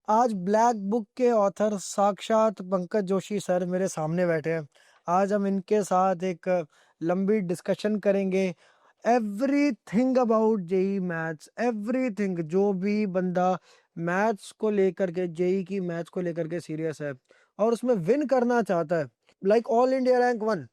आज black book के author साक्षात पंकज जोशी सर मेरे सामने बैठे हैं। आज हम इनके साथ एक लंबी डिस्कशन करेंगे। Everything about JEE maths, everything. जो भी बंदा मैथ्स को लेकर के, जेई की मैथ्स को लेकर के सीरियस है और उसमें विन करना चाहता है, लाइक ऑल इंडिया रैंक 1,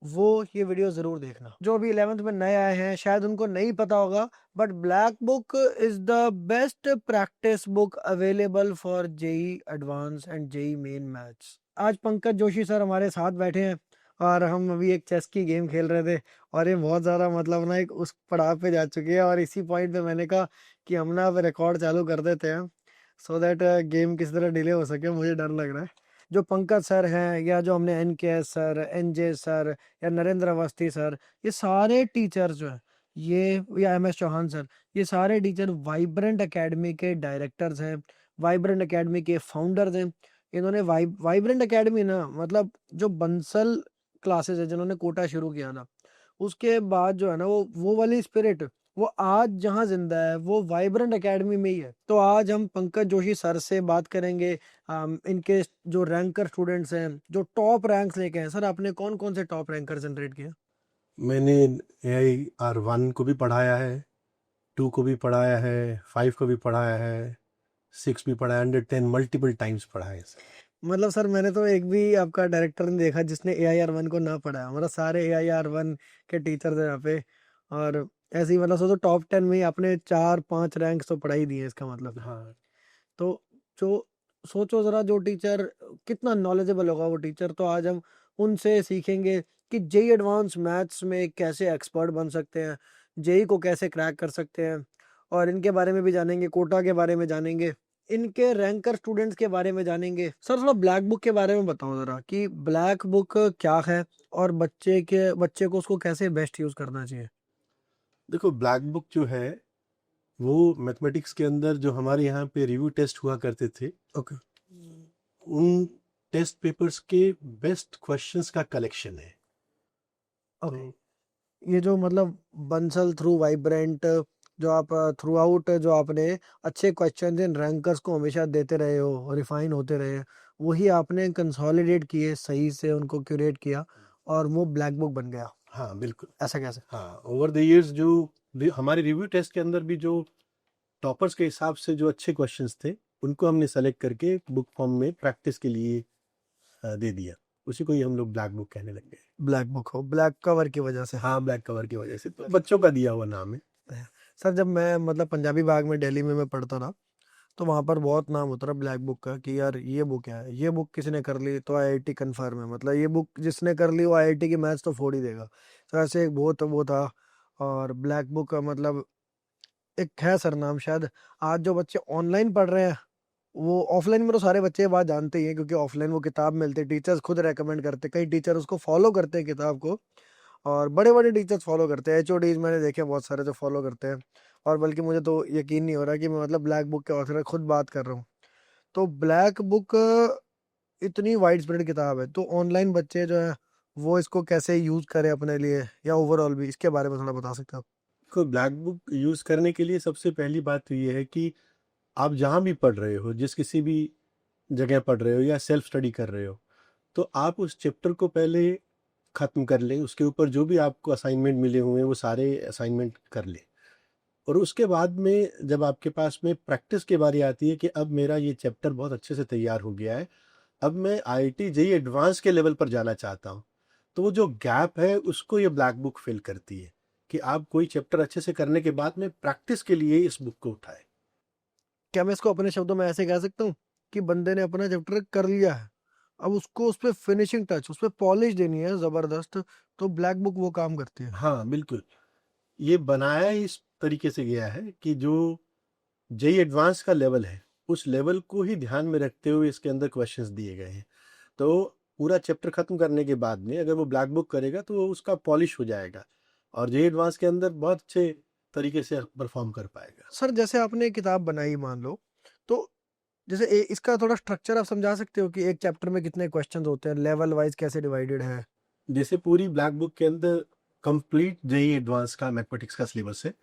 वो ये वीडियो जरूर देखना। जो अभी 11th में नए आए हैं शायद उनको नहीं पता होगा, but black book is the best practice book available for JEE advance and JEE main maths. आज पंकज जोशी सर हमारे साथ बैठे हैं और हम अभी एक चेस की गेम खेल रहे थे और ये बहुत ज़्यादा मतलब ना एक उस पड़ाव पे जा चुकी है और इसी पॉइंट पे मैंने कहा कि हम ना अब रिकॉर्ड चालू कर देते हैं सो दैट गेम किसी तरह डिले हो सके। मुझे डर लग रहा है। जो पंकज सर हैं या जो हमने NK सर, NJ सर या नरेंद्र अवस्थी सर, ये सारे टीचर्स जो हैं, ये या MS चौहान सर, ये सारे टीचर वाइब्रेंट एकेडमी के डायरेक्टर्स हैं, वाइब्रेंट एकेडमी के फाउंडर्स हैं। इन्होंने वाइब्रेंट एकेडमी ना मतलब जो बंसल क्लासेस है जिन्होंने कोटा शुरू किया था, उसके बाद जो है ना वो वाली स्पिरिट वो आज जहाँ जिंदा है वो वाइब्रेंट एकेडमी में ही है। तो आज हम पंकज जोशी सर से बात करेंगे। इनके जो रैंकर स्टूडेंट्स हैं जो टॉप रैंक्स लेके हैं। सर आपने कौन कौन से टॉप रैंकर जनरेट किया? मैंने AIR 1 को भी पढ़ाया है, 2 को भी पढ़ाया है, 5 को भी पढ़ाया है, 6 भी पढ़ाया, 110 मल्टीपल टाइम्स पढ़ा है सर। मतलब सर मैंने तो एक भी आपका डायरेक्टर नहीं देखा जिसने AIR 1 को ना पढ़ा है। मतलब सारे AIR 1 के टीचर्स हैं यहाँ पे। और ऐसे ही मतलब सोचो टॉप 10 में ही आपने 4-5 रैंक्स तो पढ़ा ही दिए इसका मतलब। हाँ, तो जो सोचो जरा, जो टीचर कितना नॉलेजेबल होगा वो टीचर। तो आज हम उनसे सीखेंगे कि जेई एडवांस मैथ्स में कैसे एक्सपर्ट बन सकते हैं, जेई को कैसे क्रैक कर सकते हैं, और इनके बारे में भी जानेंगे, कोटा के बारे में जानेंगे, इनके रैंकर स्टूडेंट्स के बारे में जानेंगे। सर थोड़ा ब्लैक बुक के बारे में बताओ जरा कि ब्लैक बुक क्या है और बच्चे को उसको कैसे बेस्ट यूज करना चाहिए। देखो ब्लैक बुक जो है वो मैथमेटिक्स के अंदर जो हमारे यहाँ पे रिव्यू टेस्ट हुआ करते थे, ओके। उन टेस्ट पेपर्स के बेस्ट क्वेश्चंस का कलेक्शन है। ओके। तो ये जो मतलब बंसल थ्रू वाइब्रेंट, जो आप थ्रू आउट जो आपने अच्छे क्वेश्चन इन रैंकर्स को हमेशा देते रहे हो, रिफाइन होते रहे हैं, वही आपने कंसोलिडेट किए, सही से उनको क्यूरेट किया और वो ब्लैक बुक बन गया। हाँ बिल्कुल। ऐसा कैसे? हाँ, ओवर द इयर्स जो हमारे रिव्यू टेस्ट के अंदर भी जो टॉपर्स के हिसाब से जो अच्छे क्वेश्चंस थे, उनको हमने सेलेक्ट करके बुक फॉर्म में प्रैक्टिस के लिए दे दिया। उसी को ही हम लोग ब्लैक बुक कहने लग गए। ब्लैक बुक हो, ब्लैक कवर की वजह से। हाँ, ब्लैक कवर की वजह से, तो बच्चों का दिया हुआ नाम है। सर जब मैं मतलब पंजाबी बाग में दिल्ली में मैं पढ़ता था, तो वहां पर बहुत नाम होता था ब्लैक बुक का कि यार ये बुक है, ये बुक किसने कर ली तो IIT कंफर्म है, मतलब ये बुक जिसने कर ली वो IIT की मैथ्स तो फोड़ ही देगा। तो ऐसे एक बहुत वो था। और ब्लैक बुक का मतलब एक है सर नाम शायद। आज जो बच्चे ऑनलाइन पढ़ रहे हैं वो ऑफलाइन में तो सारे बच्चे ये बात जानते ही हैं, क्योंकि ऑफलाइन वो किताब मिलती है, टीचर्स खुद रेकमेंड करते हैं, कई टीचर उसको फॉलो करते हैं किताब को। और बड़े बड़े टीचर्स फॉलो करते हैं, HODs मैंने देखे हैं बहुत सारे जो फॉलो करते हैं। और बल्कि मुझे तो यकीन नहीं हो रहा कि मैं मतलब ब्लैक बुक के ऑथर खुद बात कर रहा हूँ। तो ब्लैक बुक इतनी वाइड स्प्रेड किताब है, तो ऑनलाइन बच्चे जो है वो इसको कैसे यूज करें अपने लिए, या ओवरऑल भी इसके बारे में थोड़ा बता सकते हो? को ब्लैक बुक यूज़ करने के लिए सबसे पहली बात तो ये है कि आप जहाँ भी पढ़ रहे हो, जिस किसी भी जगह पढ़ रहे हो या सेल्फ स्टडी कर रहे हो, तो आप उस चैप्टर को पहले ख़त्म कर लें। उसके ऊपर जो भी आपको असाइनमेंट मिले हुए हैं वो सारे असाइनमेंट कर लें। और उसके बाद में जब आपके पास में प्रैक्टिस की बारी आती है कि अब मेरा ये चैप्टर बहुत अच्छे से तैयार हो गया है, अब मैं IIT JEE एडवांस के लेवल पर जाना चाहता हूँ, तो वो जो गैप है उसको ये ब्लैक बुक फिल करती है कि आप कोई चैप्टर अच्छे से करने के बाद में प्रैक्टिस के लिए इस बुक को उठाएं। क्या मैं इसको अपने शब्दों में ऐसे कह सकता हूँ कि बंदे ने अपना चैप्टर कर लिया है, अब उसको उस पर फिनिशिंग टच, उस पर पॉलिश देनी है जबरदस्त, तो ब्लैक बुक वो काम करती है। हाँ बिल्कुल। ये बनाया इस तरीके से गया है कि जो JEE एडवांस का लेवल है, उस लेवल को ही ध्यान में रखते हुए इसके अंदर क्वेश्चंस दिए गए हैं। तो पूरा चैप्टर खत्म करने के बाद में अगर वो ब्लैक बुक करेगा तो वो उसका पॉलिश हो जाएगा और JEE एडवांस के अंदर बहुत अच्छे तरीके से परफॉर्म कर पाएगा। सर जैसे आपने किताब बनाई मान लो, तो जैसे इसका थोड़ा स्ट्रक्चर आप समझा सकते हो कि एक चैप्टर में कितने क्वेश्चंस होते हैं, लेवल वाइज कैसे डिवाइडेड है? जैसे पूरी ब्लैक बुक के अंदर कंप्लीट JEE एडवांस का मैथमेटिक्स का सिलेबस है।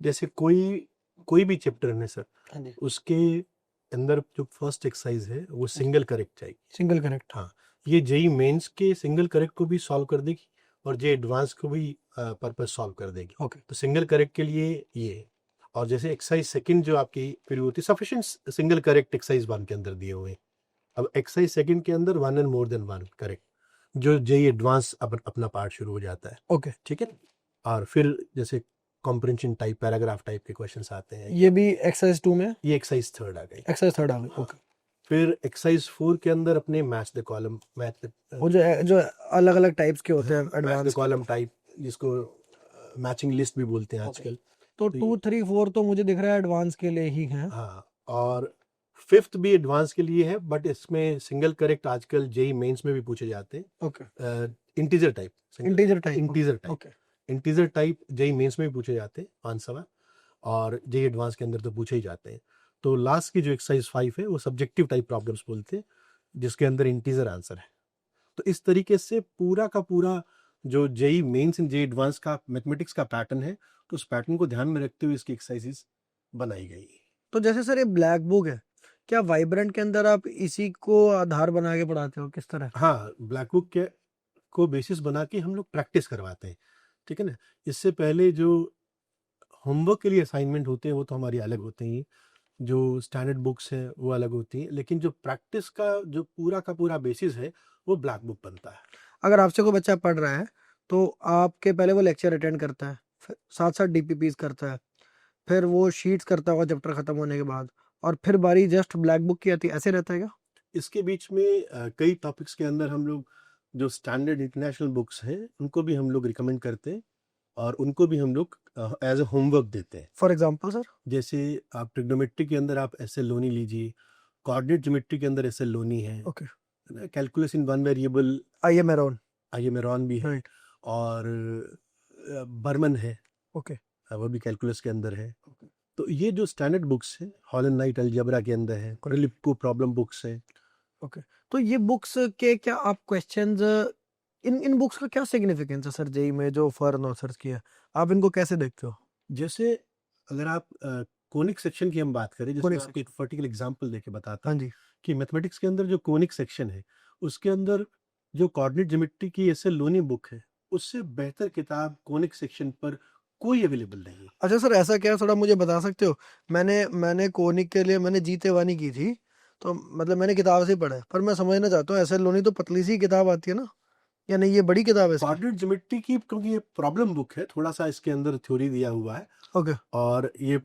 जैसे कोई कोई भी चैप्टर है सर, हाँ जी। उसके अंदर जो फर्स्ट एक्सरसाइज है वो सिंगल करेक्ट चाहिए। Single correct. हाँ, ये जेई मेंस के सिंगल करेक्ट को भी सॉल्व कर देगी और जे एडवांस को भी पर्पस सॉल्व कर देगी। ओके। तो सिंगल करेक्ट के लिए ये, और जैसे एक्सरसाइज सेकंड जो आपकी फिर होती है सफिशिएंट सिंगल करेक्ट एक्सरसाइज 1 के अंदर दिए हुए हैं। अब एक्सरसाइज सेकंड के अंदर 1 एंड मोर देन 1 करेक्ट, जो जेई एडवांस अपना पार्ट शुरू हो जाता है। ओके। ठीक है। और फिर जैसे कॉम्प्रिहेंशन टाइप, पैराग्राफ टाइप के क्वेश्चंस आते हैं, ये भी एक्सरसाइज 2 में, ये एक्सरसाइज थर्ड आ गई। एक्सरसाइज थर्ड आ गई। हाँ। ओके। फिर एक्सरसाइज 4 के अंदर अपने मैच द कॉलम, वो जो अलग अलग टाइप्स के होते हैं match the advance. Column type, जिसको मैचिंग लिस्ट भी बोलते हैं आजकल। तो तो 2 3 4 तो मुझे दिख रहा है एडवांस के लिए ही है। हाँ, और फिफ्थ भी एडवांस के लिए है, बट इसमें सिंगल करेक्ट आजकल जेई मेंस में भी पूछे जाते हैं। Okay. Integer type, integer type. Integer type, okay. Integer type JEE mains में भी पूछे जाते हैं 5 सवाल, और जेई एडवांस के अंदर तो पूछे ही जाते हैं। तो लास्ट की जो एक्सरसाइज 5 है वो सब्जेक्टिव टाइप प्रॉब्लम्स बोलते हैं, जिसके अंदर इंटीजर आंसर है। तो इस तरीके से पूरा का पूरा जो JEE mains and JEE advance का मैथमेटिक्स का पैटर्न है, तो उस पैटर्न को ध्यान में रखते हुए इसकी एक्सरसाइजेस बनाई गई। तो जैसे सर ये ब्लैक बुक है, क्या वाइब्रेंट के अंदर आप इसी को आधार बना के पढ़ाते हो, किस तरह? हाँ, ब्लैक बुक के को बेसिस बना के हम लोग प्रैक्टिस करवाते हैं। ठीक है ना। इससे पहले जो होमवर्क के लिए असाइनमेंट होते हैं वो तो हमारी अलग होते हैं, जो स्टैंडर्ड बुक्स हैं वो अलग होती हैं, लेकिन जो प्रैक्टिस का जो पूरा का पूरा बेसिस है वो ब्लैक बुक बनता है। अगर आपसे कोई बच्चा पढ़ रहा है तो आपके पहले वो लेक्चर अटेंड करता है, फिर साथ साथ डीपीपीज करता है, फिर वो शीट्स करता होगा चैप्टर खत्म होने के बाद, और फिर बारी जस्ट ब्लैक बुक की आती है, ऐसे रहता है क्या? इसके बीच में कई टॉपिक्स के अंदर हम लोग जो स्टैंडर्ड इंटरनेशनल बुक्स हैं उनको भी हम लोग रिकमेंड करते हैं, और उनको भी हम लोग एज ए होमवर्क देते हैं। For example sir? जैसे आप ट्रिग्नोमेट्री के अंदर आप एस एल लोनी लीजिए, कोऑर्डिनेट ज्योमेट्री के अंदर एस एल लोनी है, okay. Calculus in one variable I am around. I am Aaron भी है, राइट। और बर्मन है, ओके। वो भी कैलकुलस के अंदर है। तो ये जो स्टैंडर्ड बुक्स है, हॉलन नाइट अलजेब्रा के अंदर है, प्रिलिप्को प्रॉब्लम बुक्स है। ओके। तो ये बुक्स के क्या आप क्वेश्चंस, इन बुक्स का क्या सिग्निफिकेंस है सर जेई में जो फॉरेन ऑथर्स की है, आप इनको कैसे देखते हो? जैसे अगर आप कोनिक सेक्शन की हम बात करें, जिसमें कोनिक आपको एक पर्टिकुलर एग्जांपल देके बताता हाँ हूँ जी। कि मैथमेटिक्स के अंदर जो कोनिक सेक्शन है उसके अंदर जो कोऑर्डिनेट ज्योमेट्री की एस एल लोनी बुक है, उससे बेहतर किताब कोनिक सेक्शन पर कोई अवेलेबल नहीं है। अच्छा सर, ऐसा क्या है, थोड़ा मुझे बता सकते हो? मैंने कोनिक के लिए मैंने जीते वानी की थी, तो मतलब मैंने किताब से ही पढ़ा है, पर मैं समझना चाहता हूँ एस एल लोनी तो पतली सी किताब आती है ना, या नहीं ये बड़ी किताब है इसकी? कोऑर्डिनेट ज्योमेट्री की, क्योंकि ये प्रॉब्लम बुक है, थोड़ा सा इसके अंदर थ्योरी दिया हुआ है, ओके। और ये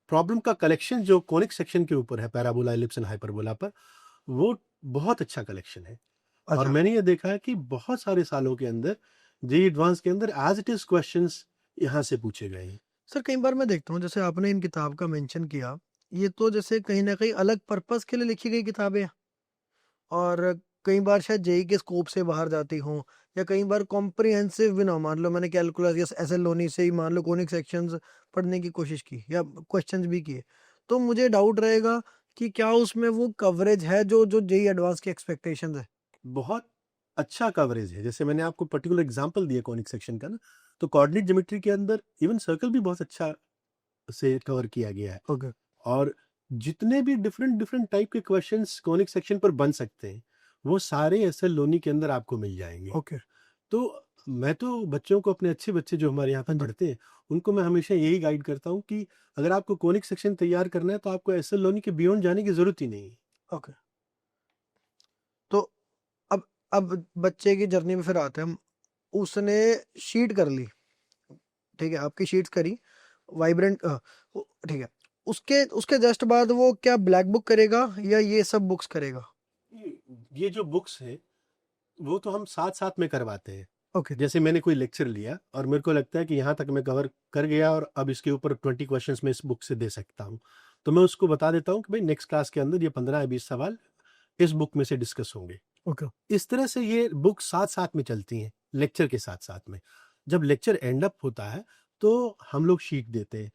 प्रॉब्लम का कलेक्शन जो कोनिक सेक्शन के ऊपर है, पैराबोला, एलिप्स एंड हाइपरबोला पर, वो बहुत अच्छा कलेक्शन है। और अच्छा मैंने ये देखा है कि बहुत सारे सालों के अंदर जेईई एडवांस के अंदर एज इट इज क्वेश्चंस यहाँ से पूछे गए हैं। सर, कई बार मैं देखता हूँ जैसे आपने इन किताब का मेंशन किया, ये तो जैसे कहीं ना कहीं अलग पर्पस के लिए लिखी गई किताबें हैं, और कई बार शायद जेई के स्कोप से बाहर जाती हूँ, या कई बार कॉम्प्रिहेंसिव भी ना हो। मान लो मैंने कैलकुलस या एस एल लोनी से ही मान लो कोनिक सेक्शंस पढ़ने की कोशिश की या क्वेश्चंस भी किए, तो मुझे डाउट रहेगा कि क्या उसमें वो कवरेज है जो जो जेई एडवांस की एक्सपेक्टेशंस है। बहुत अच्छा कवरेज है। जैसे मैंने आपको पर्टिकुलर एग्जांपल दिया कोनिक सेक्शन का ना, तो कोऑर्डिनेट ज्योमेट्री के अंदर इवन सर्कल भी बहुत अच्छा से कवर किया गया है, ओके। और जितने भी डिफरेंट डिफरेंट टाइप के क्वेश्चंस कोनिक सेक्शन पर बन सकते हैं वो सारे एस एल लोनी के अंदर आपको मिल जाएंगे। ओके। तो मैं तो बच्चों को, अपने अच्छे बच्चे जो हमारे यहाँ पे हाँ जी। पढ़ते हैं, उनको मैं हमेशा यही गाइड करता हूँ कि अगर आपको कोनिक सेक्शन तैयार करना है तो आपको एस एल लोनी के बियॉन्ड जाने की जरूरत ही नहीं है। ओके। तो अब बच्चे की जर्नी में फिर आते हैं हम। उसने शीट कर ली, ठीक है, आपकी शीट्स करी, वाइब्रेंट, ठीक है, उसके उसके जस्ट बाद वो क्या ब्लैक बुक करेगा या ये सब बुक्स करेगा? ये जो बुक्स है वो तो हम साथ साथ में करवाते हैं। ओके। जैसे मैंने कोई लेक्चर लिया और मेरे को लगता है कि यहाँ तक मैं कवर कर गया और अब इसके ऊपर 20 क्वेश्चंस मैं इस बुक से दे सकता हूँ, तो मैं उसको बता देता हूँ कि भाई नेक्स्ट क्लास के अंदर ये 15 या 20 सवाल इस बुक में से डिस्कस होंगे। ओके। इस तरह से ये बुक साथ साथ में चलती हैं, लेक्चर के साथ साथ में। जब लेक्चर एंड अप होता है तो हम लोग शीट देते हैं,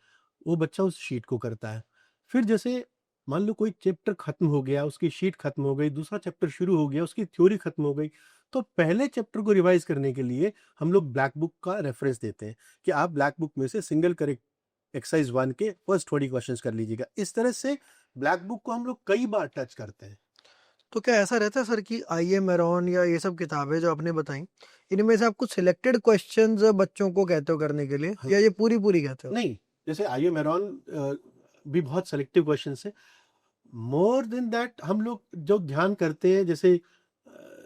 वो बच्चा उस शीट को करता है। फिर जैसे मान लो कोई चैप्टर खत्म हो गया, उसकी शीट खत्म हो गई, दूसरा चैप्टर शुरू हो गया, उसकी थ्योरी खत्म हो गई, तो पहले चैप्टर को रिवाइज करने के लिए हम लोग ब्लैक बुक का रेफरेंस देते हैं कि आप ब्लैक बुक में से सिंगल करेक्ट एक्सरसाइज 1 के फर्स्ट 20 क्वेश्चंस कर लीजिएगा। इस तरह से ब्लैक बुक को हम लोग कई बार टच करते हैं। तो क्या ऐसा रहता है सर कि आईए मैरॉन या ये सब किताबें जो आपने बताई, इनमें से आप कुछ सिलेक्टेड क्वेश्चंस बच्चों को कहते हो करने के लिए, हाँ, या ये पूरी-पूरी कहते हो? नहीं, जैसे आईए मेरॉन भी बहुत सेलेक्टिव क्वेश्चंस है। मोर देन दैट हम लोग जो ध्यान करते हैं, जैसे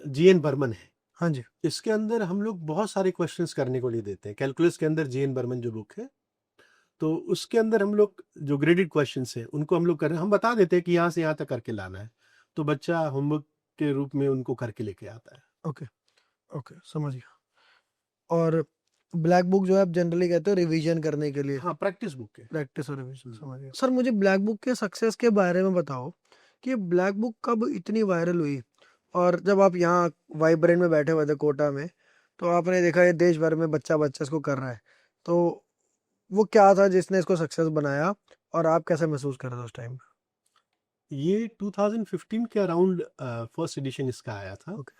जीएन बर्मन है, हाँ जी। इसके अंदर हम लोग बहुत सारे क्वेश्चंस करने को लिए देते हैं। कैलकुलस के अंदर जीएन बर्मन जो बुक है, तो उसके अंदर हम लोग जो ग्रेडेड क्वेश्चंस हैं उनको हम लोग कर रहे हैं, हम बता देते हैं कि यहाँ से यहाँ तक करके लाना है, तो बच्चा होमवर्क के रूप में उनको करके लेके आता है। ओके, ओके, समझ गया। और ब्लैक बुक जो है आप जनरली कहते हो रिवीजन करने के लिए, हाँ, प्रैक्टिस बुक है। प्रैक्टिस और रिवीजन, हम्म। समझ गया। सर मुझे ब्लैक बुक के सक्सेस के बारे में बताओ कि ये ब्लैक बुक कब इतनी वायरल हुई? और जब आप यहाँ वाइब्रेंट में बैठे हुए थे कोटा में, तो आपने देखा ये देश भर में बच्चा-बच्चा इसको कर रहा है। तो वो क्या था जिसने इसको सक्सेस बनाया, और आप कैसा महसूस कर रहे थे उस टाइम? ये 2015 के अराउंड फर्स्ट एडिशन इसका आया था। ओके,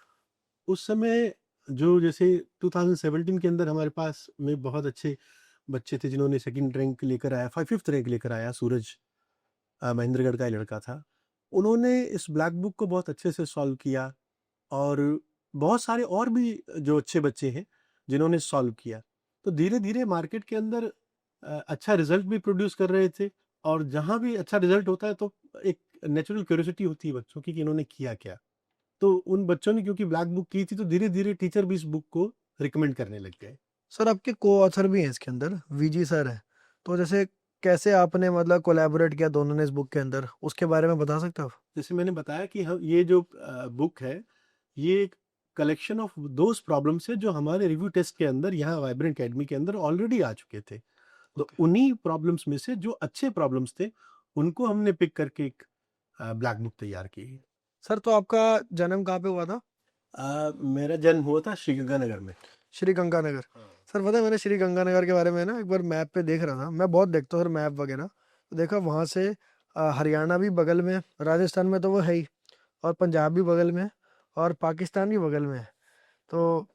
उस समय जो जैसे 2017 के अंदर हमारे पास में बहुत अच्छे बच्चे थे जिन्होंने सेकंड रैंक लेकर आया, फिफ्थ रैंक लेकर आया, सूरज महेंद्रगढ़ का ही लड़का था। उन्होंने इस ब्लैक बुक को बहुत अच्छे से सॉल्व किया, और बहुत सारे और भी जो अच्छे बच्चे हैं जिन्होंने सॉल्व किया। तो धीरे धीरे मार्केट के अंदर अच्छा रिजल्ट भी प्रोड्यूस कर रहे थे, और जहाँ भी अच्छा रिजल्ट होता है तो एक नेचुरल क्यूरियोसिटी होती है बच्चों की कि इन्होंने किया क्या। तो उन बच्चों ने क्योंकि ब्लैक बुक की थी, तो धीरे धीरे टीचर भी इस बुक को रिकमेंड करने लग गए। सर आपके को ऑथर भी हैं इसके अंदर, वीजी सर हैं। तो जैसे कैसे आपने मतलब कोलैबोरेट किया दोनों ने इस बुक के अंदर, उसके बारे में बता सकते हो आप? जैसे मैंने बताया कि हम ये जो बुक है, ये एक कलेक्शन ऑफ दोज प्रॉब्लम्स है जो हमारे रिव्यू टेस्ट के अंदर यहाँ वाइब्रेंट एकेडमी के अंदर ऑलरेडी आ चुके थे। तो ओके। उन्हीं प्रॉब्लम्स में से जो अच्छे प्रॉब्लम्स थे, उनको हमने पिक करके एक ब्लैक बुक तैयार की है। सर तो आपका जन्म कहाँ पे हुआ था? मेरा जन्म हुआ था श्रीगंगानगर में। श्री गंगानगर। हाँ। सर पता है मैंने श्री गंगानगर के बारे में ना एक बार मैप पे देख रहा था, मैं बहुत देखता हूँ सर मैप वगैरह, तो देखा वहाँ से हरियाणा भी बगल में, राजस्थान में तो वो है ही, और पंजाब भी बगल में है, और पाकिस्तान भी बगल में है। तो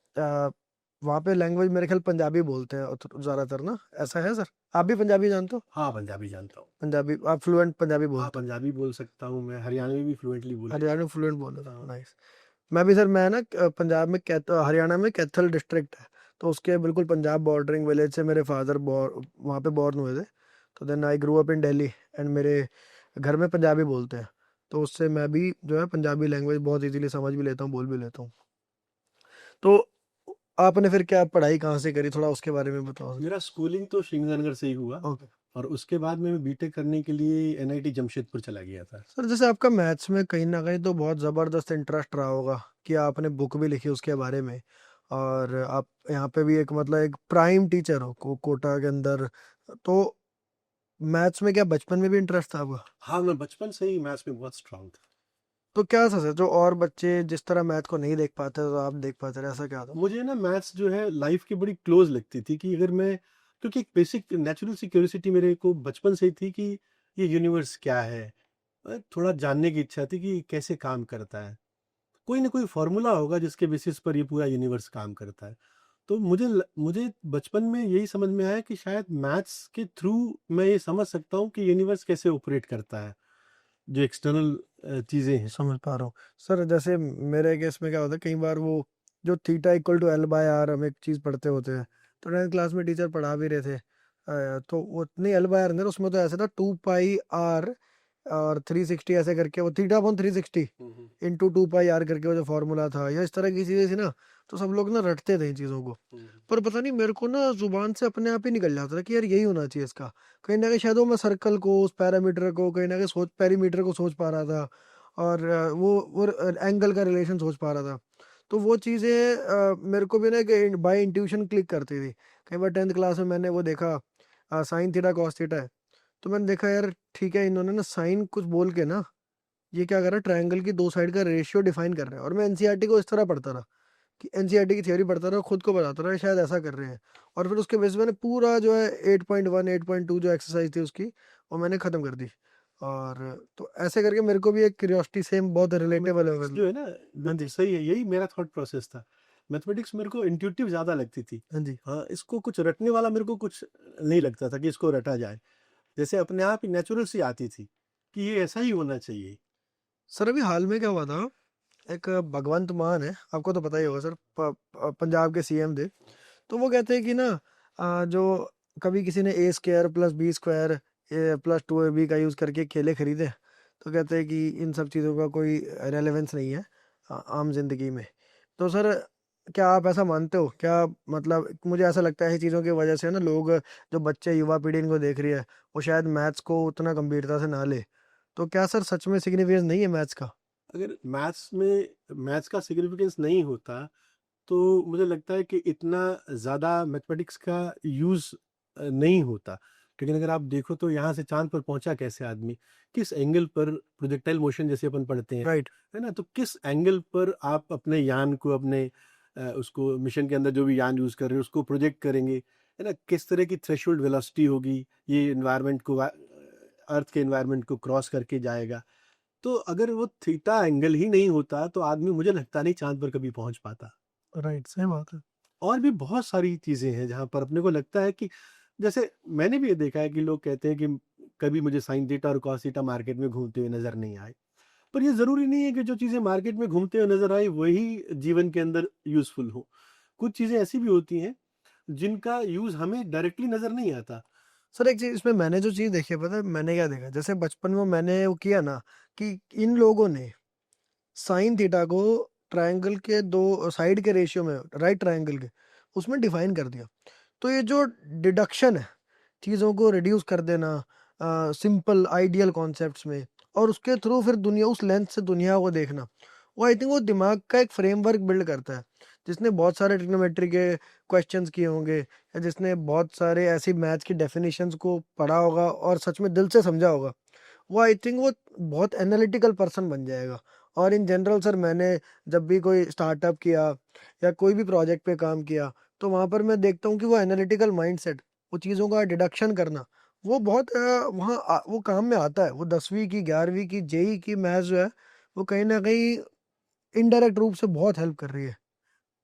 वहाँ पे लैंग्वेज मेरे ख्याल पंजाबी बोलते हैं ज़्यादातर ना, ऐसा है सर? आप भी पंजाबी जानते हो? हाँ, पंजाबी जानता हूँ। पंजाबी आप फ्लुएंट पंजाबी हाँ, बोलते हो? पंजाबी बोल सकता हूँ मैं, हरियाणवी भी फ्लुएंटली बोल लेता हरियाणवी फ्लुएंट बोल लेता हूँ, हूँ। नाइस। मैं भी सर, मैं ना पंजाब में हरियाणा में कैथल डिस्ट्रिक्ट है, तो उसके बिल्कुल पंजाब बॉर्डरिंग विलेज से मेरे फादर वहाँ पे बॉर्न हुए थे। तो then I grow up in Delhi, and मेरे घर में पंजाबी बोलते हैं, तो उससे मैं भी जो है पंजाबी लैंग्वेज बहुत इजीली समझ भी लेता हूँ, बोल भी लेता हूँ। तो आपने फिर क्या पढ़ाई कहाँ से करी, थोड़ा उसके बारे में बताओ सर? मेरा स्कूलिंग तो श्रीगंगानगर से ही हुआ, ओके। और उसके बाद में मैं बीटेक करने के लिए एनआईटी जमशेदपुर चला गया था। सर जैसे आपका मैथ्स में कहीं ना कहीं तो बहुत ज़बरदस्त इंटरेस्ट रहा होगा कि आपने बुक भी लिखी उसके बारे में, और आप यहाँ पे भी एक मतलब एक प्राइम टीचर हो कोटा के अंदर, तो मैथ्स में क्या बचपन में भी इंटरेस्ट था आपका? हाँ, मैं बचपन से ही मैथ्स में बहुत स्ट्रांग था। तो क्या था सर जो और बच्चे जिस तरह मैथ को नहीं देख पाते तो आप देख पाते थे, ऐसा क्या था? मुझे ना मैथ्स जो है लाइफ के बड़ी क्लोज लगती थी, कि अगर मैं, क्योंकि एक बेसिक नेचुरल सी क्यूरियोसिटी मेरे को बचपन से ही थी कि ये यूनिवर्स क्या है। थोड़ा जानने की इच्छा थी कि कैसे काम करता है, कोई ना कोई फॉर्मूला होगा जिसके बेसिस पर ये पूरा यूनिवर्स काम करता है। तो मुझे बचपन में यही समझ में आया कि शायद मैथ्स के थ्रू मैं ये समझ सकता हूँ कि यूनिवर्स कैसे ऑपरेट करता है, जो एक्सटर्नल चीज़ें हैं। समझ पा रहा हूँ सर। जैसे मेरे केस में क्या होता है, कई बार वो जो theta equal to L by R हम एक चीज़ पढ़ते होते हैं, तो 10th क्लास में टीचर पढ़ा भी रहे थे, तो वो नहीं एल बाय आर अंदर उसमें तो ऐसा था 2 पाई आर और 360 ऐसे करके, वो theta upon 360 into 2 pi r करके वो जो फॉर्मूला था, या इस तरह की चीज़ें थी ना, तो सब लोग ना रटते थे इन चीज़ों को। पर पता नहीं मेरे को ना जुबान से अपने आप ही निकल जाता था कि यार यही होना चाहिए इसका। कहीं ना कहीं शायद वो मैं सर्कल को, उस पैरामीटर को कहीं ना कहीं सोच, पेरीमीटर को सोच पा रहा था, और वो एंगल का रिलेशन सोच पा रहा था। तो वो चीज़ें मेरे को भी ना बाय इंट्यूशन क्लिक करती थी। कई बार 10th क्लास में मैंने वो देखा साइन थीटा कॉस थीटा है, तो मैंने देखा यार ठीक है, इन्होंने ना साइन कुछ बोल के ना ये क्या कर रहा है, ट्रायंगल की दो साइड का रेशियो डिफाइन कर रहा है, और मैं एनसीईआरटी को इस तरह पढ़ता रहा कि एनसीईआरटी की थ्योरी पढ़ता रहा, खुद को बताता रहा शायद ऐसा कर रहे हैं, और फिर उसके बेस पे मैंने पूरा जो है 8.1 8.2 जो एक्सरसाइज थी उसकी, वो मैंने ख़त्म कर दी। और तो ऐसे करके मेरे को भी एक क्यूरियोसिटी सेम बहुत रिलेटेबल है। जो है ना, हाँ जी। सही है, यही मेरा थॉट प्रोसेस था। मैथमेटिक्स मेरे को इंट्यूटिव ज़्यादा लगती थी। हाँ जी। हाँ, इसको कुछ रटने वाला मेरे को कुछ नहीं लगता था कि इसको रटा जाए। जैसे अपने आप ही नेचुरल सी आती थी कि ये ऐसा ही होना चाहिए। सर अभी हाल में क्या हुआ था, एक भगवंत मान है, आपको तो पता ही होगा सर, पंजाब के सीएम थे। तो वो कहते हैं कि ना जो कभी किसी ने a square plus b square plus two a b का यूज़ करके केले खरीदे, तो कहते हैं कि इन सब चीज़ों का कोई रेलेवेंस नहीं है आम जिंदगी में। तो सर क्या आप ऐसा मानते हो क्या? मतलब मुझे ऐसा लगता है चीज़ों की वजह से ना लोग, जो बच्चे युवा पीढ़ी इनको देख रही है, वो शायद मैथ्स को उतना गंभीरता से ना ले। तो क्या सर सच में सिग्निफिकेंस नहीं है मैथ्स का? अगर मैथ्स में मैथ्स का सिग्निफिकेंस नहीं होता तो मुझे लगता है कि इतना ज़्यादा मैथमेटिक्स का यूज़ नहीं होता। लेकिन अगर आप देखो तो यहाँ से चाँद पर पहुँचा कैसे आदमी? किस एंगल पर प्रोजेक्टाइल मोशन जैसे अपन पढ़ते हैं, राइट। है ना? तो किस एंगल पर आप अपने यान को अपने उसको मिशन के अंदर जो भी यान यूज़ कर रहे हो उसको प्रोजेक्ट करेंगे, है ना? किस तरह की थ्रेशोल्ड वेलोसिटी होगी, ये एनवायरनमेंट को अर्थ के एनवायरनमेंट को क्रॉस करके जाएगा। तो अगर वो थीटा एंगल ही नहीं होता तो आदमी मुझे लगता नहीं चाँद पर कभी पहुँच पाता। राइट, सही बात है। और भी बहुत सारी चीज़ें हैं जहाँ पर अपने को लगता है कि जैसे मैंने भी ये देखा है कि लोग कहते हैं कि कभी मुझे साइन थीटा और कॉस थीटा मार्केट में घूमते हुए नज़र नहीं आए। पर ये ज़रूरी नहीं है कि जो चीज़ें मार्केट में घूमते हुए नज़र आए वही जीवन के अंदर यूज़फुल हो। कुछ चीज़ें ऐसी भी होती हैं जिनका यूज़ हमें डायरेक्टली नज़र नहीं आता। सर एक चीज़ इसमें मैंने जो चीज़ देखी है, पता है मैंने क्या देखा? जैसे बचपन में मैंने वो किया ना कि इन लोगों ने साइन थीटा को ट्रायंगल के दो साइड के रेशियो में, राइट ट्रायंगल के, उसमें डिफाइन कर दिया। तो ये जो डिडक्शन है, चीज़ों को रिड्यूस कर देना सिंपल आइडियल कॉन्सेप्ट्स में, और उसके थ्रू फिर दुनिया, उस लेंथ से दुनिया को देखना, वो आई थिंक वो दिमाग का एक फ्रेमवर्क बिल्ड करता है। जिसने बहुत सारे ट्रिग्नोमेट्री के क्वेश्चंस किए होंगे, या जिसने बहुत सारे ऐसी मैथ्स की डेफिनेशंस को पढ़ा होगा और सच में दिल से समझा होगा, वो आई थिंक वो बहुत एनालिटिकल पर्सन बन जाएगा। और इन जनरल सर मैंने जब भी कोई स्टार्टअप किया या कोई भी प्रोजेक्ट पे काम किया, तो वहाँ पर मैं देखता हूँ कि वो एनालिटिकल माइंडसेट, वो चीज़ों का डिडक्शन करना, वो बहुत वहाँ वो काम में आता है। वो 10वीं की 11वीं की जेई की मैथ्स जो है, वो कहीं ना कहीं इनडायरेक्ट रूप से बहुत हेल्प कर रही है।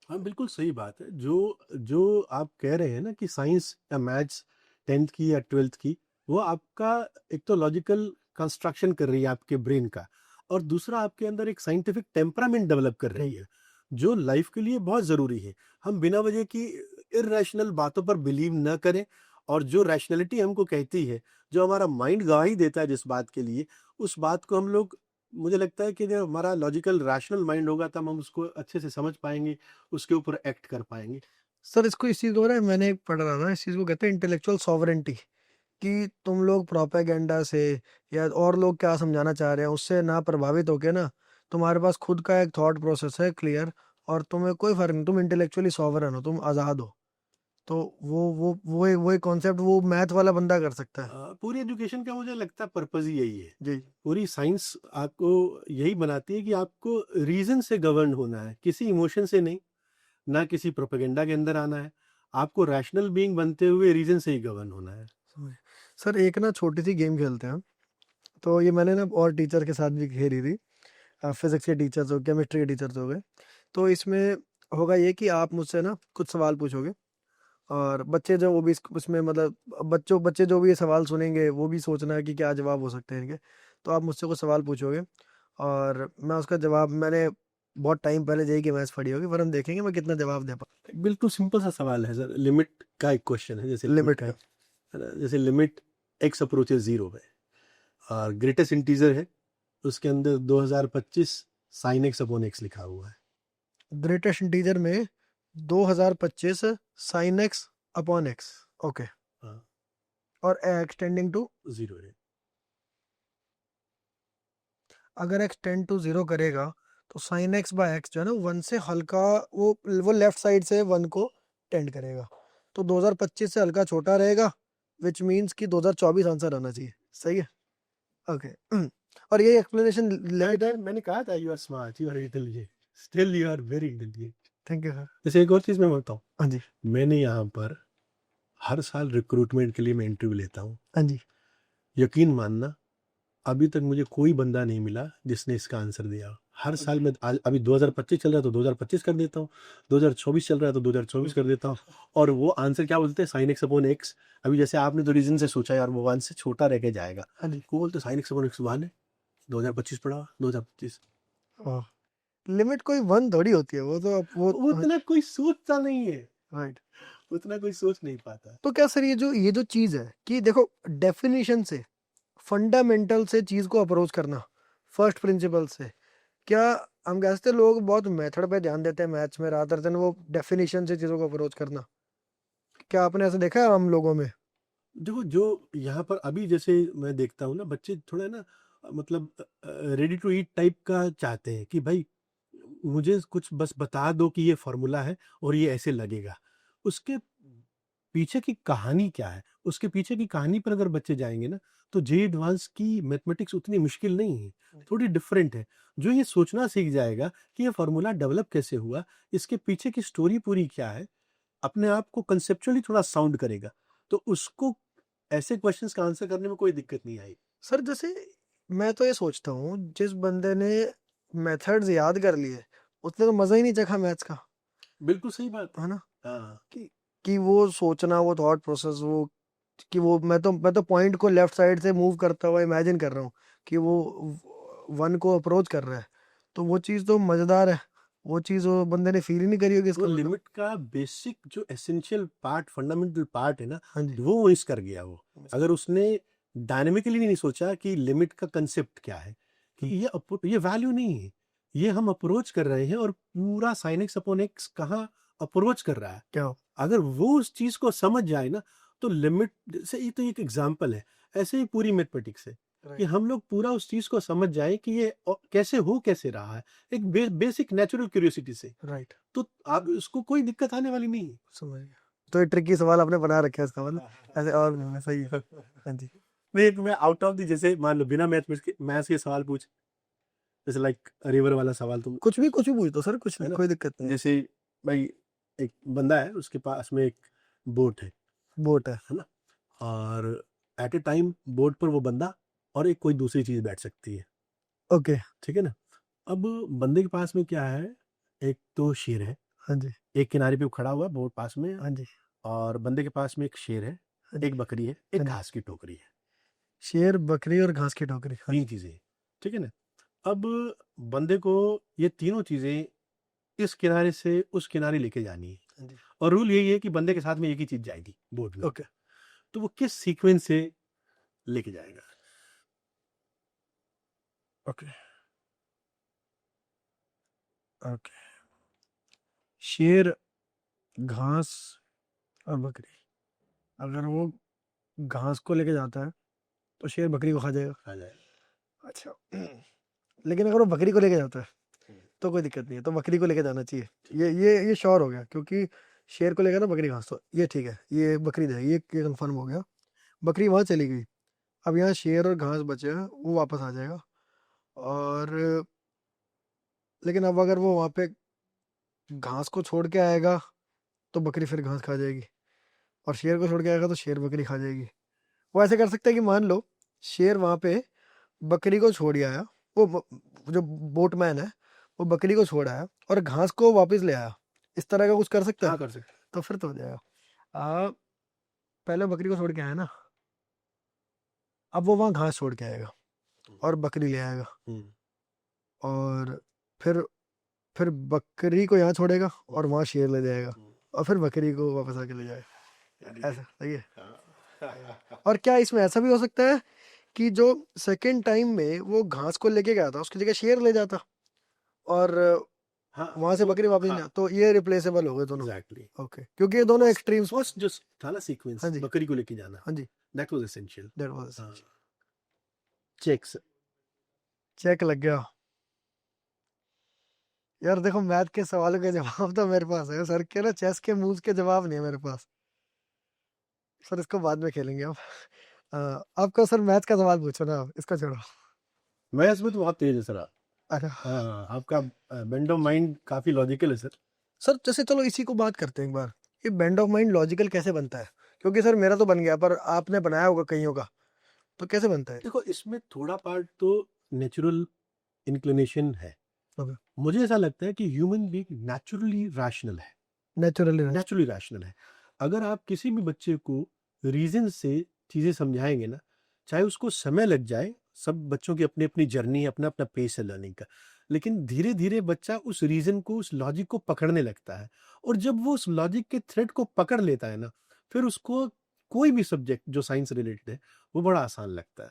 हाँ, बिल्कुल सही बात है। जो जो आप कह रहे हैं ना कि साइंस या मैथ्स 10th की या 12th की, वो आपका एक तो लॉजिकल कंस्ट्रक्शन कर रही है आपके ब्रेन का, और दूसरा आपके अंदर एक साइंटिफिक टेम्परामेंट डेवलप कर रही है, जो लाइफ के लिए बहुत ज़रूरी है। हम बिना वजह की इर्रेशनल बातों पर बिलीव ना करें, और जो रैशनैलिटी हमको कहती है, जो हमारा माइंड गवाही देता है जिस बात के लिए, उस बात को हम लोग, मुझे लगता है कि जब हमारा लॉजिकल रैशनल माइंड होगा तब हम उसको अच्छे से समझ पाएँगे, उसके ऊपर एक्ट कर पाएँगे। सर इसको इस चीज़ को ना मैंने एक पढ़ रहा था, इस चीज़ को कहते हैं इंटेलेक्चुअल सॉवरेंटी, कि तुम लोग प्रोपेगेंडा से या और लोग क्या समझाना चाह रहे हैं उससे ना प्रभावित होके ना, तुम्हारे पास खुद का एक थॉट प्रोसेस है क्लियर, और तुम्हें कोई फर्क नहीं, तुम इंटेलेक्चुअली सॉवरन हो, तुम आज़ाद हो। तो वो एक कॉन्सेप्ट वो मैथ वाला बंदा कर सकता है। पूरी एजुकेशन का मुझे लगता है पर्पज़ ही यही है। जी। पूरी साइंस आपको यही बनाती है कि आपको रीज़न से गवर्न होना है, किसी इमोशन से नहीं, ना किसी प्रोपेगेंडा के अंदर आना है। आपको रैशनल बीइंग बनते हुए रीज़न से ही गवर्न होना है। समझे। सर एक ना छोटी सी गेम खेलते हैं हम। तो ये मैंने ना और टीचर के साथ भी खेली थी, फिजिक्स के टीचर्स हो, केमिस्ट्री के टीचर्स हो गए। तो इसमें होगा ये कि आप मुझसे ना कुछ सवाल पूछोगे, और बच्चे जो वो भी उसमें मतलब बच्चों बच्चे जो भी ये सवाल सुनेंगे वो भी सोचना है कि क्या जवाब हो सकते हैं इनके। तो आप मुझसे कुछ सवाल पूछोगे, और मैं उसका जवाब, मैंने बहुत टाइम पहले जेई की मैथ्स पढ़ी होगी, पर हम देखेंगे मैं कितना जवाब दे पाऊँ। एक बिल्कुल सिंपल सा सवाल है सर, लिमिट का एक क्वेश्चन है, जैसे लिमिट लिमिट का, का। है ना? जैसे लिमिट x अप्रोचेस 0 है और ग्रेटेस्ट इंटीजर है, उसके अंदर 2025 sin x अपॉन x लिखा हुआ है। ग्रेटेस्ट इंटीजर में 2025 sine x upon x. Okay. हाँ, और एक्सटेंडिंग टू, 0 है। अगर एक्सटेंड टू जीरो करेगा तो साइन एक्स बाय एक्स जो है ना, वन से हल्का, वो लेफ्ट साइड से वन को टेंड करेगा। तो 2025 से हल्का छोटा रहेगा, विच मीन्स कि 2024 आंसर आना चाहिए। सही है। ओके। और ये एक्सप्लेनेशन लेट। मैंने कहा था you are smart, you are intelligent, still you are very intelligent. Thank you sir. जैसे एक और चीज़ मैं बताऊँ, हाँ जी। मैंने यहाँ पर हर साल रिक्रूटमेंट के लिए मैं इंटरव्यू लेता हूँ। हाँ जी। यकीन मानना, अभी तक मुझे कोई बंदा नहीं मिला जिसने इसका आंसर दिया हो। हर साल में अभी 2025 चल रहा है तो 2025 कर देता हूँ, 2024 चल रहा है तो 2024 कर देता हूँ, और वो आंसर क्या बोलते हैं, साइन एक्स अपॉन एक्स। अभी जैसे आपने तो रीजन से सोचा यार वो वन से छोटा रह के जाएगा, हाँ जी। वो बोलते sine x upon x one है, 2025 पढ़ा, 2025। लिमिट कोई वन थोड़ी होती है, वो तो वो उतना कोई सोचता नहीं है, राइट। उतना कोई सोच नहीं पाता। तो क्या सर ये जो चीज़ है कि देखो डेफिनेशन से, फंडामेंटल से चीज़ को अप्रोच करना, फर्स्ट प्रिंसिपल से, क्या हम कह सकते हैं लोग बहुत मेथड पे ध्यान देते हैं मैथ्स में रादर देन वो डेफिनेशन से चीज़ों को अप्रोच करना? क्या आपने ऐसा देखा है आम लोगों में? देखो जो यहाँ पर अभी जैसे मैं देखता हूँ ना, बच्चे थोड़ा ना मतलब रेडी टू ईट टाइप का चाहते हैं कि भाई मुझे कुछ बस बता दो कि ये फॉर्मूला है और ये ऐसे लगेगा। उसके पीछे की कहानी क्या है, उसके पीछे की कहानी पर अगर बच्चे जाएंगे ना, तो जे एडवांस की मैथमेटिक्स उतनी मुश्किल नहीं है, थोड़ी डिफरेंट है। जो ये सोचना सीख जाएगा कि ये फॉर्मूला डेवलप कैसे हुआ, इसके पीछे की स्टोरी पूरी क्या है, अपने आप को कंसेप्चुअली थोड़ा साउंड करेगा, तो उसको ऐसे क्वेश्चंस का आंसर करने में कोई दिक्कत नहीं आई। सर जैसे मैं तो ये सोचता हूँ जिस बंदे ने मेथड्स याद कर लिए उसने तो मज़ा ही नहीं चखा मैथ्स का, बिल्कुल सही बात है ना? हाँ, कि वो सोचना, वो थॉट प्रोसेस, वो कि वो मैं तो पॉइंट को लेफ्ट साइड से मूव करता हुआ इमेजिन कर रहा हूँ कि वो वन को अप्रोच कर रहा है, तो वो चीज़ तो मज़ेदार है। वो चीज़ वो बंदे ने फील ही नहीं करी होगी वो इसका मतलब। लिमिट का बेसिक जो एसेंशियल पार्ट, फंडामेंटल पार्ट है ना, हाँ जी। वो मिस कर गया वो। अगर उसने डायनेमिकली नहीं सोचा कि लिमिट का कंसेप्ट क्या है, कि ये वैल्यू नहीं है, ये हम अप्रोच कर रहे हैं, और पूरा साइन एक्स अपॉन एक्स कहाँ अप्रोच कर रहा है। क्या हो? अगर वो उस चीज को समझ जाए ना, तो लिमिट से ये तो एक एग्जाम्पल है, ऐसे ही पूरी मैथमेटिक्स है कि राइट। हम लोग पूरा उस चीज को समझ जाए कि ये कैसे हो कैसे रहा है, एक बेसिक नेचुरल क्यूरियोसिटी से, राइट। तो आप उसको कोई दिक्कत आने वाली नहीं है। समझ गया। तो ये ट्रिकी सवाल आपने बना रखे है इसका मतलब, ऐसे और भी होना सही है। हाँ जी। नहीं, एक मैं आउट ऑफ द, जैसे मान लो बिना मैथ्स के सवाल पूछ, जैसे लाइक रिवर वाला सवाल, तुम कुछ भी पूछ दो सर, कुछ है नहीं, ना, कोई दिक्कत नहीं है। जैसे भाई एक बंदा है, उसके पास में एक बोट बोट है। है ना, और एट ए टाइम बोट पर वो बंदा और एक कोई दूसरी चीज बैठ सकती है, ओके। ठीक है ना। अब बंदे के पास में क्या है, एक तो शेर है, हाँ जी। एक किनारे पे वो खड़ा हुआ है बोट पास में, हाँ जी। और बंदे के पास में एक शेर है, हाँ जी। एक बकरी है, एक हाँ जी। घास की टोकरी है, शेर, बकरी और घास की टोकरी। हाँ तीन जी। चीजें, ठीक है ना। अब बंदे को ये तीनों चीजें इस किनारे से उस किनारे लेके जानी है, हाँ जी। और रूल यही है कि बंदे के साथ में एक ही चीज जाएगी बोट में, ओके। तो वो किस सीक्वेंस से लेके जाएगा। ओके। ओके। शेर, घास और बकरी। अगर वो घास को लेके जाता है तो शेर बकरी को खा जाएगा। आ जाए। अच्छा। लेकिन अगर वो बकरी को लेके जाता है तो कोई दिक्कत नहीं है, तो बकरी को लेके जाना चाहिए। ये श्योर हो गया, क्योंकि शेर को लेकर ना बकरी घास, तो ये ठीक है, ये बकरी जाएगी, ये कंफर्म हो गया। बकरी वहाँ चली गई, अब यहाँ शेर और घास बचे हैं, वो वापस आ जाएगा। और लेकिन अब अगर वो वहाँ पे घास को छोड़ के आएगा तो बकरी फिर घास खा जाएगी, और शेर को छोड़ के आएगा तो शेर बकरी खा जाएगी। वो ऐसे कर सकता है कि मान लो शेर वहाँ पे बकरी को छोड़ आया, जो बोटमैन है वो बकरी को छोड़ आया और घास को वापस ले आया, इस तरह का कुछ कर सकता है? हाँ कर सकते तो फिर तो हो जाएगा। आ, पहले बकरी को छोड़ के आया ना, अब वो वहाँ घास छोड़ के आएगा और बकरी ले आएगा, हैं। और फिर बकरी को यहाँ छोड़ेगा और वहाँ शेर ले जाएगा, और फिर बकरी को वापस आके ले जाएगा। ऐसा सही है। और क्या इसमें ऐसा भी हो सकता है कि जो सेकंड टाइम में वो घास को लेके गया था उसकी जगह शेर ले जाता, और हाँ वहां से बकरी वापस नहीं हाँ आ, तो ये रिप्लेसेबल हो गए दोनों। एग्जैक्टली। ओके, क्योंकि ये दोनों एक्सट्रीम्स। फर्स्ट जो था ना सीक्वेंस, हाँ जी। बकरी को लेके जाना, हाँ जी। That was essential. That was हाँ, चेक्स। चेक लग गया। यार देखो मैथ के सवालों के जवाब तो मेरे पास है सर, के ना चेस के मूव्स के जवाब नहीं है मेरे पास। सर इसको बाद में खेलेंगे आप। आपको सर मैथ का सवाल पूछो ना, आप इसको छोड़ो। मैं इसमें तो बहुत तेज है सर। अरे हाँ, आपका बेंड ऑफ माइंड काफी लॉजिकल है सर। सर जैसे चलो इसी को बात करते हैं एक बार, ये बेंड ऑफ माइंड लॉजिकल कैसे बनता है? क्योंकि सर मेरा तो बन गया, पर आपने बनाया होगा कईयों का, तो कैसे बनता है? देखो इसमें थोड़ा पार्ट तो नेचुरल इंक्लिनेशन है। ओके, मुझे ऐसा लगता है कि ह्यूमन बीइंग नेचुरली रैशनल है, नेचुरली नेचुरली रैशनल है। अगर आप किसी भी बच्चे को रीजन से चीजें समझाएंगे ना, चाहे उसको समय लग जाए, सब बच्चों की अपनी अपनी जर्नी है, अपना अपना पेस है लर्निंग का, लेकिन धीरे धीरे बच्चा उस रीजन को, उस लॉजिक को पकड़ने लगता है। और जब वो उस लॉजिक के थ्रेड को पकड़ लेता है ना, फिर उसको कोई भी सब्जेक्ट जो साइंस रिलेटेड है वो बड़ा आसान लगता है।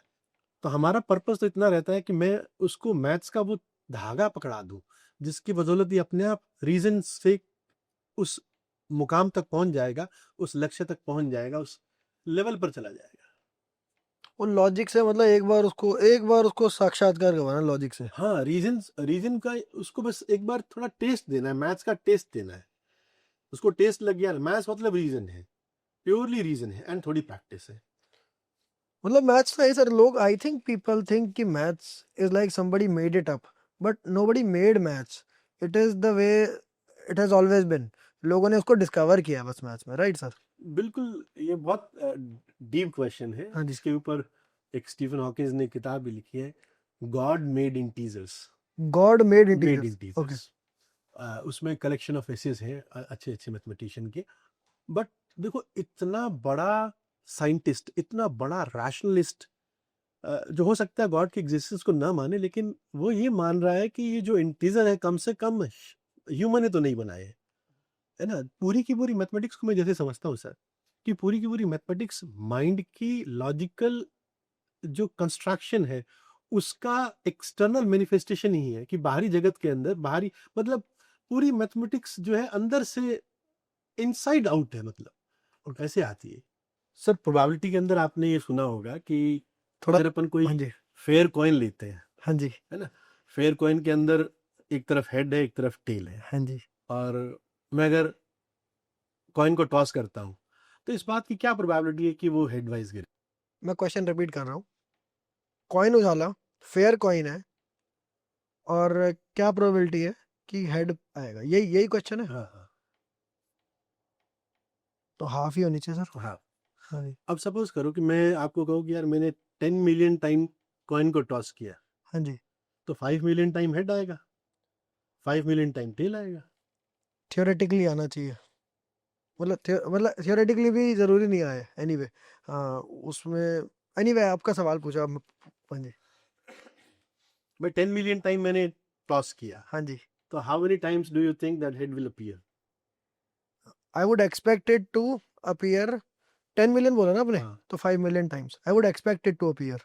तो हमारा पर्पस तो इतना रहता है कि मैं उसको मैथ्स का वो धागा पकड़ा दूं, जिसकी बदौलत ये अपने आप रीजन से उस मुकाम तक पहुंच जाएगा, उस लक्ष्य तक पहुंच जाएगा, उस लेवल पर चला जाएगा। वो लॉजिक से, मतलब एक बार उसको साक्षात्कार करवाना लॉजिक से। हाँ, रीजन का उसको बस एक बार थोड़ा टेस्ट देना है, मैथ्स का टेस्ट देना है। उसको टेस्ट लग गया, मैथ्स मतलब रीजन है, प्योरली रीजन है, एंड थोड़ी प्रैक्टिस है। मतलब मैथ्स नहीं सर, लोग आई थिंक पीपल थिंक कि maths is like somebody made it up, but nobody made maths, it is the way it has always been. लोगों ने उसको डिस्कवर किया बस मैथ्स में, राइट सर? बिल्कुल, ये बहुत डीप क्वेश्चन है, हाँ जी। जिसके ऊपर एक स्टीफन हॉकिंस ने किताब भी लिखी है, God made integers. God made made integers, okay. Integers, उसमें कलेक्शन ऑफ एसेस हैं अच्छे अच्छे मैथमेटिशियन के। बट देखो, इतना बड़ा साइंटिस्ट, इतना बड़ा रैशनलिस्ट, जो हो सकता है गॉड की एग्जिस्टेंस को ना माने, लेकिन वो ये मान रहा है कि ये जो इंटीजर है कम से कम ह्यूमन ने तो नहीं बनाए हैं, है ना। पूरी की पूरी मैथमेटिक्स को मैं जैसे समझता हूँ सर, कि पूरी की पूरी मैथमेटिक्स माइंड की लॉजिकल जो कंस्ट्रक्शन है, उसका एक्सटर्नल मैनिफेस्टेशन ही है, कि बाहरी जगत के अंदर, बाहरी मतलब पूरी मैथमेटिक्स जो है अंदर से इनसाइड आउट है, मतलब ऐसे आती है। सर प्रोबेबिलिटी के अंदर आपने ये सुना होगा कि थोड़ा। अगर अपन हाँ कोई जी। फेयर कॉइन लेते हैं, हाँ जी। है ना, फेयर कॉइन के अंदर एक तरफ हेड है, एक तरफ टेल है, हाँ जी। और मैं अगर कॉइन को टॉस करता हूँ, तो इस बात की क्या प्रोबेबिलिटी है कि वो हेड वाइज गिरे? मैं क्वेश्चन रिपीट कर रहा हूँ। कॉइन उछाला, फेयर कॉइन है, और क्या प्रोबेबिलिटी है कि हेड आएगा? यही यही क्वेश्चन है। हाँ हाँ तो हाफ ही होनी चाहिए सर। हाँ। हाँ जी। अब सपोज करो कि मैं आपको कहूँ कि यार मैंने 10 मिलियन टाइम कॉइन को टॉस किया, हाँ जी। तो 5 मिलियन टाइम हेड आएगा, 5 मिलियन टाइम टेल आएगा। थियोरेटिकली आना चाहिए, मतलब थियोरेटिकली भी जरूरी नहीं आए, एनीवे। हाँ, उसमें एनीवे आपका सवाल पूछा हाँ जी। भाई 10 मिलियन टाइम मैंने टॉस किया, हाँ जी। तो how many times do you think that head will appear? I would expect it to appear, 10 million बोला ना आपने, हाँ, तो 5 million times I would expect it to appear.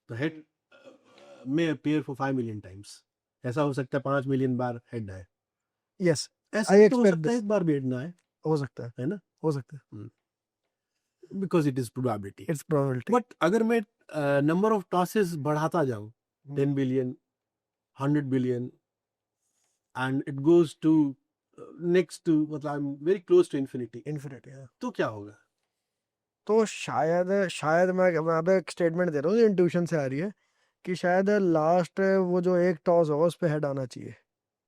तो हेड में अपीयर फॉर 5 मिलियन टाइम्स। ऐसा हो सकता है 5 मिलियन बार हेड आए, यस, ऐसा आई भी तो हो एक्सपेक्ट सकता है दिस। एक बार भी हेड ना आए, हो सकता है। है ना, हो सकता है। Because it is probability. It's probability. But अगर मैं नंबर ऑफ टॉसेस बढ़ाता जाऊं, 10 billion, 100 billion, and it goes to next to, मतलब I am very close to infinity, infinity. तो क्या होगा? तो शायद शायद मैं यहाँ पे एक स्टेटमेंट दे रहा हूँ जो इंट्यूशन से आ रही है, कि शायद लास्ट वो जो एक टॉस होगा उस पे हेड आना चाहिए।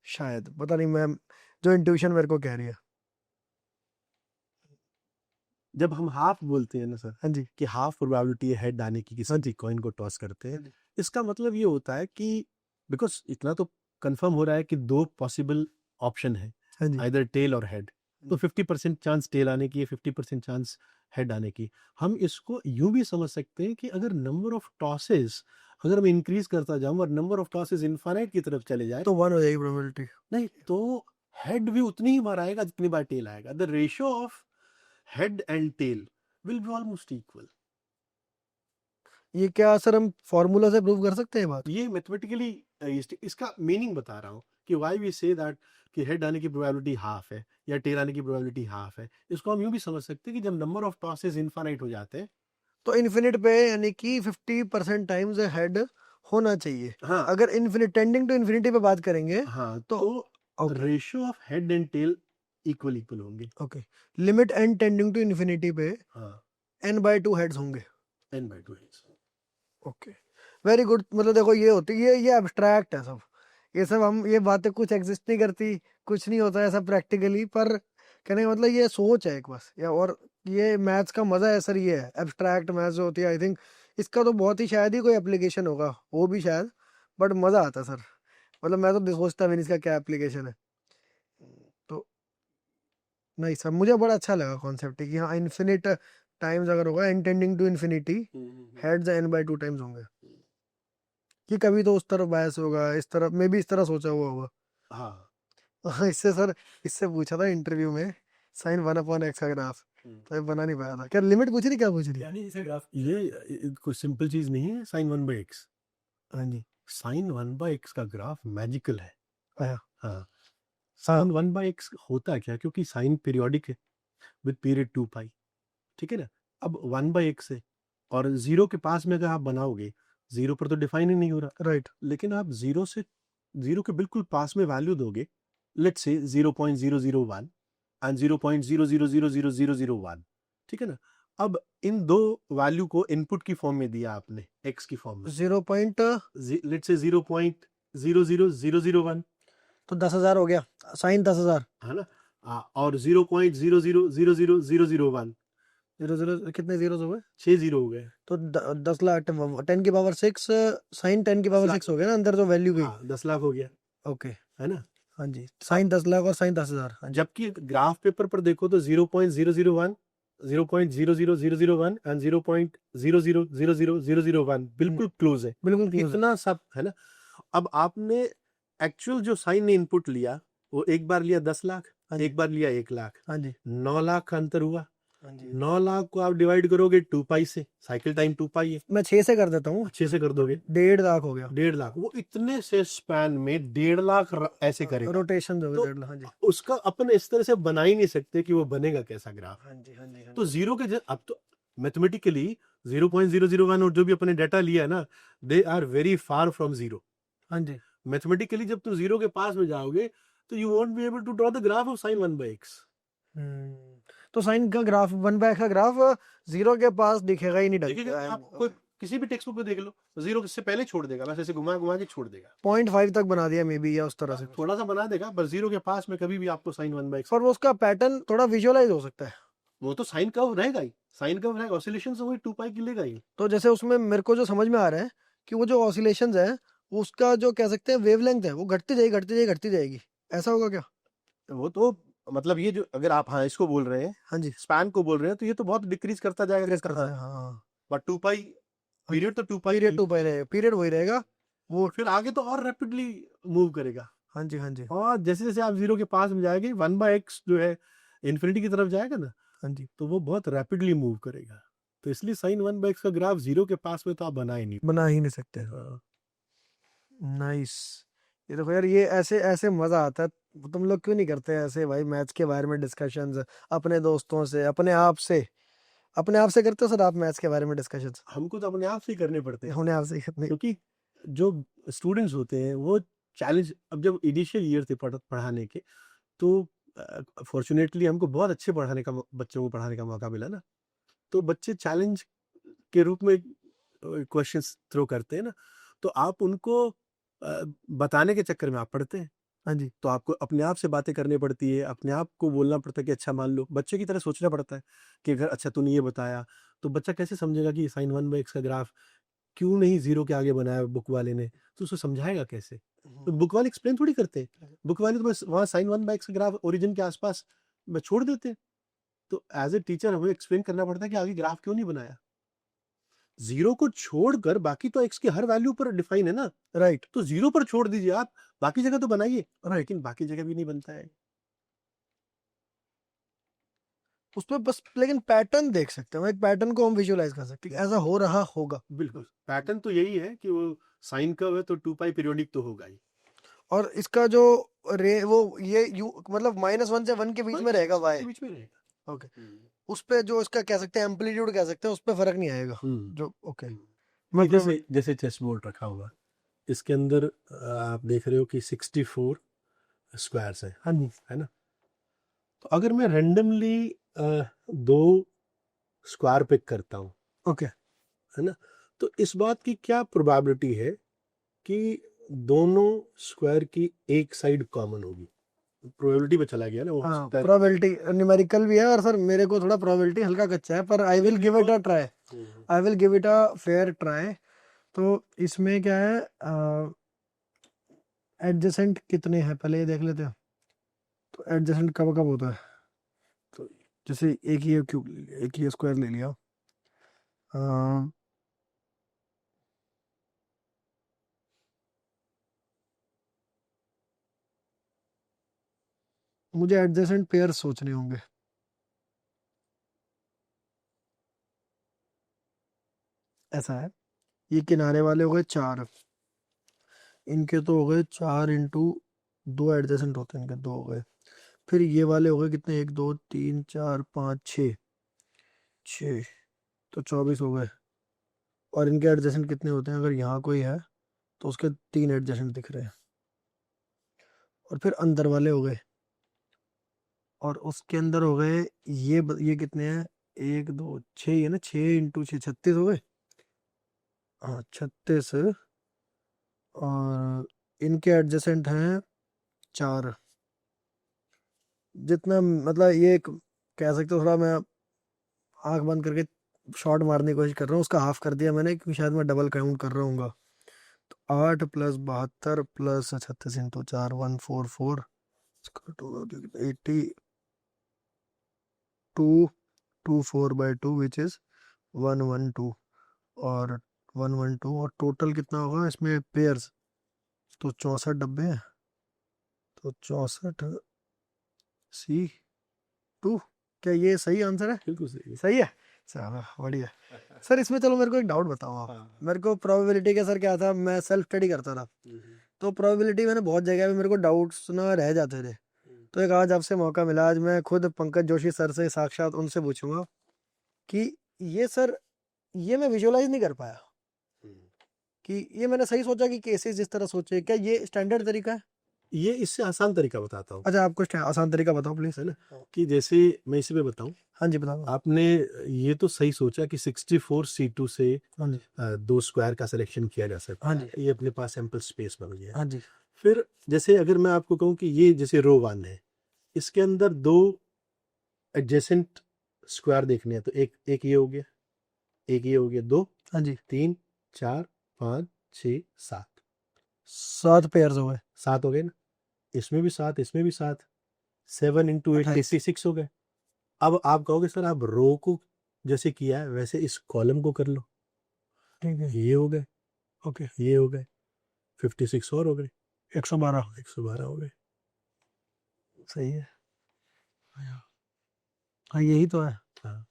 शायद, पता नहीं, मैं जो इंट्यूशन मेरे को कह रही है। जब हम हाफ बोलते हैं ना सर, हाँ जी। कि हाफ प्रोबेबिलिटी है हेड आने की, हाँ किसी जी। भी कॉइन को टॉस करते हैं, हाँ जी। इसका मतलब ये होता है कि बिकॉज इतना तो कंफर्म हो रहा है कि दो पॉसिबल ऑप्शन है, हाँ जी। आइदर टेल और हेड, तो 50% चांस टेल आने की है, 50% चांस हेड आने की। हम इसको यूं भी समझ सकते हैं कि अगर नंबर ऑफ टॉसेस, अगर मैं इंक्रीज करता जाऊं और नंबर ऑफ टॉसेस इनफाइनाइट की तरफ चले जाए, तो 1 हो जाएगी प्रोबेबिलिटी। नहीं तो हेड भी उतनी ही बार आएगा जितनी बार टेल आएगा। The ratio of head and tail will be almost equal. ये क्या सर हम फॉर्मूला से प्रूव कर सकते हैं ये बात? ये मैथमेटिकली इसका मीनिंग बता रहा हूँ कि व्हाई वी से दैट कि हेड आने की प्रोबेबिलिटी हाफ है या टेल आने की प्रोबेबिलिटी हाफ है। इसको हम यूं भी समझ सकते हैं कि जब नंबर ऑफ टॉसेस इनफाइनाइट हो जाते हैं, तो इन्फिनिट पे यानी कि 50% टाइम्स हेड होना चाहिए। हाँ अगर इन्फिनिट टेंडिंग टू इन्फिनिटी पे बात करेंगे हाँ, तो तो okay. Ratio of head and tail equal equal होंगे। Okay, limit n tending to infinity पे हाँ, n/2 हेड्स होंगे। n/2 heads. Okay, very good. मतलब देखो, ये होती ये एब्स्ट्रैक्ट है सब, ये सब हम ये बातें कुछ एग्जिस्ट नहीं करती, कुछ नहीं होता है सब प्रैक्टिकली, पर कहने का मतलब ये सोच है एक बस, या और ये मैथ्स का मजा है सर, ये है एब्स्ट्रैक्ट मैथ्स जो होती है। आई थिंक इसका तो बहुत ही शायद ही कोई एप्लीकेशन होगा, वो भी शायद, बट मज़ा आता सर। मतलब मैं तो सोचता भी नहीं इसका क्या एप्लीकेशन है। तो नहीं सर, मुझे बड़ा अच्छा लगा कॉन्सेप्ट कि हाँ इन्फिनिट टाइम्स अगर होगा, n tending to infinity heads n by 2 times होंगे, कि कभी तो उस तरफ बायस होगा, इस तरफ में भी इस तरह सोचा हुआ होगा। हाँ हाँ, इससे सर, इससे पूछा था इंटरव्यू में साइन 1/x का ग्राफ, तो ये बना नहीं पाया था। क्या लिमिट पूछ रही, क्या पूछ रही? यानी इसे ग्राफ ये कोई सिंपल चीज नहीं है साइन 1/x। हाँ जी। साइन 1/x का ग्राफ मैजिकल है। आया। हाँ, साइन 1/x होता क्या, क्योंकि साइन पीरियोडिक है विद पीरियड 2 पाई, ठीक है ना। अब 1/x है और जीरो के पास में अगर आप बनाओगे, जीरो पर तो डिफाइन ही नहीं हो रहा, राइट। लेकिन आप जीरो के बिल्कुल पास में वैल्यू दोगे, लेट्स से 0.001 एंड 0.0000001, ठीक है ना। अब इन दो वैल्यू को इनपुट की फॉर्म में दिया आपने, एक्स की फॉर्म में, 0 पॉइंट, लेट्स से 0.00001, तो 10,000 हो गया, साइन 10,000। है ना। और 0.0000001, 0 कितने जीरो हो गए? 6 जीरो हो गए। तो 10 लाख 10 की पावर 6, साइन 10 की पावर 6 हो गया ना अंदर जो वैल्यू गई। 10 लाख हो गया, ओके। है ना। हाँ जी, साइन 10 लाख और साइन 10,000। हाँ जी। जबकि ग्राफ पेपर पर देखो तो 0.001, 0.00001 एंड 0.0000001 बिल्कुल क्लोज है, बिल्कुल close है। इतना सब, है ना। अब आपने एक्चुअल जो साइन ने इनपुट लिया, वो एक बार लिया 10 लाख, हाँ जी। एक बार लिया 1 लाख, हाँ जी। 9 लाख का अंतर हुआ। हाँ जी। 9 लाख को आप डिवाइड करोगे 2 पाई से, साइकिल टाइम 2 पाई है, मैं 6 से कर देता हूँ, अच्छे से कर दोगे 1.5 लाख हो गया। 1.5 लाख। वो इतने से स्पैन में 1.5 लाख ऐसे करेगा, रोटेशन हो गए तो 1.5 लाख। हाँ जी। उसका अपन इस तरह से बना ही नहीं सकते कि वो बनेगा कैसा ग्राफ। हाँ जी। हाँ जी। हाँ तो जी। जीरो के अब तो मैथमेटिकली 0.001 और जो भी अपने डाटा लिया है ना, they are very far from zero. हाँ जी। मैथमेटिकली जब तुम जीरो के पास में जाओगे तो you won't be able to draw the graph of sine 1/x। तो साइन का ग्राफ 1/x का ग्राफ 0 के पास दिखेगा ही नहीं, देखिए आप कोई किसी भी टेक्स्ट बुक में देख लो, जीरो से पहले छोड़ देगा, बस ऐसे घुमा घुमा के छोड़ देगा, 0.5 तक बना दिया मे बी, या उस तरह से थोड़ा सा बना देगा, पर जीरो के पास में कभी भी आपको साइन 1/x। पर वो उसका पैटर्न थोड़ा विजुअलाइज हो सकता है। वो तो साइन कर्व रहेगा ही, साइन कर्व रहेगा, ऑसिलेशन से वही 2 पाई की लेगा ही। तो जैसे उसमें मेरे को जो समझ में आ रहा है कि वो जो ऑसिलेशंस है, उसका जो कह सकते हैं वेवलेंथ है, वो घटती जाएगी घटती जाएगी घटती जाएगी, ऐसा होगा क्या? वो तो मतलब ये जो अगर आप हाँ इसको बोल रहे हैं, हाँ जी। स्पैन को बोल रहे हैं, तो ये तो बहुत डिक्रीज करता जाएगा, डिक्रीज करता है, हाँ। बट 2 पाई पीरियड तो 2 पाई पीरियड 2 पाई रहेगा, पीरियड वही रहेगा वो। फिर आगे तो और रैपिडली मूव करेगा। हाँ जी। हाँ जी। और जैसे जैसे आप जीरो के पास में जाएंगे 1/x जो है इन्फिनिटी की तरफ जाएगा ना, हाँ जी। तो वो बहुत रैपिडली मूव करेगा। तो इसलिए साइन 1/x का ग्राफ जीरो के पास में तो आप बना ही नहीं। बना ही नहीं सकते। नाइस। ये देखो यार, ये ऐसे ऐसे मजा आता है। तुम लोग क्यों नहीं करते ऐसे भाई मैथ्स के बारे में डिस्कशंस अपने दोस्तों से, अपने आप से? अपने आप से करते हो सर आप मैथ्स के बारे में डिस्कशंस? हमको तो अपने आप से ही करने पड़ते हैं, अपने आप से ही करने। क्योंकि जो स्टूडेंट्स होते हैं वो चैलेंज, अब जब इनिशियल ईयर थे पढ़ाने के, तो फॉर्चुनेटली हमको बहुत अच्छे बच्चों को पढ़ाने का मौका मिला ना। तो बच्चे चैलेंज के रूप में क्वेश्चंस थ्रो करते हैं ना, तो आप उनको बताने के चक्कर में आप पढ़ते हैं। हाँ जी। तो आपको अपने आप से बातें करनी पड़ती है, अपने आप को बोलना पड़ता है कि अच्छा मान लो, बच्चे की तरह सोचना पड़ता है कि अगर अच्छा तूने ये बताया, तो बच्चा कैसे समझेगा कि साइन 1/x का ग्राफ क्यों नहीं जीरो के आगे बनाया बुक वाले ने, तो उसको समझाएगा कैसे? तो बुक वाले एक्सप्लेन थोड़ी करते हैं, बुक वाले तो बस वहाँ साइन 1/x का ग्राफ ओरिजिन के आसपास छोड़ देते हैं। तो एज ए टीचर हमें एक्सप्लेन करना पड़ता है कि आगे ग्राफ क्यों नहीं बनाया। जीरो को छोड़कर बाकी तो एक्स के हर वैल्यू पर डिफाइन है ना, राइट। तो जीरो पर छोड़ दीजिए आप, बाकी जगह तो बनाइए, लेकिन बाकी जगह भी नहीं बनता है। उसमें बस लेकिन पैटर्न देख सकते हैं, एक पैटर्न को हम विजुअलाइज कर सकते हैं कि ऐसा हो रहा होगा। बिल्कुल, पैटर्न तो यही है कि वो साइन कर्व है तो 2 पाई पीरियोडिक तो होगा ही। और इसका जो वो ये मतलब -1 से 1 के बीच में रहेगा वाई, बीच में रहेगा। ओके। उस पे जो इसका कह सकते हैं एम्पलीट्यूड कह सकते हैं, उस पे फर्क नहीं आएगा जो, ओके। जैसे जैसे चेस बोर्ड रखा हुआ, इसके अंदर आप देख रहे हो कि 64 स्क्वायर्स हैं, हाँ जी। है ना। तो अगर मैं रेंडमली 2 स्क्वायर पिक करता हूँ, ओके। है ना, तो इस बात की क्या प्रोबेबिलिटी है कि दोनों स्क्वायर की एक साइड कॉमन होगी? प्रोबेबिलिटी पे चला गया ना वो। प्रोबेबिलिटी न्यूमेरिकल भी है, और सर मेरे को थोड़ा प्रोबेबिलिटी हल्का कच्चा है, पर I will give it a try. I will give it a fair try. तो इसमें क्या है, एडजेसेंट कितने हैं पहले ये देख लेते हैं। तो एडजेसेंट कब कब होता है, तो जैसे एक ही क्यूब, एक ही स्क्वायर ले लिया, अ, मुझे एडजेसेंट पेयर सोचने होंगे। ऐसा है, ये किनारे वाले हो गए 4, इनके तो हो गए 4 इंटू 2 एडजेसेंट होते हैं, इनके 2 हो गए। फिर ये वाले हो गए कितने, 1 2 3 4 5 6, 6 तो 24 हो गए। और इनके एडजेसेंट कितने होते हैं, अगर यहाँ कोई है तो उसके 3 एडजेसेंट दिख रहे हैं। और फिर अंदर वाले हो गए, और उसके अंदर हो गए ये कितने हैं, 1 2 6, ये ना 6 इंटू 6 36 हो गए। हाँ 36। और इनके एडजेसेंट हैं 4। जितना मतलब ये कह सकते हो, थोड़ा मैं आंख बंद करके शॉट मारने की कोशिश कर रहा हूँ, उसका हाफ कर दिया मैंने क्योंकि शायद मैं डबल काउंट कर रहा हूँ। तो 8 plus 72 plus 36 into 4 144, 80 224/2 which is 112। और 112 और टोटल कितना होगा इसमें पेयर्स, तो 64 डब्बे हैं, तो 64C2। क्या ये सही आंसर है? बिल्कुल सही है। सही है, चलो बढ़िया। सर इसमें चलो मेरे को एक डाउट बताओ आप। हाँ। मेरे को प्रोबेबिलिटी का सर क्या था, मैं सेल्फ स्टडी करता था, तो प्रोबेबिलिटी मैंने बहुत जगह पे मेरे को डाउट्स ना रह जाते थे। तो एक आज आपसे मौका मिला, आज मैं खुद पंकज जोशी सर से साक्षात उनसे पूछूंगा कि ये सर, ये मैं विजुअलाइज नहीं कर पाया कि ये मैंने सही सोचा कि केसेस जिस तरह सोचे, क्या ये स्टैंडर्ड तरीका है? ये इससे आसान तरीका बताता हूँ, अच्छा आप कुछ आसान तरीका बताओ प्लीज। है ना, कि जैसे मैं इसी पे बताऊं। हाँ जी बताओ। आपने ये तो सही सोचा कि 64C2 से हाँ जी 2 स्क्वायर का सिलेक्शन किया जा सकता हाँ है, जी ये अपने पास सैंपल स्पेस बन गया है। हाँ जी फिर जैसे अगर मैं आपको कहूँ कि ये जैसे रो 1 है, इसके अंदर 2 एडजेसेंट स्क्वायर देखने हैं, तो एक ये हो गया, एक ये हो गया, 2 हाँ जी 3 4 5 6 7, 7 पेयर्स हो गए, 7 हो गए ना, इसमें भी 7, इसमें भी 7, 7 इंटू 8 28। 36 हो गए। अब आप कहोगे सर आप रो को जैसे किया है वैसे इस कॉलम को कर लो, ठीक है ये हो गए, ओके, ये हो गए, 56 और हो गए, 112। 112 हो गए। सही है, हाँ यही तो है। हाँ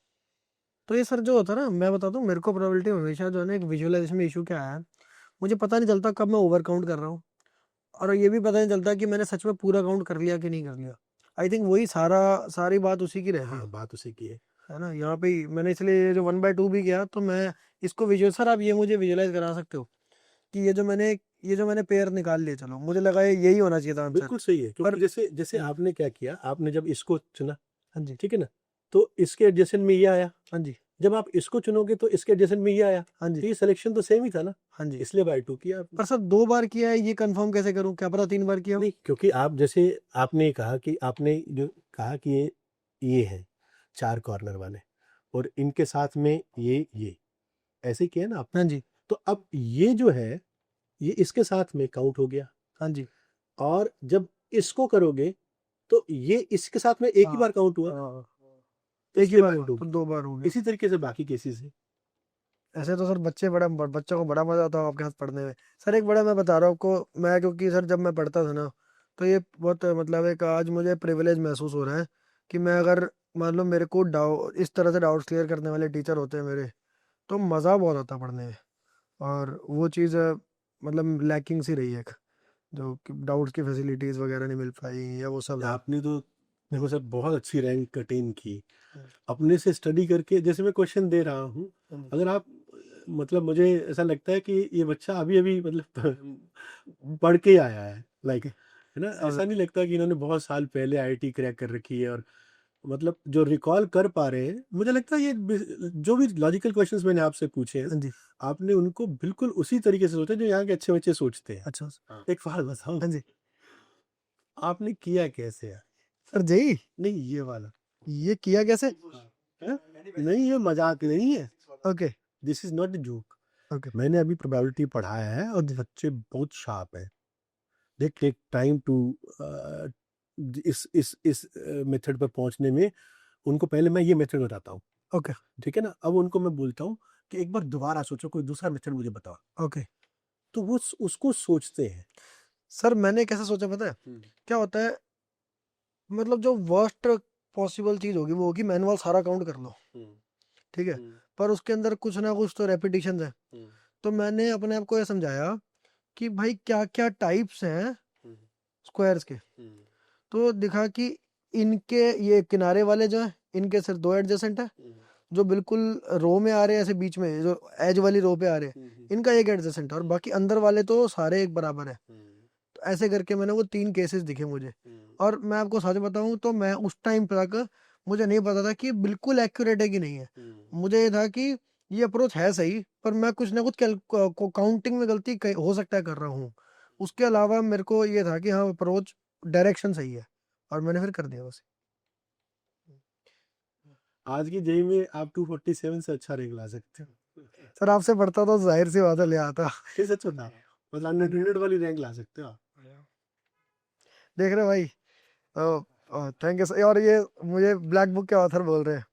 तो ये सर जो होता है ना, मैं बताता हूँ, मेरे को प्रोबेबिलिटी हमेशा जो है ना, एक विजुअलाइजेशन में इशू क्या है, मुझे पता नहीं चलता कब मैं ओवर काउंट कर रहा हूँ, और ये भी पता नहीं चलता कि मैंने सच में पूरा काउंट कर लिया कि नहीं कर लिया। आई थिंक वही सारी बात उसी की रहती हाँ, बात उसी की है ना। यहाँ पे ही मैंने इसलिए ये जो 1/2 भी किया, तो मैं इसको विजुअल, सर आप ये मुझे विजुअलाइज करा सकते हो कि ये जो मैंने पेयर निकाल लिए, चलो मुझे लगा ये यही होना चाहिए था आंसर। बिल्कुल सही है, क्योंकि पर जैसे जैसे आपने क्या किया, आपने जब इसको चुना, हाँ जी ठीक है ना, तो इसके एडजेसेंट में ये आया, हाँ जी जब आप इसको चुनोगे तो इसके एडजेसेंट में ये आया, हाँ तो जी ये सिलेक्शन तो सेम ही था ना, हाँ जी। इसलिए बाय 2 किया आपने। पर सर 2 बार किया है, ये कंफर्म कैसे करूं, क्या पता 3 बार किया हो। नहीं, क्योंकि आप जैसे आपने कहा कि आपने जो कहा कि ये है 4 कॉर्नर वाले, और इनके साथ में ये ऐसे किया ना आप, हाँ जी तो अब ये जो है ये इसके साथ में काउंट हो गया, हाँ जी और जब इसको करोगे तो ये इसके साथ में एक ही बार काउंट हुआ, हाँ, तो एक ही इसलिए बार बाय हुआ 2 तो किया। 2 बार हो गया। इसी तरीके से बाकी केसेस है। ऐसे तो सर बच्चों को बड़ा मजा आता है आपके साथ पढ़ने में। सर एक बड़ा मैं बता रहा हूँ आपको, मैं क्योंकि सर जब मैं पढ़ता था ना, तो ये बहुत मतलब एक आज मुझे प्रिविलेज महसूस हो रहा है कि मैं अगर मान लो मेरे को इस तरह से डाउट्स क्लियर करने वाले टीचर होते हैं मेरे, तो मज़ा बहुत आता पढ़ने में। और वो चीज़ मतलब लैकिंग सी रही है एक, जो डाउट्स की फैसिलिटीज़ वगैरह नहीं मिल पाई या वो सब है। आपने तो देखो सर बहुत अच्छी रैंक अटेन की अपने से स्टडी करके, जैसे मैं क्वेश्चन दे रहा हूँ, अगर आप मतलब मुझे ऐसा लगता है कि ये बच्चा अभी अभी मतलब पढ़ के आया है, लाइक, है ना, ऐसा नहीं लगता कि इन्होंने बहुत साल पहले आईआईटी क्रैक कर रखी है, और मतलब जो रिकॉल कर पा रहे हैं, मुझे लगता है ये जो भी लॉजिकल क्वेश्चंस मैंने आपसे पूछे हैं, हाँ जी आपने उनको बिल्कुल उसी तरीके से सोचा जो यहाँ के अच्छे बच्चे सोचते हैं। अच्छा एक सवाल बताओ, हाँ जी आपने किया कैसे है? सर जय नहीं, ये वाला। ये किया कैसे? हैं? नहीं, ये मजाक नहीं है, okay this is not a joke. Okay मैंने अभी प्रोबेबिलिटी पढ़ाया है और बच्चे बहुत शार्प हैं। दे टेक टाइम टू इस मेथड पर पहुंचने में। उनको पहले मैं ये मेथड बताता हूँ, ओके ठीक है ना। अब उनको मैं बोलता हूँ कि एक बार दोबारा सोचो, कोई दूसरा मेथड मुझे बताओ, ओके तो वो उसको सोचते हैं। सर मैंने कैसे सोचा पता है क्या होता है, मतलब जो वर्स्ट पॉसिबल चीज होगी वो होगी मैनुअल सारा काउंट कर लो, ठीक है, पर उसके अंदर कुछ ना कुछ तो रेपिटेशन है। तो मैंने अपने आप को ये समझाया कि भाई क्या क्या टाइप्स हैं स्क्वायर्स के। तो दिखा कि इनके ये किनारे वाले जो है इनके सिर्फ दो एडजेसेंट है, जो बिल्कुल रो में आ रहे हैं ऐसे बीच में जो एज वाली रो पे आ रहे हैं इनका एक एडजेसेंट है, और बाकी अंदर वाले तो सारे एक बराबर है। तो ऐसे करके मैंने वो 3 केसेस दिखे मुझे। और मैं आपको सच बताऊं तो मैं उस टाइम तक मुझे नहीं पता था कि बिल्कुल एक्यूरेट है कि नहीं है। मुझे ये था कि ये अप्रोच है सही, पर मैं कुछ ना कुछ काउंटिंग में गलती हो सकता है कर रहा हूँ। उसके अलावा मेरे को ये था कि हाँ अप्रोच डायरेक्शन सही है, और मैंने फिर कर दिया बस। आज की जेई में आप 247 से अच्छा रैंक ला सकते हो। सर आपसे पढ़ता तो जाहिर सी बात है ले आता। फिर सच होता, मतलब 100 वाली रैंक ला सकते हो आप। देख रहे हो भाई, थैंक यू सर। और ये मुझे ब्लैक बुक के ऑथर बोल रहे हैं।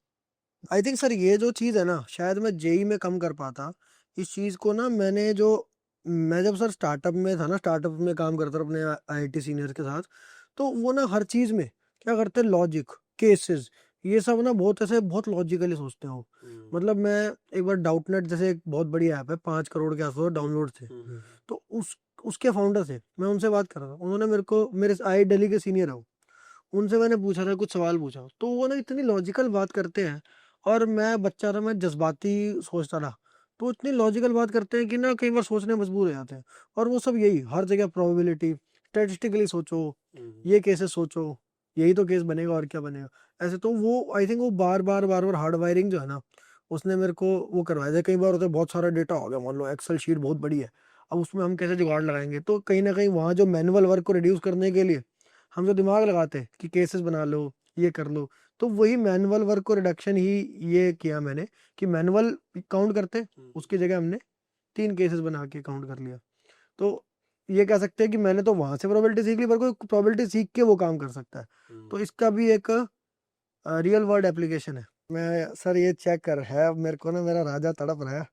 आई थिंक सर ये जो चीज़ है ना शायद मैं जेई में कम कर पाता। इस चीज़ को ना मैं जब सर स्टार्टअप में था ना, स्टार्टअप में काम करता था अपने आईआईटी सीनियर्स के साथ, तो वो ना हर चीज़ में क्या करते हैं, लॉजिक, केसेस, ये सब ना बहुत ऐसे बहुत लॉजिकली सोचते हो। मतलब मैं एक बार डाउटनेट जैसे एक बहुत बड़ी ऐप है, 5 करोड़ के आसपास डाउनलोड थे। तो उसके फाउंडर थे, मैं उनसे बात कर रहा था, उन्होंने मेरे को, मेरे आई दिल्ली के सीनियर है वो, उनसे मैंने पूछा था, कुछ सवाल पूछा, तो वो ना इतनी लॉजिकल बात करते हैं। और मैं बच्चा था, मैं जज्बाती सोचता था, तो इतनी लॉजिकल बात करते हैं कि ना कई बार सोचने मजबूर हो जाते हैं। और वो सब यही हर जगह प्रोबेबिलिटी, स्टेटिस्टिकली सोचो, ये केसेस सोचो, यही तो केस बनेगा और क्या बनेगा, ऐसे। तो वो आई थिंक वो बार बार हार्ड वायरिंग जो है ना, उसने मेरे को वो करवाया था। कई बार होता है बहुत सारा डेटा हो गया, मान लो एक्सेल शीट बहुत बड़ी है, अब उसमें हम कैसे जुगाड़ लगाएंगे, तो कहीं ना कहीं वहाँ जो मैनुअल वर्क को रिड्यूस करने के लिए हम जो दिमाग लगाते हैं कि केसेस बना लो, ये कर लो, तो वही मैनुअल वर्क को रिडक्शन ही ये किया मैंने, कि मैनुअल काउंट करते उसकी जगह हमने 3 केसेस बना के काउंट कर लिया। तो ये कह सकते हैं कि मैंने तो वहां से प्रोबेबिलिटी सीख ली, पर कोई प्रोबेबिलिटी सीख के वो काम कर सकता है। तो इसका भी एक रियल वर्ल्ड एप्लीकेशन है। मैं सर ये चेक कर है मेरे को ना, मेरा राजा तड़प रहा है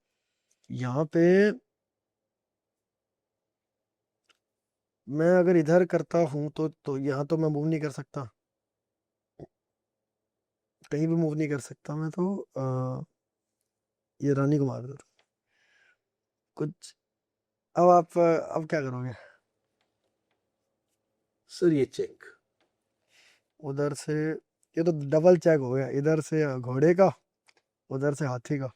यहाँ पे। मैं अगर इधर करता हूँ तो यहाँ तो मैं मूव नहीं कर सकता, कहीं भी मूव नहीं कर सकता मैं तो। ये रानी को मार दो कुछ। अब आप अब क्या करोगे? सर ये चेक। उधर से ये तो डबल चेक हो गया, इधर से घोड़े का, उधर से हाथी का।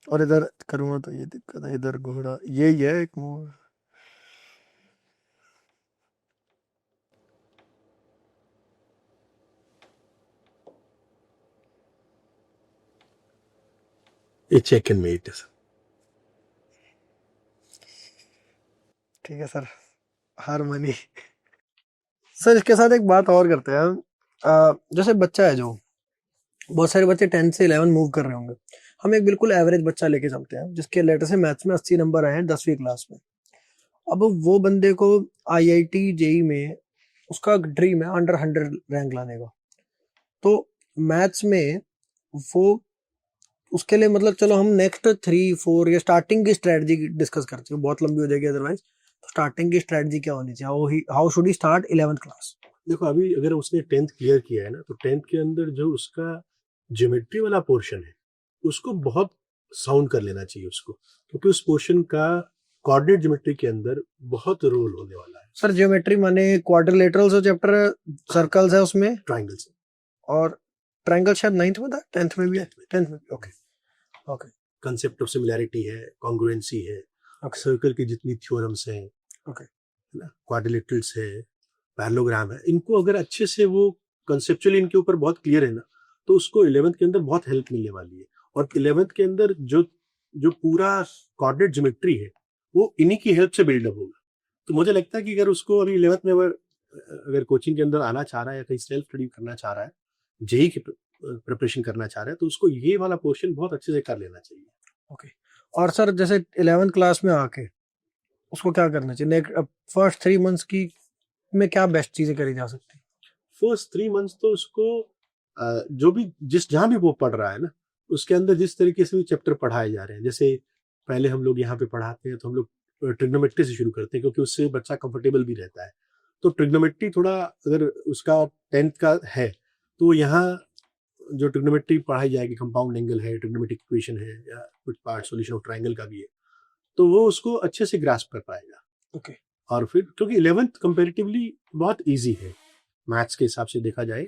और इधर करूंगा तो ये दिक्कत है, इधर घोड़ा यही है एक मूव। ये चेक एंड मेट है सर। ठीक है सर, हार मानी। सर इसके साथ एक बात और करते हैं हम। जैसे बच्चा है जो, बहुत सारे बच्चे 10 से 11 मूव कर रहे होंगे, हम एक बिल्कुल एवरेज बच्चा लेके चलते हैं जिसके लेटर से मैथ्स में 80 नंबर आए हैं 10वीं क्लास में। अब वो बंदे को आईआईटी जेई में उसका ड्रीम है अंडर 100 रैंक लाने का। तो मैथ्स में वो उसके लिए, मतलब चलो हम नेक्स्ट 3 4 या स्टार्टिंग की स्ट्रेटजी डिस्कस करते हैं, बहुत लंबी हो जाएगी अदरवाइज। तो स्टार्टिंग की स्ट्रेटजी क्या होनी चाहिए, how should he start 11th class? देखो अभी अगर उसने 10th क्लियर किया है ना, तो 10th के अंदर जो उसका ज्योमेट्री वाला पोर्शन है उसको बहुत साउंड कर लेना चाहिए उसको, क्योंकि उस पोर्शन का कोऑर्डिनेट ज्योमेट्री के अंदर बहुत रोल होने वाला है। सर ज्योमेट्री माने क्वाड्रिलेटरल्स जो चैप्टर सर्कल्स है उसमें, ट्राइंगल्स और ट्रायंगल शायद 9th में था, 10th में भी है, 10th में। Okay okay concept of similarity है, कॉन्ग्रुएंसी है, ओके सर्कल की जितनी थ्योरम्स हैं, ओके है ना, क्वाड्रिलेटरल्स है, पैरेललोग्राम है, इनको अगर अच्छे से वो कंसेप्चुअली इनके ऊपर बहुत क्लियर है ना, तो उसको 11th के अंदर बहुत हेल्प मिलने वाली है। और 11th के अंदर जो जो पूरा कोऑर्डिनेट ज्योमेट्री है वो इन्हीं की हेल्प से बिल्डअप होगा। तो मुझे लगता है कि अगर उसको अभी 11th में अगर कोचिंग के अंदर आना चाह रहा है या कहीं सेल्फ स्टडी करना चाह रहा है जेई के प्रिपरेशन करना चाह रहा है तो उसको ये वाला पोर्शन बहुत अच्छे से कर लेना चाहिए। ओके। और सर जैसे 11th क्लास में आके उसको क्या करना चाहिए? फर्स्ट 3 मंथ्स की में क्या बेस्ट चीजें करी जा सकती है? फर्स्ट 3 मंथ्स तो उसको जो भी जहाँ भी वो पढ़ रहा है ना, उसके अंदर जिस तरीके से भी चैप्टर पढ़ाए जा रहे हैं, जैसे पहले हम लोग यहाँ पे पढ़ाते हैं तो हम लोग ट्रिग्नोमेट्री से शुरू करते हैं क्योंकि उससे बच्चा कंफर्टेबल भी रहता है। तो ट्रिग्नोमेट्री थोड़ा अगर उसका 10th का है तो यहाँ जो ट्रिग्नोमेट्री पढ़ाई जाएगी, कंपाउंड एंगल है, ट्रिग्नोमेट्रिक इक्वेशन है, या कुछ पार्ट सॉल्यूशन ऑफ ट्रायंगल का भी है, तो वो उसको अच्छे से ग्रास्प कर पाएगा। ओके। और फिर क्योंकि 11th कंपेरेटिवली बहुत इजी है मैथ्स के हिसाब से देखा जाए,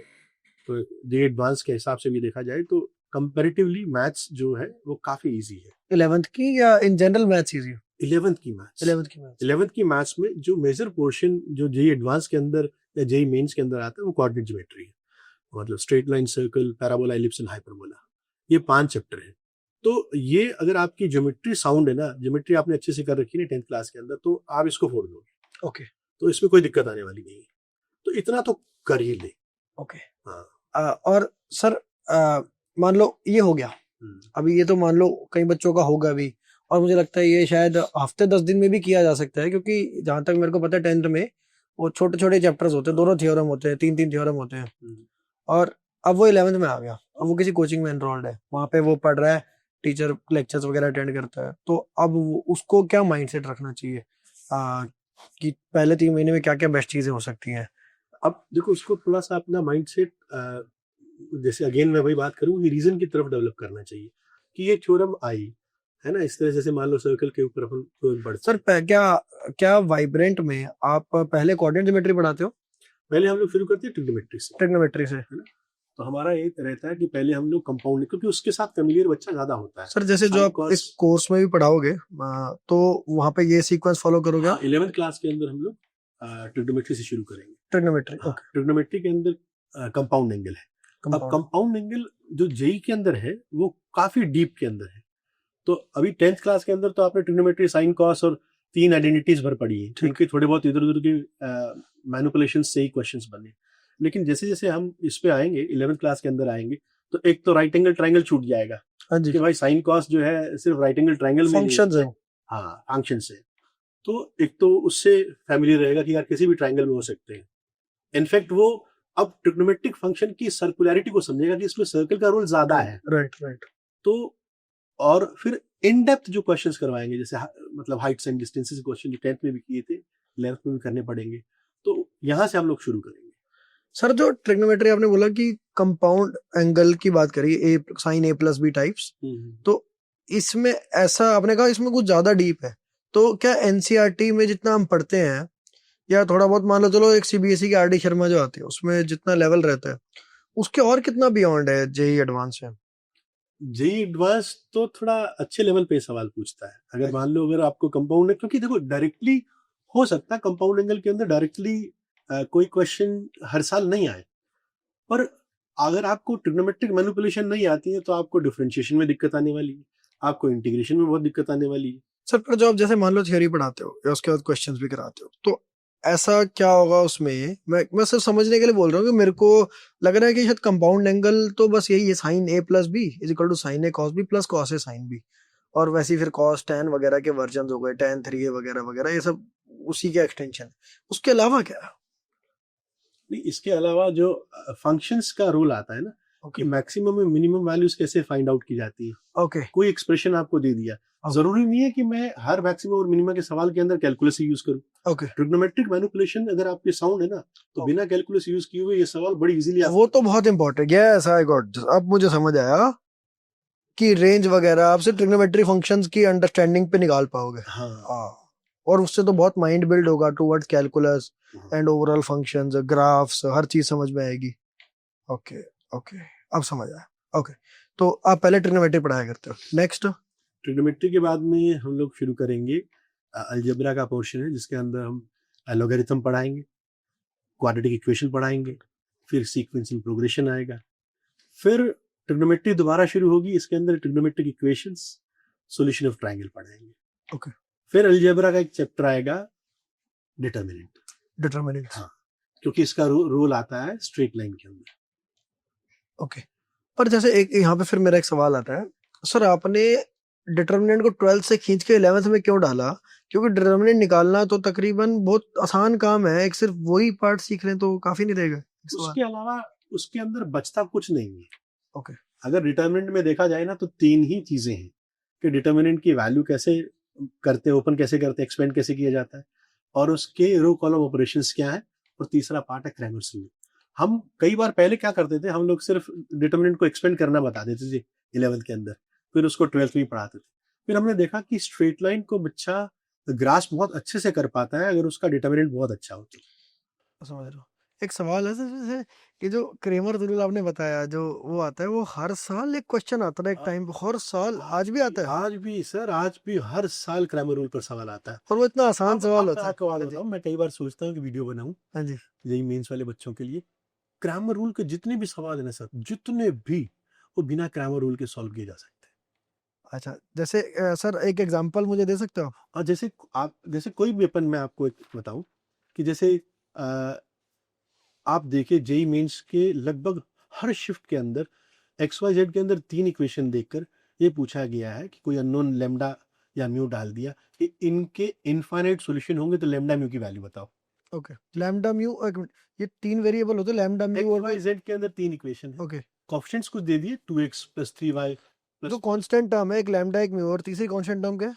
तो जे एडवांस के हिसाब से भी देखा जाए तो कंपेरेटिवली मैथ्स जो है वो काफी इजी है। 11th की या in general maths easy? 11th की मैथ्स 11th की मैथ्स 11th की मैथ्स में जो मेजर पोर्शन जो जे एडवांस के अंदर या जे मेंस के अंदर आता है वो कोऑर्डिनेट ज्योमेट्री है, मतलब straight line, circle, parabola, ellipse and hyperbola, ये 5 चैप्टर हैं। तो ये अगर आपकी ज्योमेट्री साउंड है ना, ज्योमेट्री आपने अच्छे से कर रखी है 10th क्लास के अंदर, तो आप इसको फोड़ दोगे। ओके। तो इसमें कोई दिक्कत आने वाली नहीं है, तो इतना तो कर ही ले। ओके। हाँ। और सर मान लो ये हो गया, अभी ये तो मान लो कई बच्चों का होगा भी, और मुझे लगता है ये शायद हफ्ते 10 दिन में भी किया जा सकता है, क्योंकि जहां तक मेरे को पता है 10th में वो छोटे छोटे चैप्टर्स होते हैं, दोनों थ्योरम होते हैं, 3 थ्योरम होते हैं। और अब वो 11th में आ गया, अब वो किसी कोचिंग में एनरोल्ड है, वहां पे वो पढ़ रहा है, टीचर लेक्चर्स वगैरह अटेंड करता है, तो अब उसको क्या माइंडसेट रखना चाहिए कि पहले 3 महीने में क्या क्या बेस्ट चीजें हो सकती हैं? अब देखो उसको थोड़ा सा अपना माइंडसेट, जैसे अगेन मैं वही बात करूं कि रीजन की तरफ डेवलप करना चाहिए कि ये थ्योरम आई है ना, इस तरह जैसे मान लो सर्कल के ऊपर अपन बढ़ते। सर क्या वाइब्रेंट में आप पहले कोऑर्डिनेट ज्योमेट्री पढ़ाते हो? पहले हम लोग शुरू करते हैं ट्रिग्नोमेट्री से, ट्रिग्नोमेट्री से, है ना। तो हमारा ये रहता है कि पहले हम लोग कंपाउंड, क्योंकि उसके साथ फेमिलियर बच्चा ज्यादा होता है। सर जैसे जो आप इस कोर्स में भी पढ़ाओगे तो वहाँ पे ये सीक्वेंस फॉलो करोगे? 11th क्लास के अंदर हम लोग ट्रिग्नोमेट्री से शुरू करेंगे। Trigonometry, okay. ट्रिग्नोमेट्री के अंदर कंपाउंड एंगल है। अब कंपाउंड एंगल जो जेई के अंदर है वो काफी डीप के अंदर है। तो अभी 10th क्लास के अंदर तो आपने ट्रिग्नोमेट्री, साइन, कॉस और 3 आइडेंटिटीज भर पड़ी है, क्योंकि थोड़े बहुत इधर उधर के मैनिपुलेशन से ही क्वेश्चंस बने। लेकिन जैसे जैसे हम इस पे आएंगे, 11th क्लास के अंदर आएंगे, तो एक तो राइट एंगल ट्रायंगल छूट जाएगा कि भाई साइन कॉस जो है सिर्फ राइट एंगल ट्रायंगल में फंक्शंस है। हाँ, फंक्शन है। तो एक तो उससे फैमिली रहेगा कि यार किसी भी ट्रायंगल में हो सकते हैं। इनफैक्ट वो अब ट्रिग्नोमेट्रिक फंक्शन की सर्कुलरिटी को समझेगा कि इसमें सर्कल का रोल ज्यादा है। राइट। तो और फिर इन डेप्थ जो क्वेश्चंस करवाएंगे, जैसे मतलब हाइट्स एंड डिस्टेंसेस क्वेश्चन जो 10th में भी किए थे, 11th में भी करने पड़ेंगे, तो यहाँ से हम लोग शुरू करेंगे। सर जो ट्रिग्नोमेट्री आपने बोला कि कंपाउंड एंगल की बात करी, ए sign A plus B types, तो इसमें ऐसा आपने कहा इसमें कुछ ज्यादा डीप है, तो क्या एनसीईआरटी में जितना हम पढ़ते हैं या थोड़ा बहुत मान लो चलो एक सीबीएसई की आरडी शर्मा जो आती है उसमें जितना लेवल रहता है, उसके और कितना बियॉन्ड है जेई एडवांस है? जेई एडवांस तो थोड़ा अच्छे लेवल पे सवाल पूछता है। अगर मान लो अगर आपको कंपाउंड है, क्योंकि देखो डायरेक्टली हो सकता है कंपाउंड एंगल के अंदर डायरेक्टली कोई क्वेश्चन हर साल नहीं आए, पर अगर आपको ट्रिग्नोमेट्रिक मैनिपुलेशन नहीं आती है तो आपको डिफरेंशिएशन में दिक्कत आने वाली है, आपको इंटीग्रेशन में बहुत दिक्कत आने वाली है। सर पर जो आप जैसे मान लो थ्योरी पढ़ाते हो या उसके बाद क्वेश्चंस भी कराते हो, तो ऐसा क्या होगा उसमें? मैं सिर्फ समझने के लिए बोल रहा हूँ कि मेरे को लग रहा है कि शायद कंपाउंड एंगल तो बस यही है, sine A plus B is equal to sine A cos B plus cos A sine B, और वैसे ही फिर कॉस टैन वगैरह के वर्जन हो गए, टैन 3a वगैरह वगैरह, ये सब उसी के एक्सटेंशन। उसके अलावा क्या? नहीं, इसके अलावा जो फंक्शंस का रोल आता है ना, कि मैक्सिमम और मिनिमम वैल्यूज कैसे फाइंड आउट की जाती है। ओके। कोई एक्सप्रेशन आपको दे दिया, जरूरी नहीं है कि मैं हर मैक्सिमम और मिनिमम के सवाल के अंदर कैलकुलस यूज करूं। ओके। ट्रिग्नोमेट्रिक मैनिपुलेशन अगर आपके साउंड है ना, तो बिना कैलकुलस यूज किए हुए ये सवाल बड़ी इजीली वो तो बहुत इंपॉर्टेंट है। यस आई गॉट, अब मुझे समझ आया कि रेंज वगैरह आपसे ट्रिग्नोमेट्री फंक्शंस की अंडरस्टैंडिंग पे निकाल पाओगे। हाँ। और उससे तो बहुत माइंड बिल्ड होगा towards calculus and overall functions, graphs, हर चीज समझ में आएगी। ओके ओके, अब समझ आया। ओके, तो आप पहले ट्रिग्नोमेट्री पढ़ाया करते हो, नेक्स्ट? ट्रिग्नोमेट्री के बाद में हम लोग शुरू करेंगे अलजेब्रा का पोर्शन है, जिसके अंदर हम लॉगरिथम पढ़ाएंगे, क्वाड्रेटिक इक्वेशन पढ़ाएंगे, फिर सीक्वेंस एंड प्रोग्रेशन आएगा, फिर ट्रिग्नोमेट्री दोबारा शुरू होगी, इसके अंदर trigonometric equations, solution of triangle पढ़ाएंगे। ओके। फिर अलजेब्रा का एक चैप्टर आएगा डिटरमिनेंट। हाँ, क्योंकि इसका रोल आता है स्ट्रेट लाइन के अंदर। ओके। पर जैसे एक यहाँ पे फिर मेरा एक सवाल आता है, सर आपने डिटर्मिनेंट को 12th से खींच के 11th में क्यों डाला? क्योंकि डिटर्मिनेंट निकालना तो तकरीबन बहुत आसान काम है, एक सिर्फ वही पार्ट सीख लें तो काफी नहीं रहेगा? एक सवाल। उसके अलावा उसके अंदर बचता कुछ नहीं है। ओके। अगर डिटर्मिनेंट में देखा जाए ना तो 3 ही चीजें हैं कि डिटर्मिनेंट की वैल्यू कैसे करते हैं, ओपन कैसे करते हैं, एक्सपेंड कैसे किया जाता है, और उसके रो कॉलम ऑपरेशंस क्या है, और तीसरा पार्ट है क्रैमर्स रूल। हम कई बार पहले क्या करते थे, हम लोग सिर्फ डिटर्मिनेंट को एक्सपेंड करना बता देते थे 11th के अंदर, फिर उसको 12th में पढ़ाते थे। फिर हमने देखा कि स्ट्रेट लाइन को बच्चा ग्रास्प बहुत अच्छे से कर पाता है अगर उसका डिटर्मिनेंट बहुत अच्छा हो तो। समझ रहा हूँ। एक सवाल है सर, जैसे कि जो क्रेमर रूल आपने बताया जो वो आता है, वो हर साल एक क्वेश्चन आता है एक टाइम पे, हर साल आज भी आता है? आज भी सर, आज भी हर साल क्रैमर रूल पर सवाल आता है। और वो इतना आसान सवाल मैं होता है? आपको बात हाँ जी। बताऊं, मैं कई बार सोचता हूँ कि वीडियो बनाऊं हाँ जी। यही मेंस वाले बच्चों के लिए। क्रैमर रूल के जितने भी सवाल है ना सर, जितने भी, वो बिना क्रैमर रूल के सॉल्व किए जा सकते हैं। अच्छा, जैसे सर एक एग्जांपल मुझे दे सकते हो आप? और जैसे कोई भी अपन, मैं आपको एक बताऊं कि जैसे आप देखिए जेई मेंस के लगभग हर शिफ्ट के अंदर XYZ के अंदर 3 इक्वेशन देखकर ये पूछा गया है कि कोई अननोन लेमडा या म्यू डाल दिया कि इनके इनफाइनाइट सॉल्यूशन होंगे तो लेमडा म्यू की वैल्यू बताओ। ओके। लैम्डा म्यू, एक मिनट, ये 3 वेरिएबल होते हैं, लैम्डा म्यू और XYZ के अंदर 3 इक्वेशन है, ओके। कोएफिशिएंट्स कुछ दे दिए 2x + 3y जो + कांस्टेंट टर्म है, एक लैम्डा एक म्यू, और तीसरी कांस्टेंट टर्म क्या है?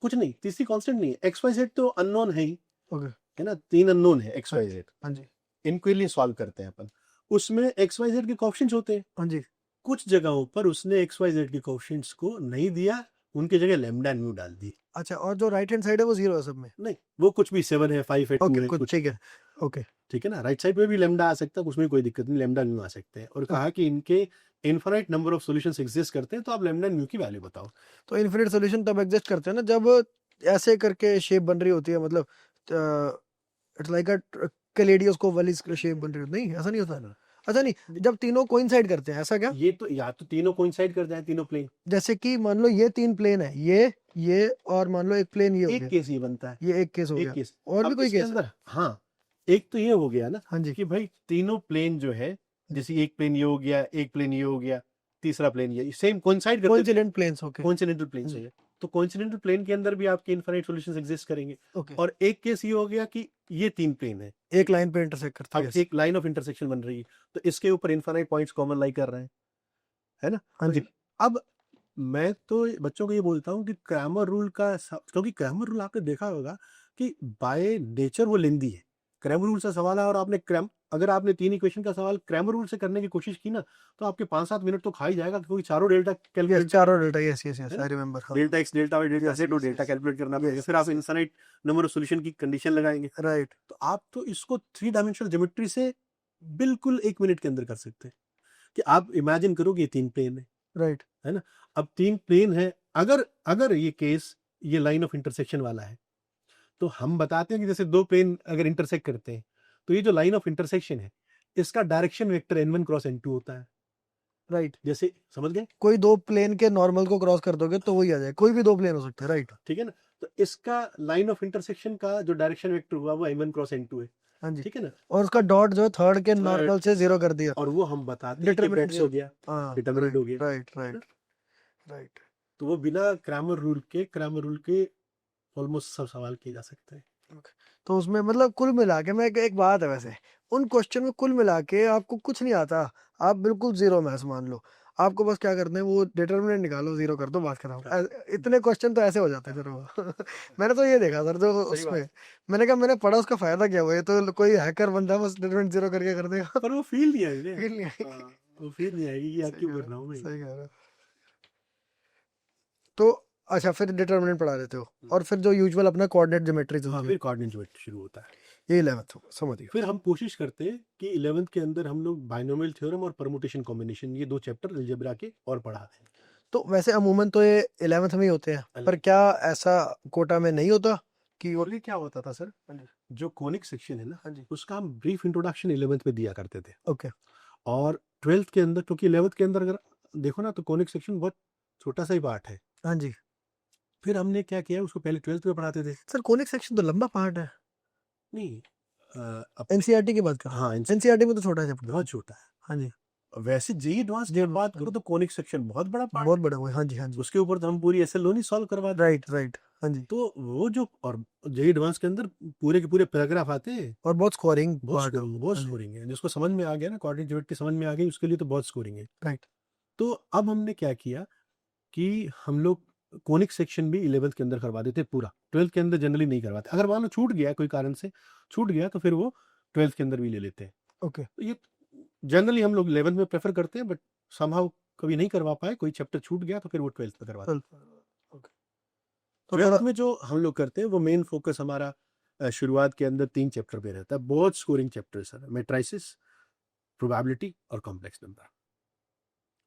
कुछ नहीं, तीसरी कांस्टेंट नहीं है। XYZ तो अननोन है ही, ओके। है ना, 3 अननोन है हाँ XYZ। हाँ जी। इनके लिए सॉल्व करते हैं अपन। उसमें XYZ के कोएफिशिएंट्स होते हैं। हाँ जी। कुछ जगहों पर उसने XYZ के कोएफिशिएंट्स को नहीं दिया, उनकी जगह लैम्डा म्यू डाल दी। अच्छा, और जो राइट हैंड साइड है वो 0 है सब में? नहीं, वो कुछ भी 7 है, 5 है, 2 ओके, है, कुछ कुछ ठीक है। ओके। ठीक है ना। राइट साइड पे भी लैम्डा आ सकता है, उसमें कोई दिक्कत नहीं, लैम्डा म्यू आ सकते हैं। और कहा कि इनके infinite number of solutions exist करते हैं, तो आप लैम्डा म्यू की वैल्यू बताओ। तो इनफिनिट सॉल्यूशन तब एग्जिस्ट करते हैं ना जब ऐसे करके शेप बन रही होती है, मतलब इट्स लाइक अ कैलेडियोस्कोप वाली शेप बन रही होती, नहीं ऐसा नहीं होता? ना, अच्छा नहीं, जब तीनों कोइंसाइड करते हैं, ऐसा क्या? ये तो या तो तीनों कोइंसाइड कर जाए, तीनों प्लेन। जैसे कि मान लो ये 3 प्लेन है, ये और मान लो एक प्लेन ये हो एक गया, केस ये बनता है, ये एक केस हो एक गया। केस। और भी अब कोई इसके केस है? अंदर हाँ, एक तो ये हो गया ना हाँ जी। कि भाई तीनों प्लेन जो है, जैसे एक प्लेन ये हो गया, एक प्लेन ये हो गया, तीसरा प्लेन ये सेम कोइंसाइड करते थे, coincident planes, okay. Coincidental plane हाँ जी। चाहिए। तो कोइंसिडेंटल प्लेन के अंदर भी आपके इनफाइनाइट सॉल्यूशंस एग्जिस्ट करेंगे। ओके। और एक केस ये हो गया कि ये 3 प्लेन है, एक लाइन पे इंटरसेक्ट करते हैं, अब यस। एक लाइन ऑफ इंटरसेक्शन बन रही है, तो इसके ऊपर इनफाइनाइट पॉइंट्स कॉमन लाई कर रहे हैं, है ना। हाँ तो जी। अब मैं तो बच्चों को ये बोलता हूँ कि क्रैमर रूल क्योंकि क्रैमर रूल आपने देखा होगा कि बाय नेचर वो लेंदी है। क्रैमर रूल से सवाल है और अगर आपने 3 इक्वेशन का सवाल क्रैमर रूल से करने की कोशिश की ना, तो आपके 5-7 मिनट तो खा ही जाएगा, क्योंकि चारों डेल्टा यस, कैलकुलेट, चारों डेल्टा, यस यस यस, है ना, आई रिमेंबर, हाँ। Delta x, delta y, delta yes z, और यस डेल्टा यस। कैलकुलेट करना पड़ेगा, यस फिर आप yes. Infinite number of solution की कंडीशन लगाएंगे। राइट। तो आप तो इसको 3 डायमेंशनल ज्योमेट्री से बिल्कुल 1 मिनट के अंदर कर सकते हैं कि आप इमेजिन करो कि ये 3 प्लेन राइट। है ना। अब 3 प्लेन है, अगर अगर ये केस ये लाइन ऑफ इंटरसेक्शन वाला है, तो हम बताते हैं कि जैसे 2 प्लेन अगर इंटरसेक्ट करते हैं, तो ये जो लाइन ऑफ इंटरसेक्शन है, इसका direction vector n1 cross n2 होता है। राइट। जैसे समझ गए, कोई 2 प्लेन के नॉर्मल को क्रॉस कर दोगे तो वही आ जाए, कोई भी 2 प्लेन हो सकते हैं, राइट? ठीक है ना। तो इसका लाइन ऑफ इंटरसेक्शन का जो डायरेक्शन वेक्टर हुआ वो n1 क्रॉस n2 है, हाँ जी। ठीक है ना। और उसका डॉट जो है थर्ड के Third, नॉर्मल से 0 कर दिया, और वो हम बताते हैं कि डिटरमिनेंट बेट्स हो 0। गया, हाँ, डिटरमिनेंट राइट हो गया, राइट है ना? Right right. तो वो बिना क्रैमर रूल के ऑलमोस्ट सब सवाल किए जा सकते हैं। तो उसमें मतलब कुल मिला के, मैं एक बात है वैसे, उन क्वेश्चन में कुल मिला के आपको कुछ नहीं आता, आप बिल्कुल 0 मैथ्स मान लो, आपको बस क्या करना है, वो डिटरमिनेंट निकालो, 0 कर दो, बात खत्म। इतने क्वेश्चन तो ऐसे हो जाते हैं सर वो मैंने तो ये देखा सर, जो सही बात। उसमें मैंने कहा मैंने पढ़ा, उसका फायदा क्या हुआ? ये तो कोई हैकर बंदा बस डिटरमिनेंट 0 करके कर देगा पर वो फील नहीं आएगी, फील नहीं आएगी। हाँ, वो फील नहीं आएगी कि यार सही क्यों कह कर रहे रहा हूँ हो, मैं। सही कह रहे हो। तो अच्छा, फिर डिटरमिनेंट पढ़ा देते हो, और फिर जो यूजुअल अपना कोऑर्डिनेट ज्योमेट्री हाँ, फिर कोऑर्डिनेट ज्योमेट्री शुरू होता है। ये 11th होगा, समझ गया। फिर हम कोशिश करते हैं कि 11th के अंदर हम लोग बाइनोमियल थ्योरम और परमुटेशन कॉम्बिनेशन, ये 2 चैप्टर अलजेब्रा के और पढ़ाते हैं। तो वैसे अमूमन तो ये 11th में ही होते हैं, पर क्या ऐसा कोटा में नहीं होता कि वो? और ये क्या होता था सर, जो कोनिक सेक्शन है ना, हाँ जी। उसका हम ब्रीफ इंट्रोडक्शन 11th में दिया करते थे। ओके। और 12th के अंदर, क्योंकि 11th के अंदर अगर देखो ना, तो कोनिक सेक्शन बहुत छोटा सा ही पार्ट है। हाँ जी। फिर हमने क्या किया, उसको पहले 12th में पढ़ाते थे। सर कोनिक सेक्शन तो लंबा पार्ट है, नहीं, एनसीईआरटी की बात कर रहा हूँ। हाँ, एनसीईआरटी में तो छोटा है बहुत छोटा है। हाँ जी। वैसे जेई एडवांस की जी बात करो तो कोनिक सेक्शन बहुत बड़ा पार्ट बहुत है, बड़ा हुआ है। हाँ जी, हाँ जी। उसके ऊपर तो हम पूरी एसएल नहीं सॉल्व करवा दें। Right, right. हाँ जी। तो वो जो, और जेई एडवांस के अंदर पूरे के पूरे पैराग्राफ आते हैं, और बहुत स्कोरिंग बहुत पार्ट है। बहुत हाँ जी। स्कोरिंग है, जिसको समझ में आ गया ना, कोऑर्डिनेट ज्योमेट्री समझ में आ गई, उसके लिए तो बहुत स्कोरिंग है। राइट। तो अब हमने क्या किया कि हम लोग कोनिक सेक्शन भी 11th के अंदर करवा देते पूरा, 12th के अंदर जनरली नहीं करवाते। अगर मान लो छूट गया कोई कारण से, छूट गया तो फिर वो 12th के अंदर भी ले लेते हैं। ओके। तो ये जनरली हम लोग 11th में प्रेफर करते हैं, बट समहाउ कभी नहीं करवा पाए, कोई चैप्टर छूट गया तो फिर वो 12th में करवाते हैं। ओके। तो 12th थोड़ा में जो हम लोग करते हैं वो मेन फोकस हमारा शुरुआत के अंदर 3 चैप्टर पे रहता है, बहुत scoring chapter sir, matrices, probability और कॉम्प्लेक्स नंबर।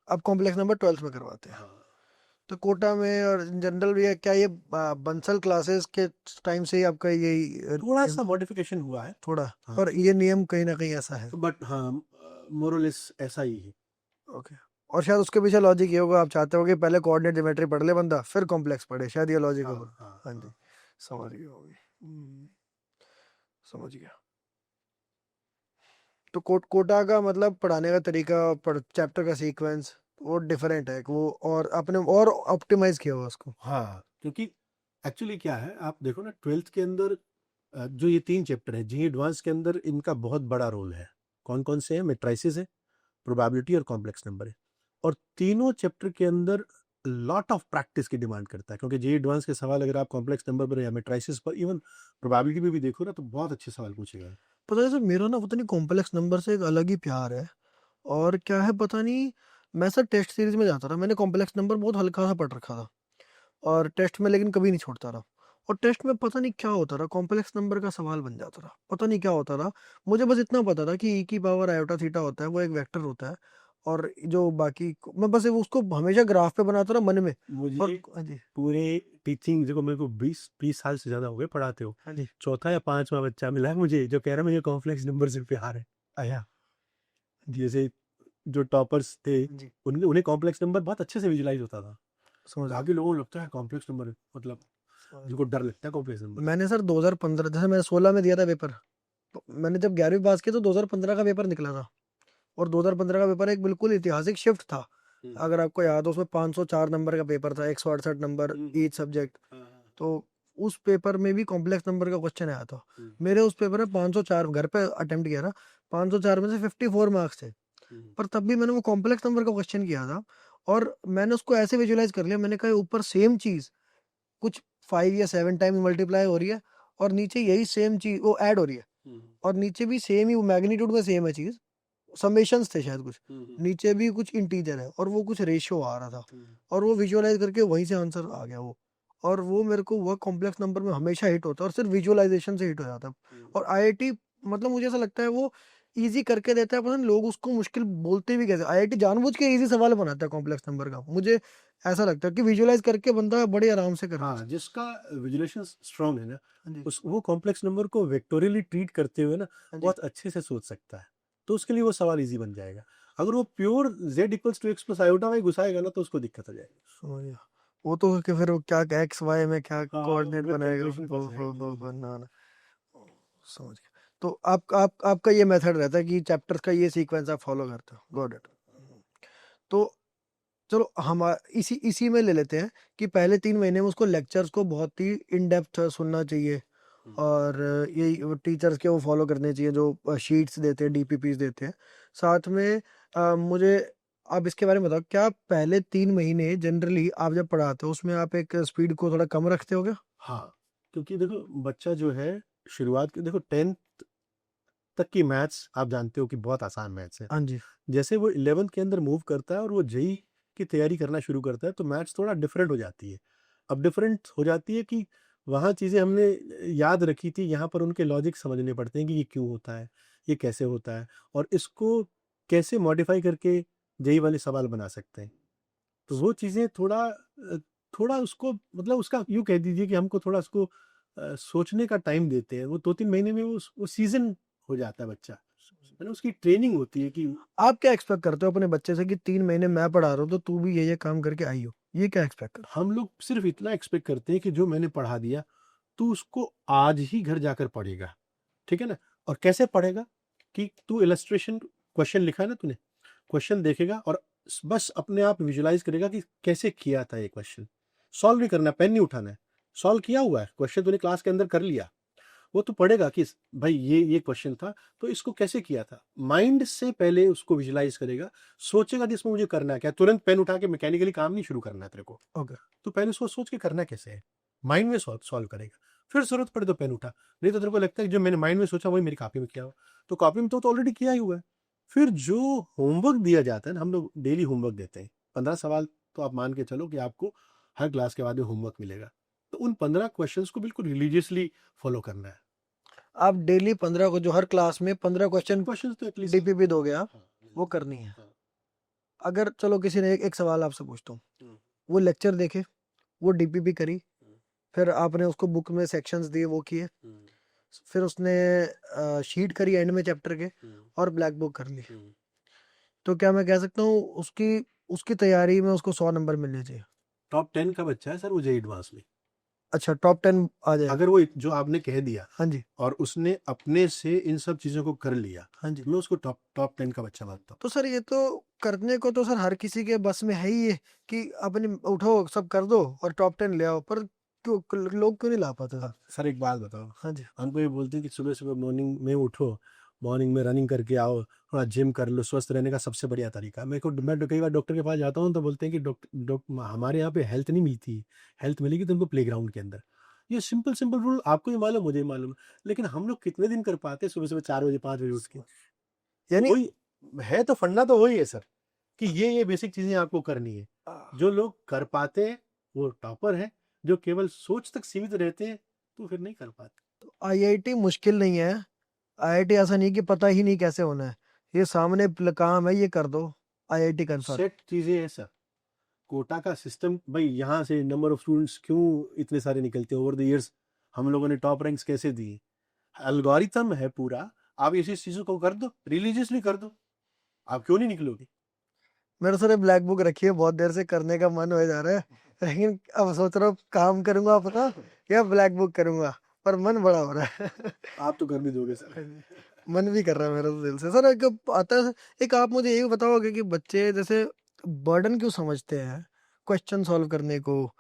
आप कॉम्प्लेक्स नंबर 12th में करवाते हैं। हाँ, तो कोटा में और जनरल भी है क्या ये बंसल क्लासेस के टाइम से ही आपका यही थोड़ा सा मॉडिफिकेशन हुआ है, थोड़ा हाँ, पर ये नियम कहीं ना कहीं ऐसा है। बट हाँ मोरलेस ऐसा ही है। ओके। और शायद उसके पीछे लॉजिक ये होगा, आप चाहते हो कि पहले कोऑर्डिनेट ज्योमेट्री पढ़ ले बंदा फिर कॉम्प्लेक्स पढ़े, शायद ये लॉजिक हाँ होगा। हाँ हाँ जी, हाँ। समझ गया होगी। समझ गया। तो कोटा का मतलब पढ़ाने का तरीका, चैप्टर का सीक्वेंस वो डिफरेंट है, वो और आपने और ऑप्टिमाइज किया हुआ उसको। हाँ, क्योंकि एक्चुअली क्या है, आप देखो ना 12th के अंदर जो ये 3 चैप्टर है जी एडवांस के अंदर, इनका बहुत बड़ा रोल है। कौन कौन से हैं? मैट्रिसेस है, प्रोबेबिलिटी और कॉम्प्लेक्स नंबर है। और तीनों चैप्टर के अंदर लॉट ऑफ प्रैक्टिस की डिमांड करता है, क्योंकि जी एडवांस के सवाल अगर आप कॉम्प्लेक्स नंबर पर या मैट्रिसेस पर, इवन प्रोबेबिलिटी में भी देखो ना, तो बहुत अच्छे सवाल पूछेगा। पता है सर, मेरा ना पता नहीं कॉम्प्लेक्स नंबर से एक अलग ही प्यार है। और क्या है पता नहीं, मैं सर टेस्ट सीरीज में जाता रहा, मैंने कॉम्प्लेक्स नंबर बहुत हल्का सा पढ़ रखा था और टेस्ट में लेकिन कभी नहीं छोड़ता रहा। और टेस्ट में पता नहीं क्या होता रहा, कॉम्प्लेक्स नंबर का सवाल बन जाता रहा, पता नहीं क्या होता रहा। मुझे बस इतना पता था कि ई की पावर आयोटा थीटा होता है, वो एक वेक्टर होता है। और जो बाकी मैं बस उसको हमेशा ग्राफ पे बनाता रहा मन में। और मुझे हाँ जी, पूरे टीचिंग, देखो मेरे को 20 साल से ज्यादा हो गए पढ़ाते हो, हाँ जी, चौथा या पांचवा बच्चा मिला है मुझे जो कह रहा है मुझे कॉम्प्लेक्स नंबर से प्यार है। आया, जैसे जो टॉपर्स थे, हाँ जी, उन्हें कॉम्प्लेक्स नंबर बहुत अच्छे से विजुलाइज होता था। समझ गया, बाकी लोगों को लगता है कॉम्प्लेक्स नंबर मतलब, समझ जिनको गया। डर लगता है कॉम्प्लेक्स नंबर से। मैंने सर 2015, जैसे मैंने 16 में दिया था पेपर, तो मैंने जब 11वीं पास की तो 2015 का पेपर निकला था। और 2015 का पेपर एक बिल्कुल ऐतिहासिक शिफ्ट था। अगर आपको याद हो, उसमें 504 नंबर का पेपर था, 168 नंबर ईच सब्जेक्ट। तो उस पेपर में भी कॉम्प्लेक्स नंबर का क्वेश्चन आया था। मेरे उस पेपर में 504, घर पे अटेम्प्ट किया था, 504 में से 54 मार्क्स थे। पर तब भी मैंने वो कॉम्प्लेक्स नंबर का क्वेश्चन किया था। और मैंने उसको ऐसे विजुलाइज कर लिया, मैंने कहा ऊपर सेम चीज कुछ 5 या 7 टाइम्स मल्टीप्लाई हो रही है, और नीचे यही सेम चीज वो ऐड हो रही है, और नीचे भी सेम ही, वो मैग्नीट्यूड में सेम है चीज, समेशंस थे शायद कुछ, नीचे भी कुछ इंटीजर है और वो कुछ रेशियो आ रहा था। और वो विजुअलाइज करके वहीं से आंसर आ गया वो। और वो मेरे को वह कॉम्प्लेक्स नंबर में हमेशा हिट होता है, और सिर्फ विजुअलाइजेशन से हिट हो जाता है। और आईआईटी मतलब मुझे ऐसा लगता है वो इजी करके देता है, पता नहीं लोग उसको मुश्किल बोलते भी कैसे। आईआईटी जानबूझ के इजी सवाल बनाता है कॉम्प्लेक्स नंबर का, मुझे ऐसा लगता है कि विजुअलाइज करके बंदा बड़े आराम से कर हाँ, जिसका विजुलेशन स्ट्रांग है ना, हाँ जी, उस वो कॉम्प्लेक्स नंबर को वेक्टोरियली ट्रीट करते हुए ना हाँ जी, बहुत अच्छे से सोच सकता है, तो उसके लिए वो सवाल इजी बन जाएगा। अगर वो pure z equals to x plus iota में घुसाएगा ना, तो उसको दिक्कत आ जाएगी। समझ गया। वो तो कि फिर वो क्या एक्स वाई में क्या हाँ, कोऑर्डिनेट फिर बनाएगा, कैलकुलेशन फंस जाएगी। बनाना। समझ गया। तो आपका ये मेथड रहता है कि चैप्टर्स का ये सीक्वेंस आप फॉलो करते हो, गॉट इट। तो चलो हम इसी इसी में ले लेते हैं कि पहले 3 महीने में उसको लेक्चर्स को बहुत ही इन डेप्थ सुनना चाहिए। और ये टीचर्स के वो फॉलो करने चाहिए जो शीट्स देते हैं, डीपीपीस देते हैं। साथ में मुझे आप इसके बारे में बताओ, क्या पहले 3 महीने जनरली आप जब पढ़ाते हो उसमें आप एक स्पीड को थोड़ा कम रखते हो क्या? हाँ, क्योंकि देखो बच्चा जो है शुरुआत के, देखो 10th तक की मैथ्स आप जानते हो कि बहुत आसान मैथ्स है। हाँ जी, जैसे वो 11th के अंदर मूव करता है और वो जेई की तैयारी करना शुरू करता है, तो मैथ्स थोड़ा डिफरेंट हो जाती है। अब डिफरेंट हो जाती है कि वहाँ चीज़ें हमने याद रखी थी, यहाँ पर उनके लॉजिक समझने पड़ते हैं कि ये क्यों होता है, ये कैसे होता है, और इसको कैसे मॉडिफाई करके जेई वाले सवाल बना सकते हैं। तो वो चीज़ें थोड़ा थोड़ा उसको मतलब उसका यूँ कह दीजिए कि हमको थोड़ा उसको सोचने का टाइम देते हैं। वो 2-3 महीने में वो सीज़न हो जाता है बच्चा। है ना? उसकी ट्रेनिंग होती है कि आप क्या एक्सपेक्ट करते हो अपने बच्चे से कि 3 महीने मैं पढ़ा रहा हूँ तो तू भी ये काम करके आई हो, ये क्या एक्सपेक्ट करते हम लोग सिर्फ इतना एक्सपेक्ट करते हैं कि जो मैंने पढ़ा दिया, तू उसको आज ही घर जाकर पढ़ेगा। ठीक है ना? और कैसे पढ़ेगा कि तू इलस्ट्रेशन क्वेश्चन लिखा है ना तूने, क्वेश्चन देखेगा और बस अपने आप विजुलाइज करेगा कि कैसे किया था ये क्वेश्चन। सॉल्व नहीं करना, पेन नहीं उठाना है, सॉल्व किया हुआ है क्वेश्चन, तूने क्लास के अंदर कर लिया। वो तो पढ़ेगा कि भाई ये क्वेश्चन था तो इसको कैसे किया था, माइंड से पहले उसको विजुलाइज करेगा, सोचेगा कि इसमें मुझे करना है क्या। तुरंत पेन उठा के मैकेनिकली काम नहीं शुरू करना है तेरे को। ओके। तो पहले उसको सोच के करना कैसे है, माइंड में सॉल्व करेगा, फिर जरूरत पड़े तो पेन उठा। नहीं तो तेरे को लगता है कि जो मैंने माइंड में सोचा वही मेरी कॉपी में किया हुआ, तो कॉपी में तो ऑलरेडी किया ही हुआ है। फिर जो होमवर्क दिया जाता है ना, हम लोग डेली होमवर्क देते हैं 15 सवाल, तो आप मान के चलो कि आपको हर क्लास के बाद में होमवर्क मिलेगा। तो उन 15 क्वेश्चंस को बिल्कुल रिलीजियसली फॉलो करना है। आप डेली 15 को, जो हर क्लास में 15 क्वेश्चन क्वेश्चंस तो एटलीस्ट डीपीपी दोगे आप, वो करनी है। अगर चलो किसी ने एक सवाल आपसे पूछता हूँ, वो लेक्चर देखे, वो डीपीपी करी, फिर आपने उसको बुक में सेक्शंस दिए वो किए, फिर उसने शीट करी एंड में चैप्टर के और ब्लैक बुक कर ली, तो क्या मैं कह सकता हूँ उसकी उसकी तैयारी में उसको 100 नंबर मिलने चाहिए? टॉप 10 का बच्चा है सर वो जेई एडवांस में। अच्छा, टॉप 10 आ जाएगा। अगर वो जो आपने कह दिया हाँ जी, और उसने अपने से इन सब चीजों को कर लिया, हाँ जी। मैं उसको टॉप 10 का बच्चा मानता हूँ। तो सर ये तो करने को तो सर हर किसी के बस में है ही, ये कि अपने उठो सब कर दो और टॉप 10 ले आओ, पर क्यों लोग क्यों नहीं ला पाते सर? सर एक बात बताओ, हाँ जी, हमको ये बोलते हैं कि सुबह सुबह मॉर्निंग में उठो, मॉर्निंग में रनिंग करके आओ, थोड़ा जिम कर लो, स्वस्थ रहने का सबसे बढ़िया तरीका। मैं कई बार डॉक्टर के पास जाता हूँ तो बोलते हैं कि डॉक्टर हमारे यहाँ पे हेल्थ नहीं मिलती, हेल्थ मिलेगी तुमको प्लेग्राउंड के अंदर। ये सिंपल सिंपल रूल आपको ही मालूम, मुझे ही मालूम, लेकिन हम लोग कितने दिन कर पाते हैं सुबह सुबह 4 बजे 5 बजे उठ के। यानी वही है तो फंडा तो वही है सर, कि ये बेसिक चीजें आपको करनी है। जो लोग कर पाते हैं वो टॉपर है, जो केवल सोच तक सीमित रहते हैं तो फिर नहीं कर पाते। आईआईटी मुश्किल नहीं है, आईआईटी ऐसा नहीं कि पता ही नहीं कैसे होना है, ये सामने काम है, ये कर दो, आईआईटी कंफर्म। सेट चीजें हैं सर, कोटा का सिस्टम, भाई यहाँ से नंबर ऑफ स्टूडेंट्स क्यों इतने सारे निकलते हैं ओवर द इयर्स, हम लोगों ने टॉप रैंक्स कैसे दिए, एल्गोरिथम है पूरा। आप इसी चीजों को कर दो, रिलीजियसली कर दो, आप क्यों नहीं निकलोगे। मेरे सर ब्लैक बुक रखी है, बहुत देर से करने का मन हो जा रहा है, लेकिन अब सोच रहा हूँ काम करूंगा अपना या ब्लैक बुक करूंगा, पर मन बड़ा हो रहा है। आप तो कर भी दोगे सर। मन भी कर रहा है मेरा तो दिल से सर। एक आता है, एक आप मुझे ये बताओगे कि बच्चे जैसे बर्डन क्यों समझते हैं क्वेश्चन सॉल्व करने को,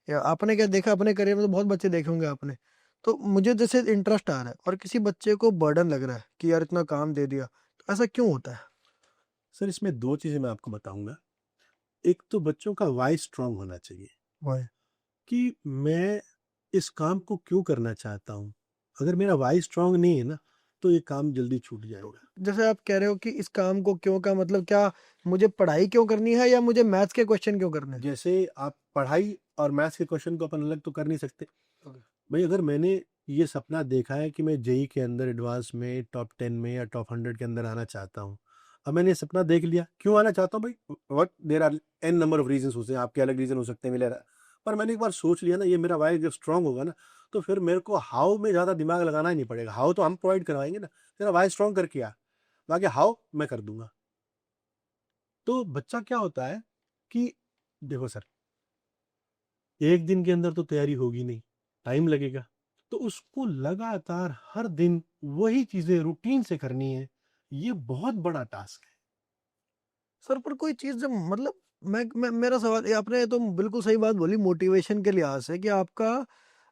या आपने क्या देखा अपने करियर में, तो बहुत बच्चे देखे होंगे आपने, तो मुझे जैसे इंटरेस्ट आ रहा है और किसी बच्चे को बर्डन लग रहा है कि यार इतना काम दे दिया, तो ऐसा क्यों होता है? सर इसमें दो चीजें मैं आपको बताऊंगा। एक तो बच्चों का वाई स्ट्रांग होना चाहिए वाह। कि मैं इस काम को क्यों करना चाहता हूँ। अगर मेरा वाई स्ट्रांग नहीं है ना तो ये काम जल्दी छूट जाएगा। जैसे आप कह रहे हो कि इस काम को क्यों का मतलब क्या, मुझे पढ़ाई क्यों करनी है या मुझे मैथ्स के क्वेश्चन क्यों करने हैं? जैसे आप पढ़ाई और मैथ्स के क्वेश्चन को अपन अलग तो कर नहीं सकते। भाई अगर मैंने ये सपना देखा है कि मैं जेई के अंदर एडवांस में टॉप 10 में या टॉप 100 के अंदर आना चाहता हूँ, अब मैंने ये सपना देख लिया, क्यों आना चाहता हूँ भाई, what there are n number of reasons होते हैं, आपके अलग रीजन हो सकते हैं मेरे, पर मैंने एक बार सोच लिया ना, ये मेरा वाई जब स्ट्रांग होगा ना, तो फिर मेरे को हाउ में ज़्यादा दिमाग लगाना ही नहीं पड़ेगा। हाउ तो हम प्रोवाइड करवाएंगे ना, तेरा वाई स्ट्रांग करके आ, बाकी हाउ मैं कर दूंगा। तो बच्चा क्या होता है कि देखो सर, एक दिन के अंदर तो तैयारी होगी नहीं, टाइम लगेगा, तो उसको लगातार हर दिन वही चीजें रूटीन से करनी है, ये बहुत बड़ा टास्क है। सर पर कोई चीज जब मतलब, मैं मेरा सवाल, ये आपने तो बिल्कुल सही बात बोली मोटिवेशन के लिहाज से कि आपका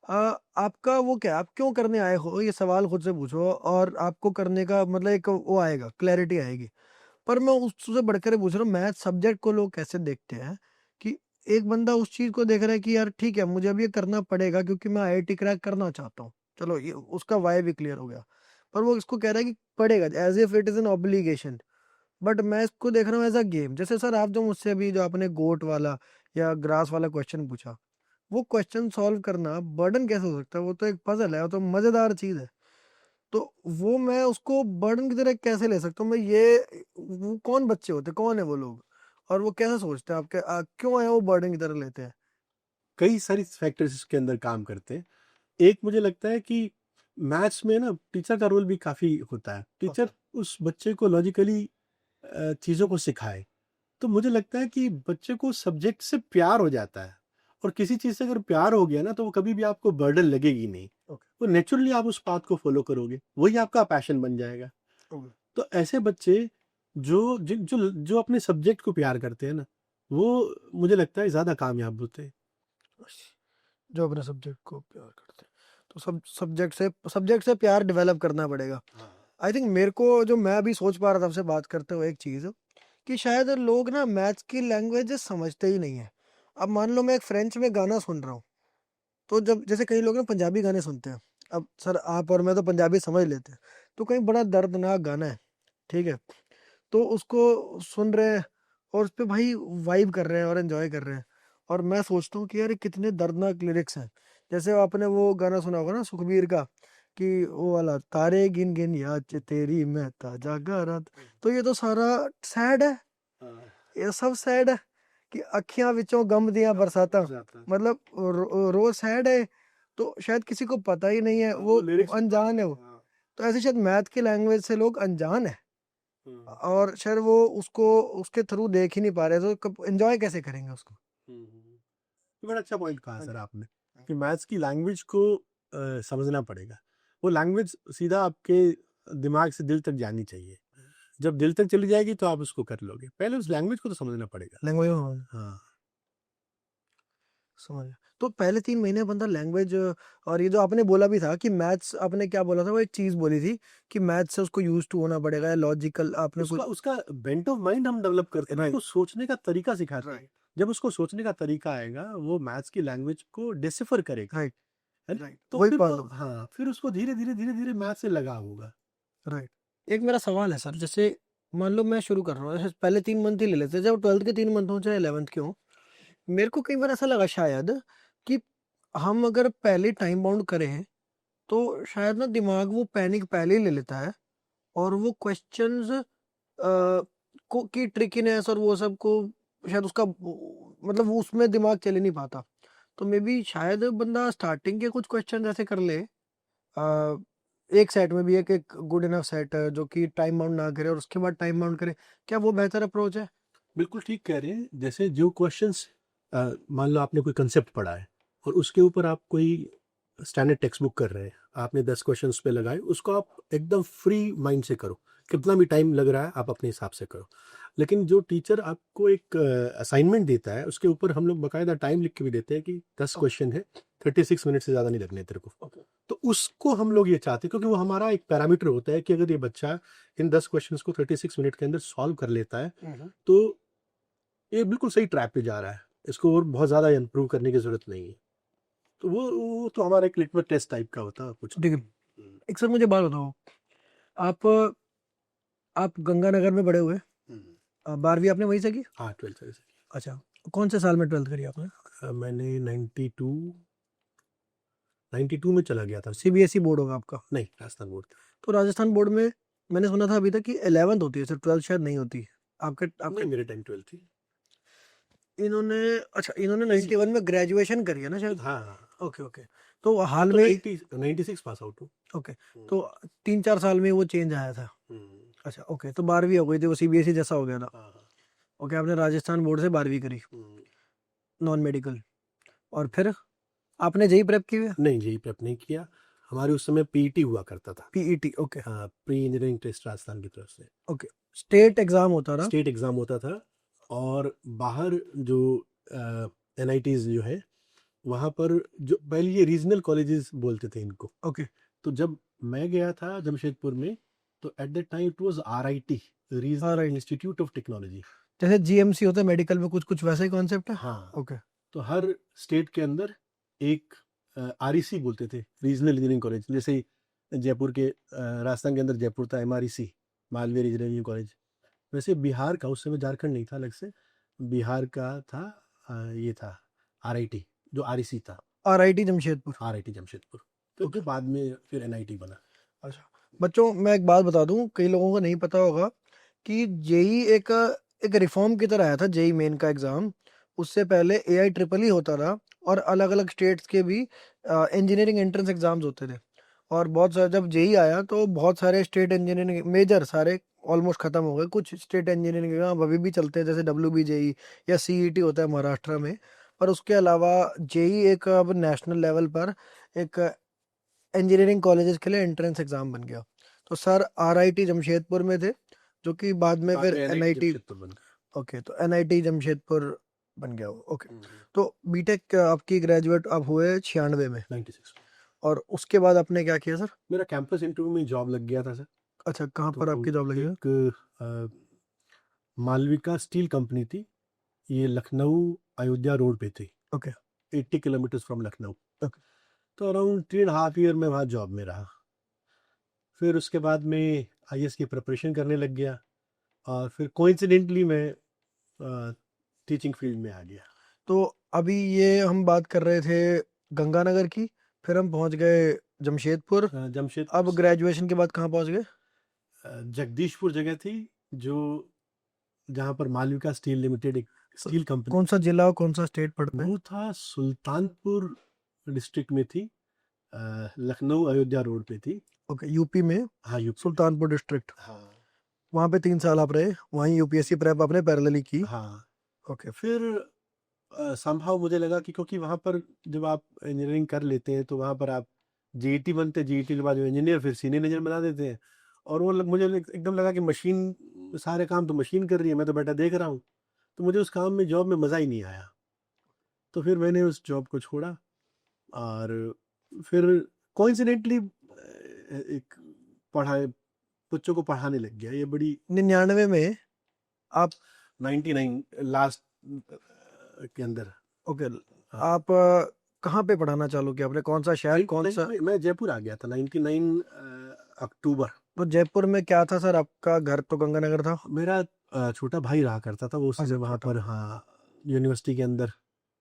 आपका वो क्या, आप क्यों करने आए हो, ये सवाल खुद से पूछो और आपको करने का मतलब एक वो आएगा, क्लैरिटी आएगी। पर मैं उससे बढ़कर पूछ रहा हूँ, मैथ सब्जेक्ट को लोग कैसे देखते हैं कि एक बंदा उस चीज को देख रहा है कि यार ठीक है मुझे अब ये करना पड़ेगा क्योंकि मैं आईआईटी क्रैक करना चाहता हूँ, चलो ये उसका वाई भी क्लियर हो गया, पर वो इसको कह रहा है कि पड़ेगा as if it is an obligation. But मैं इसको देख रहा हूँ एज अ गेम। जैसे सर आप जो मुझसे अभी जो आपने गोट वाला या ग्रास वाला क्वेश्चन पूछा, वो क्वेश्चन सॉल्व करना बर्डन कैसे हो सकता है? वो तो एक पजल है, वो तो मजेदार चीज है, तो वो मैं उसको बर्डन की तरह कैसे ले सकता हूँ मैं? ये वो कौन बच्चे होते, कौन है वो लोग, और वो कैसे सोचते हैं आपके क्यों है वो बर्डन की तरह लेते हैं? कई सारी फैक्टर्स इसके अंदर काम करते हैं। एक मुझे लगता है कि मैथ्स में ना टीचर का रोल भी काफी होता है। टीचर उस बच्चे को लॉजिकली चीजों को सिखाए, तो मुझे लगता है कि बच्चे को सब्जेक्ट से प्यार हो जाता है, और किसी चीज से अगर प्यार हो गया ना तो वो कभी भी आपको बर्डन लगेगी नहीं, ओके, वो नेचुरली आप उस पाथ को फॉलो करोगे, वही आपका पैशन बन जाएगा। ओके। तो ऐसे बच्चे जो जो अपने सब्जेक्ट को प्यार करते हैं ना, वो मुझे लगता है ज़्यादा कामयाब होते हैं। जो अपने सब्जेक्ट को प्यार करते हैं, तो सब सब्जेक्ट से प्यार डेवलप करना पड़ेगा। हाँ। आई थिंक मेरे को, जो मैं अभी सोच पा रहा था आपसे बात करते हुए, एक चीज़ कि शायद लोग ना मैथ्स की लैंग्वेज समझते ही नहीं है। अब मान लो मैं एक फ्रेंच में गाना सुन रहा हूँ, तो जब जैसे कई लोग ना पंजाबी गाने सुनते हैं, अब सर आप और मैं तो पंजाबी समझ लेते हैं, तो कहीं बड़ा दर्दनाक गाना है, ठीक है, तो उसको सुन रहे हैं और उस पे भाई वाइब कर रहे हैं और एंजॉय कर रहे हैं, और मैं सोचता हूँ कि यार ये कितने दर्दनाक लिरिक्स हैं। जैसे आपने वो गाना सुना होगा ना सुखबीर का, कि वो वाला तारे गिन गिन याद च तेरी मैं ताजा रात, तो ये तो सारा सैड है, हाँ, ये सब सैड है कि अखियां विचों गम दियां बरसाता, जाता है। मतलब रोज सैड है, तो शायद किसी को पता ही नहीं है, हाँ, वो वो लिरिक्स भी पता अनजान है नहीं। वो। हाँ। तो ऐसे शायद मैथ की लैंग्वेज से लोग अनजान है, हम्म, और शायद वो उसको उसके थ्रू देख ही नहीं पा रहे, तो एंजॉय कैसे करेंगे उसको। ये बड़ा अच्छा पॉइंट कहा हाँ सर जी। आपने कि मैथ्स की लैंग्वेज को समझना पड़ेगा। वो लैंग्वेज सीधा आपके दिमाग से दिल तक जानी चाहिए। जब दिल तक चली जाएगी तो आप उसको कर लोगे, पहले उस लैंग्वेज को तो समझना पड़ेगा। लैंग्वेज हाँ। समझ। तो पहले 3 महीने बंदा लैंग्वेज, और ये जो आपने बोला भी था कि मैथ्स, आपने क्या बोला था, वो एक चीज बोली थी कि मैथ्स से उसको यूज टू होना पड़ेगा, लॉजिकल आपने उसका कुछ। उसका बेंट ऑफ माइंड हम डेवलप करते हैं, राइट, उसको सोचने का तरीका सिखाते हैं। राइट, जब उसको सोचने का तरीका आएगा, वो मैथ्स की लैंग्वेज को डिसिफर करेगा, राइट, है ना? राइट, तो वही फिर बात वो, हो। हाँ, फिर उसको धीरे धीरे धीरे धीरे मैथ से लगा होगा। राइट। एक मेरा सवाल है सर, जैसे मान लो मैं शुरू कर रहा हूँ, जैसे पहले 3 मंथ ही ले लेते हैं, जब 12th के 3 मंथ हो चाहे 11th के हो, मेरे को कई बार ऐसा लगा शायद कि हम अगर पहले टाइम बाउंड करें, तो शायद ना दिमाग वो पैनिक पहले ही ले लेता है, और वो क्वेश्चंस को की ट्रिकीनेस और वो सब को शायद उसका मतलब वो उसमें दिमाग चल ही नहीं पाता। तो मे बी शायद बंदा स्टार्टिंग के कुछ क्वेश्चन ऐसे कर ले, एक सेट में भी एक गुड इनफ सेट है जो कि टाइम बाउंड ना करे, और उसके बाद टाइम बाउंड करे, क्या वो बेहतर अप्रोच है? बिल्कुल ठीक कह रहे हैं। जैसे जो क्वेश्चंस, मान लो आपने कोई कंसेप्ट पढ़ा है और उसके ऊपर आप कोई स्टैंडर्ड टेक्स्ट बुक कर रहे हैं, आपने 10 क्वेश्चंस पे लगाए, उसको आप एकदम फ्री माइंड से करो, कितना भी टाइम लग रहा है आप अपने हिसाब से करो। लेकिन जो टीचर आपको एक असाइनमेंट देता है, उसके ऊपर हम लोग बाकायदा टाइम लिख के भी देते हैं कि 10 क्वेश्चन है, 36 मिनट से ज़्यादा नहीं लगने तेरे को। तो उसको हम लोग ये चाहते हैं, क्योंकि वो हमारा एक पैरामीटर होता है कि अगर ये बच्चा इन 10 क्वेश्चंस को 36 मिनट के अंदर सॉल्व कर लेता है, तो ये बिल्कुल सही ट्रैक पे जा रहा है, इसको और बहुत ज़्यादा इम्प्रूव करने की ज़रूरत नहीं है। तो वो तो हमारा एक लिटमस टेस्ट टाइप का होता है, कुछ ठीक है। नहीं। एक सर मुझे बात बताओ, आप आप गंगानगर में बड़े हुए, 12वीं आपने वहीं से की? हाँ, 12th से। अच्छा, कौन से साल में 12th करी आपने? मैंने 92 में चला गया था। सीबीएसई बोर्ड होगा आपका? नहीं, राजस्थान बोर्ड था। तो राजस्थान बोर्ड में मैंने सुना था अभी तक कि 11th होती है, सिर्फ 12th शायद नहीं होती। आपके नहीं, आपके मेरे टाइम 12 थी। इन्होंने, अच्छा इन्होंने 91 में ग्रेजुएशन करी है ना शायद? हाँ, हाँ। Okay, okay. तो मैं हाल तो में, 96 पास आउट हूँ। ओके, तो 3-4 साल में वो चेंज आया था। अच्छा, ओके, तो 12वीं हो गई थी, वो सीबीएसई जैसा हो गया था। हाँ, हाँ। ओके, आपने राजस्थान बोर्ड से 12वीं करी, नॉन मेडिकल, और फिर आपने जेई प्रेप की है? नहीं, जेई प्रेप नहीं किया। हमारे उस समय पीईटी हुआ करता था। पीईटी, ओके, हाँ, प्री इंजीनियरिंग टेस्ट राजस्थान की तरफ से ओके, स्टेट एग्जाम होता था। स्टेट एग्ज़ाम होता था। और बाहर जो एनआईटीज़ जो है, वहाँ पर जो पहले ये रीजनल कॉलेजेस बोलते थे इनको। ओके, तो जब मैं गया था जमशेदपुर में, तो at that time it was RIT, regional right, institute of technology. जैसे जीएमसी होता है मेडिकल में, कुछ कुछ वैसा ही कॉन्सेप्ट है। हाँ। ओके, तो हर स्टेट के अंदर एक आरईसी बोलते थे, रीजनल इंजीनियरिंग कॉलेज। जैसे जयपुर के राजस्थान के अंदर जयपुर था एमआरईसी, मालवीय रीजनल इंजीनियरिंग कॉलेज। वैसे बिहार का, उस समय झारखंड नहीं था अलग से, बिहार का था, ये था आरआईटी, जो आरईसी था, आरआईटी जमशेदपुर। आरआईटी जमशेदपुर। तो ओके, बाद में फिर एनआईटी बना। अच्छा बच्चों, मैं एक बात बता दूं, कई लोगों को नहीं पता होगा कि जेई एक एक रिफॉर्म की तरह आया था, जेई मेन का एग्जाम। उससे पहले एआई ट्रिपल ही होता था, और अलग अलग स्टेट्स के भी इंजीनियरिंग एंट्रेंस एग्जाम्स होते थे। और बहुत सारे, जब जेई आया तो बहुत सारे स्टेट इंजीनियरिंग मेजर सारे ऑलमोस्ट खत्म हो गए, कुछ स्टेट इंजीनियरिंग एग्जाम अभी भी चलते हैं, जैसे डब्ल्यू जेई या सीईटी होता है महाराष्ट्र में। पर उसके अलावा जेई एक अब नेशनल लेवल पर एक इंजीनियरिंग कॉलेजेस के लिए एंट्रेंस एग्जाम बन गया। तो सर आरआईटी जमशेदपुर में थे, जो कि बाद में बाद फिर में NIT एनआईटी, जमशेदपुर बन गया। ओके, तो एनआईटी जमशेदपुर बन गया वो, ओके। हम्म, तो बीटेक आपकी ग्रेजुएट अब हुए 96 में, 96। और उसके बाद आपने क्या किया सर? मेरा कैंपस इंटरव्यू में जॉब लग गया था सर। अच्छा, कहाँ पर तो आपकी जॉब लगी सर? एक मालविका स्टील कंपनी थी, ये लखनऊ अयोध्या रोड पे थी, okay 80 kilometres from Lucknow. Okay तो अराउंड 3.5 ईयर में वहाँ जॉब में रहा। फिर उसके बाद में IAS की प्रिपरेशन करने लग गया, और फिर कोइंसिडेंटली मैं टीचिंग फील्ड में आ गया। तो अभी ये हम बात कर रहे थे गंगानगर की, फिर हम पहुंच गए जमशेदपुर, जमशेदपुर अब ग्रेजुएशन के बाद कहाँ पहुंच गए? जगदीशपुर जगह थी, जो जहाँ पर मालविका स्टील लिमिटेड, एक स्टील कंपनी, कौन सा जिला और कौन सा स्टेट पड़ता है? वो था सुल्तानपुर डिस्ट्रिक्ट में थी, लखनऊ अयोध्या रोड पे थी। ओके, यूपी में हाँ, यूपी। सुल्तानपुर डिस्ट्रिक्ट, हाँ वहाँ पे 3 साल आप रहे, वहीं यूपीएससी प्रेप आपने पैरेलली की। हाँ। ओके, फिर समहाउ मुझे लगा कि क्योंकि वहाँ पर जब आप इंजीनियरिंग कर लेते हैं तो वहाँ पर आप GET बनते, GET के बाद इंजीनियर, फिर सीनियर इंजीनियर बना देते हैं। और वो मुझे एकदम लगा कि मशीन सारे काम तो मशीन कर रही है, मैं तो बैठा देख रहा हूँ। तो मुझे उस काम में, जॉब में मज़ा ही नहीं आया। तो फिर मैंने उस जॉब को छोड़ा, और फिर कोइंसिडेंटली एक पढ़ाए बच्चों को पढ़ाने लग गया। ये बड़ी 99 में आप, 99 लास्ट के अंदर। ओके, हाँ। आप कहाँ पे पढ़ाना चालू किया आपने, कौन सा शहर, कौन सा? मैं जयपुर आ गया था 99 अक्टूबर। तो जयपुर में क्या था सर, आपका घर तो गंगानगर था? मेरा छोटा भाई रहा करता था, वो उस अच्छा, समय वहाँ छोटा पर, भाई। हाँ, यूनिवर्सिटी के अंदर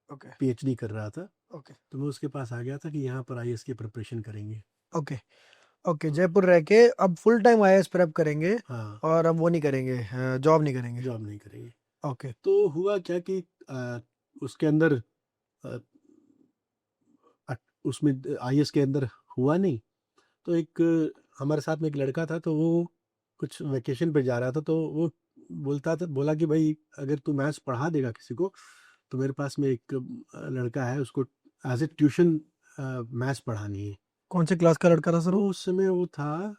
ओके PhD कर रहा था। ओके तो मैं उसके पास आ गया था कि यहाँ पर IAS की प्रिपरेशन करेंगे। ओके ओके, जयपुर रह के अब फुल टाइम आईएएस प्रेप करेंगे, हाँ, और अब वो नहीं करेंगे, जॉब नहीं करेंगे? जॉब नहीं करेंगे। ओके तो हुआ क्या कि उसके अंदर अ, उसमें IAS के अंदर हुआ नहीं। तो एक हमारे साथ में एक लड़का था, तो वो कुछ वेकेशन पे जा रहा था, तो वो बोला कि भाई अगर तू मैथ्स पढ़ा देगा किसी को, तो मेरे पास में एक लड़का है, उसको एज ए ट्यूशन मैथ्स पढ़ानी है। कौन से क्लास का लड़का था सर तो वो? उस समय वो था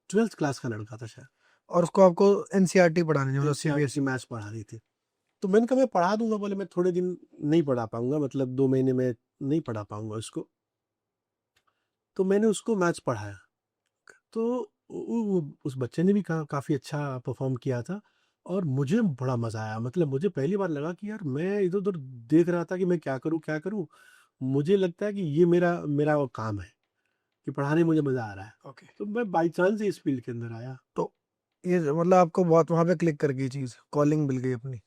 12th क्लास का लड़का था शायद। और उसको आपको एनसीईआरटी पढ़ानी थी, मतलब NCERT सीबीएसई? की मैथ्स पढ़ानी थी। तो मैंने कहा मैं पढ़ा दूंगा। बोले मैं थोड़े दिन नहीं पढ़ा पाऊंगा, मतलब 2 महीने में नहीं पढ़ा पाऊंगा उसको। तो मैंने उसको मैथ्स पढ़ाया। तो उस बच्चे ने भी काफ़ी अच्छा परफॉर्म किया था, और मुझे बड़ा मज़ा आया। मतलब मुझे पहली बार लगा कि यार, मैं इधर उधर देख रहा था कि मैं क्या करूं क्या करूं। मुझे लगता है कि ये मेरा मेरा वो काम है कि पढ़ाने में मुझे मज़ा आ रहा है। ओके, तो मैं बाई चांस ही इस फील्ड के अंदर आया। तो ये मतलब आपको बहुत वहां पे क्लिक कर गई चीज, कॉलिंग मिल गई अपनी।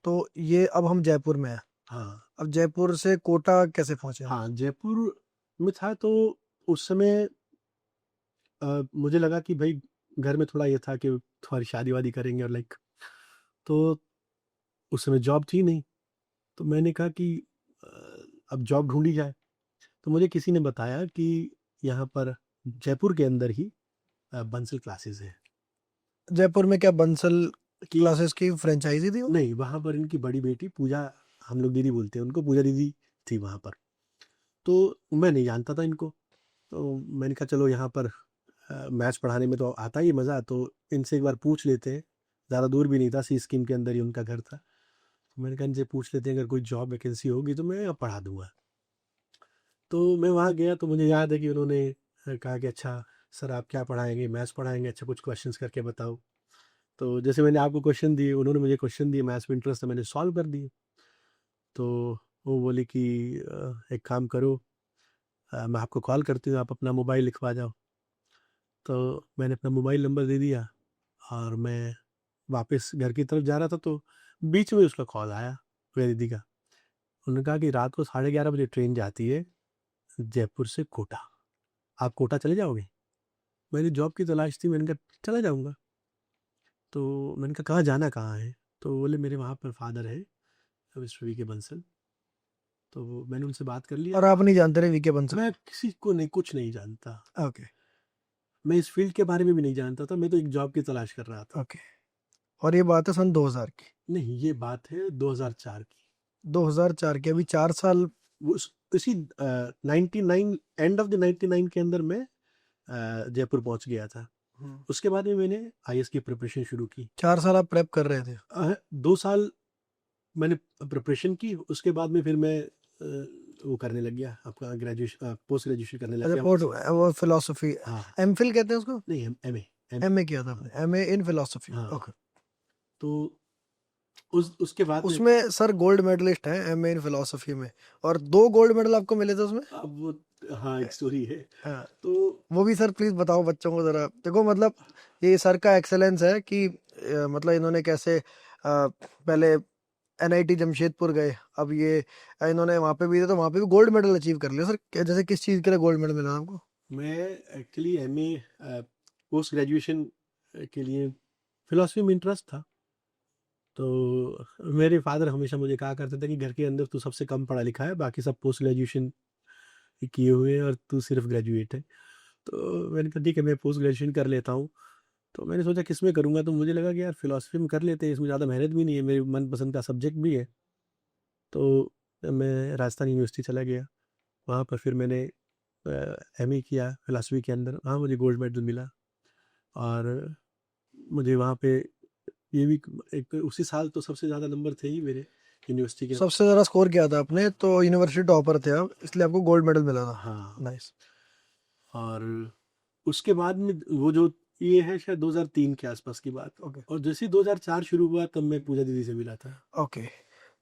तो ये अब हम जयपुर में हैं, हाँ अब जयपुर से कोटा कैसे पहुंचे हम? हाँ, जयपुर में था तो उस समय मुझे लगा कि भाई घर में थोड़ा ये था कि थोड़ी शादी वादी करेंगे, और लाइक, तो उस समय जॉब थी नहीं। तो मैंने कहा कि अ, अब जॉब ढूंढी जाए। तो मुझे किसी ने बताया कि यहाँ पर जयपुर के अंदर ही बंसल क्लासेस है। जयपुर में क्या बंसल कि क्लासेस की फ्रेंचाइजी थी वो? नहीं, वहाँ पर इनकी बड़ी बेटी पूजा, हम लोग दीदी बोलते हैं उनको, पूजा दीदी थी वहाँ पर। तो मैं नहीं जानता था इनको। तो मैंने कहा चलो यहाँ पर मैथ्स पढ़ाने में तो आता ही मज़ा, तो इनसे एक बार पूछ लेते हैं। ज़्यादा दूर भी नहीं था, सी स्कीम के अंदर ही उनका घर था। तो मैंने कहा इनसे पूछ लेते हैं, अगर कोई जॉब वैकेंसी होगी तो मैं पढ़ा दूंगा। तो मैं वहाँ गया, तो मुझे याद है कि उन्होंने कहा कि अच्छा सर आप क्या पढ़ाएंगे? मैथ्स पढ़ाएंगे, अच्छा कुछ क्वेश्चंस करके बताओ। तो जैसे मैंने आपको क्वेश्चन दिए, उन्होंने मुझे क्वेश्चन दिए, मैथ्स में इंटरेस्ट था, मैंने सॉल्व कर दिए। तो वो बोली कि एक काम करो, मैं आपको कॉल करती हूँ, आप अपना मोबाइल लिखवा जाओ। तो मैंने अपना मोबाइल नंबर दे दिया, और मैं वापस घर की तरफ जा रहा था, तो बीच में उसका कॉल आया, मेरी दीदी का। उन्होंने कहा कि रात को 11:30 बजे ट्रेन जाती है जयपुर से कोटा, आप कोटा चले जाओगे? मेरी जॉब की तलाश थी, मैंने कहा चला जाऊँगा। तो मैंने कहा कहाँ जाना, कहाँ है? तो बोले मेरे वहाँ पर फादर है मिस्टर वी के बंसल। तो मैंने उनसे बात कर लिया। और आप नहीं जानते रहे वीके बंसल? मैं किसी को नहीं, कुछ नहीं जानता। ओके मैं इस फील्ड के बारे में भी नहीं जानता था, मैं तो एक जॉब की तलाश कर रहा था। ओके, और ये बात है सन 2000 की? नहीं, ये बात है 2004 की। 2004 की, अभी 4 साल। वो इसी 99, एंड ऑफ द 99 के अंदर मैं जयपुर पहुंच गया था। उसके बाद में मैंने आईएएस की प्रिपरेशन शुरू की। 4 साल आप प्रेप कर रहे थे? 2 साल मैंने प्रिपरेशन की, उसके बाद में फिर मैं वो करने लग गया, आपका ग्रेजुएशन पोस्ट ग्रेजुएशन करने लग अच्छा, गया। पोर्ट वो फिलोसफी, हाँ, एमफिल कहते हैं उसको? नहीं एमए एमए किया था आपने, एमए इन फिलोसफी। हाँ, ओके। तो उसके बाद में उसमें सर गोल्ड मेडलिस्ट हैं एमए इन फिलोसफी में, और 2 गोल्ड मेडल आपको मिले थे उसमें। अब वो हाँ, एक स्टोरी है। हाँ, तो वो भी सर प्लीज बताओ बच्चों को जरा। देखो मतलब ये सर का एक्सेलेंस है कि मतलब इन्होंने कैसे पहले एनआईटी जमशेदपुर गए, अब ये इन्होंने वहाँ पे भी थे तो वहाँ पे भी गोल्ड मेडल अचीव कर लिया सर। जैसे किस चीज़ के लिए गोल्ड मेडल मिला आपको? मैं एक्चुअली एमए पोस्ट ग्रेजुएशन के लिए फिलॉसफी में इंटरेस्ट था। तो मेरे फादर हमेशा मुझे कहा करते थे कि घर के अंदर तू सबसे कम पढ़ा लिखा है, बाकी सब पोस्ट ग्रेजुएशन किए हुए हैं और तू सिर्फ ग्रेजुएट है। तो मैंने कहा ठीक है, मैं पोस्ट ग्रेजुएशन कर लेता हूँ। तो मैंने सोचा किस में करूँगा, तो मुझे लगा कि यार फिलॉसफी में कर लेते हैं, इसमें ज़्यादा मेहनत भी नहीं है, मेरे मनपसंद का सब्जेक्ट भी है। तो मैं राजस्थान यूनिवर्सिटी चला गया, वहाँ पर फिर मैंने एमए किया फिलॉसफी के अंदर, वहाँ मुझे गोल्ड मेडल मिला। और मुझे वहाँ पे ये भी एक उसी साल तो सबसे ज़्यादा नंबर थे ही मेरे यूनिवर्सिटी के। सबसे ज़्यादा स्कोर किया था आपने, तो यूनिवर्सिटी टॉपर थे आप, इसलिए आपको गोल्ड मेडल मिला था। हाँ, नाइस। और उसके बाद में वो जो ये है शायद 2003 के आसपास की बात। ओके। और जैसे ही 2004 शुरू हुआ तब मैं पूजा दीदी से मिला था। ओके,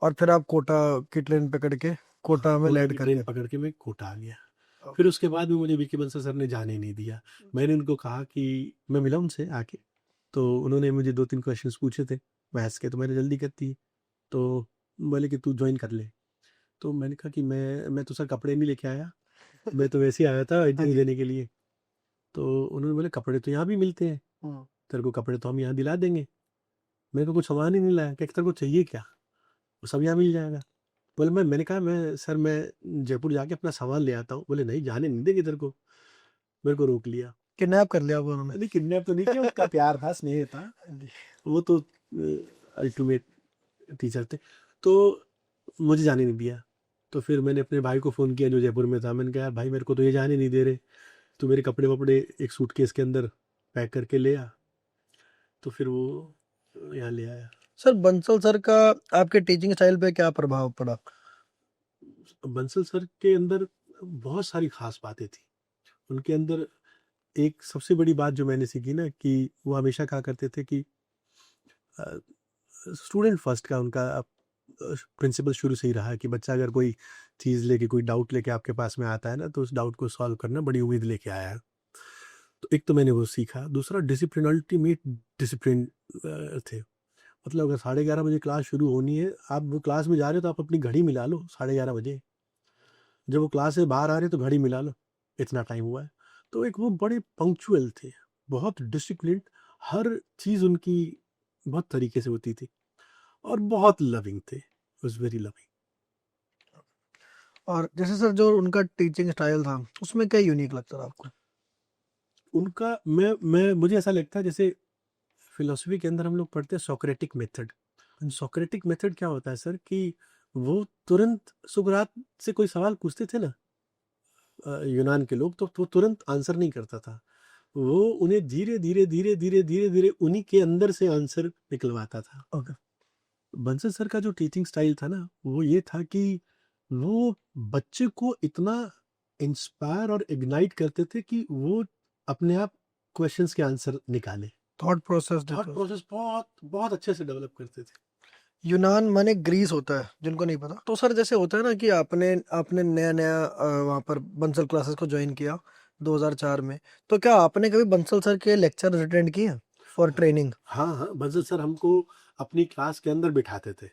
और फिर आप कोटा की ट्रेन पकड़ के कोटा में कोटा लैंड की कर ट्रेन गए। पकड़ के मैं कोटा आ गया। ओके। फिर उसके बाद में मुझे विकी बंसल सर ने जाने नहीं दिया। मैंने उनको कहा कि मैं मिला उनसे आके, तो उन्होंने मुझे 2-3 क्वेश्चंस पूछे थे मैथ्स के, तो मैंने जल्दी कर दी। तो बोले कि तू ज्वाइन कर ले। तो मैंने कहा कि मैं तो सर कपड़े नहीं लेके आया, मैं तो वैसे ही आया था हाँ इंटरव्यू जी। देने के लिए। तो उन्होंने बोले कपड़े तो यहाँ भी मिलते हैं, हम्म। तेरे को कपड़े तो हम यहाँ दिला देंगे। मेरे को कुछ सामान ही नहीं लाया, क्या तेरे को चाहिए क्या, वो सब यहाँ मिल जाएगा। बोले मैंने कहा मैं सर मैं जयपुर जाके अपना सामान ले आता हूँ। बोले नहीं, जाने नहीं देंगे तेरे को। मेरे को रोक लिया। किडनैप कर लिया आपको उन्होंने? नहीं, किडनैप तो नहीं किया, उसका प्यार था, स्नेह था। हाँ जी। वो तो अल्टीमेट टीचर थे। तो मुझे जाने नहीं दिया। तो फिर मैंने अपने भाई को फ़ोन किया जो जयपुर में था। मैंने कहा यार भाई, मेरे को तो ये जाने नहीं दे रहे, तो मेरे कपड़े वपड़े एक सूटकेस के अंदर पैक करके ले आ। तो फिर वो यहाँ ले आया। सर बंसल सर का आपके टीचिंग स्टाइल पे क्या प्रभाव पड़ा? बंसल सर के अंदर बहुत सारी खास बातें थी। उनके अंदर एक सबसे बड़ी बात जो मैंने सीखी ना, कि वो हमेशा कहा करते थे कि स्टूडेंट फर्स्ट का उनका प्रिंसिपल शुरू से ही रहा है कि बच्चा अगर कोई चीज़ लेके, कोई डाउट लेके आपके पास में आता है ना, तो उस डाउट को सॉल्व करना बड़ी उम्मीद लेके आया है। तो एक तो मैंने वो सीखा। दूसरा डिसिप्लिन, अल्टीमेट डिसिप्लिन थे। मतलब अगर 11:30 बजे क्लास शुरू होनी है, आप वो क्लास में जा रहे हो तो आप अपनी घड़ी मिला लो 11:30 बजे। जब वो क्लास से बाहर आ रहे तो घड़ी मिला लो, इतना टाइम हुआ है। तो एक वो बड़े पंक्चुअल थे, बहुत डिसिप्लिन, हर चीज़ उनकी बहुत तरीके से होती थी, और बहुत लविंग थे, वाज वेरी लविंग। और जैसे सर जो उनका टीचिंग स्टाइल था उसमें क्या यूनिक लगता था आपको? उनका मैं मुझे ऐसा लगता है जैसे फिलोसफी के अंदर हम लोग पढ़ते हैं सोक्रेटिक मेथड। सोक्रेटिक मेथड क्या होता है सर, कि वो तुरंत सुकरात से कोई सवाल पूछते थे ना, यूनान के लोग, तो वो तुरंत आंसर नहीं करता था। वो उन्हें धीरे धीरे धीरे धीरे धीरे धीरे उन्हीं के अंदर से आंसर निकलवाता था। ओके। बंसल सर का जो टीचिंग स्टाइल था ना, वो ये था कि वो बच्चे को इतना इंस्पायर और इग्नाइट करते थे कि वो अपने आप क्वेश्चंस के आंसर निकाले। थॉट प्रोसेस थॉट देते हो? प्रोसेस बहुत बहुत अच्छे से डेवलप करते थे। यूनान माने ग्रीस होता है, जिनको नहीं पता। तो सर जैसे होता है ना कि आपने आपने नया नया वहाँ पर बंसल क्लासेस को ज्वाइन किया 2004 में, तो क्या आपने कभी बंसल सर के लेक्चर अटेंड किए फॉर ट्रेनिंग? हाँ हाँ, बंसल सर हमको अपनी क्लास के अंदर बिठाते थे।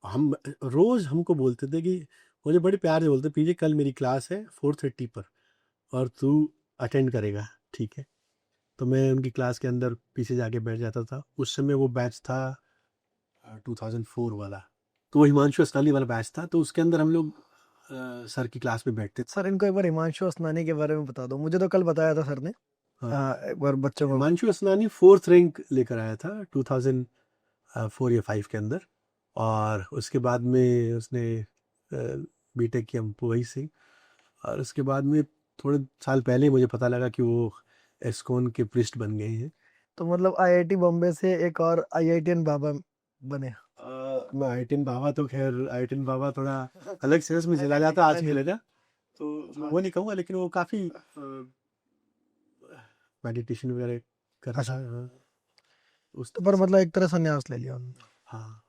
हम रोज हमको बोलते थे कि, मुझे बड़े प्यार से बोलते, पीछे कल मेरी क्लास है 4:30 पर और तू अटेंड करेगा, ठीक है। तो मैं उनकी क्लास के अंदर पीछे जाके बैठ जाता था। उस समय वो बैच था 2004 वाला, तो वो हिमांशु असनानी वाला बैच था। तो उसके अंदर हम लोग सर की क्लास में बैठते थे। सर इनको एक बार हिमांशु असनानी के बारे में बता दो, मुझे तो कल बताया था सर ने। हाँ, एक बार बच्चों को। हिमांशु असनानी 4th रैंक लेकर आया था 2004 या 5 के अंदर। और उसके बाद में उसने बीटेक किया वही से। और उसके बाद में थोड़े साल पहले मुझे पता लगा कि वो एस्कॉन के प्रिस्ट बन गए हैं। तो मतलब आईआईटी बॉम्बे से एक और आईआईटीएन बाबा बने। मैं आईआईटीएन बाबा तो खैर आईआईटीएन बाबा थोड़ा अलग सेंस में चला जाता आजकल है ना, तो मैं वो नहीं कहूँगा, लेकिन वो काफ़ी मेडिटेशन वगैरह करता अच्छा। है, हाँ, उस तो तरह पर से। मतलब एक तरह संन्यास ले लिया उन्होंने। हाँ,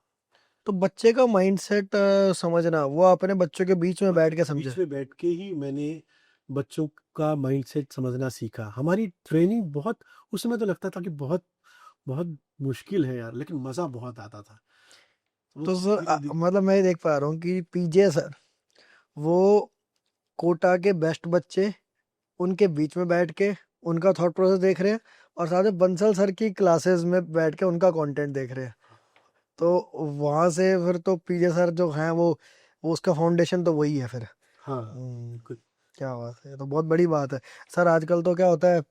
तो बच्चे का माइंडसेट समझना, वो अपने बच्चों के बीच में बैठ के समझे। बीच में बैठ के ही मैंने बच्चों का माइंडसेट समझना सीखा। हमारी ट्रेनिंग बहुत, उस समय तो लगता था कि बहुत बहुत मुश्किल है यार, लेकिन मज़ा बहुत आता था। वो तो सर धीरे धीरे। मतलब मैं देख पा रहा हूँ कि पीजे सर वो कोटा के बेस्ट बच्चे उनके बीच में बैठ के उनका थॉट प्रोसेस देख रहे हैं, और साथ में बंसल सर की क्लासेस में बैठ के उनका कंटेंट देख रहे हैं। तो वहां से फिर तो पीजे सर जो हैं वो उसका फाउंडेशन तो वही है फिर। हाँ, हम्म, बिल्कुल। क्या बात है, ये तो बहुत बड़ी बात है। सर आजकल तो क्या होता है,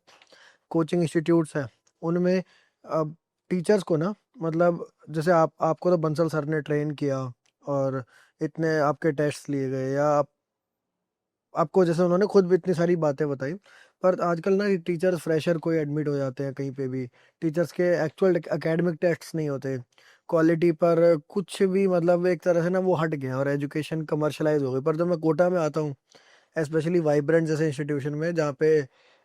कोचिंग इंस्टीट्यूट्स हैं उनमें अब टीचर्स को ना, मतलब जैसे आपको तो बंसल सर ने ट्रेन किया और इतने आपके टेस्ट लिए गए, या आपको जैसे उन्होंने खुद भी इतनी सारी बातें बताई, पर आजकल ना टीचर्स फ्रेशर कोई एडमिट हो जाते हैं कहीं पे भी, टीचर्स के एक्चुअल एकेडमिक टेस्ट नहीं होते, क्वालिटी पर कुछ भी, मतलब एक तरह से ना वो हट गया और एजुकेशन कमर्शलाइज हो गई। पर जब मैं कोटा में आता हूँ, स्पेशली वाइब्रेंट जैसे इंस्टीट्यूशन में, जहाँ पे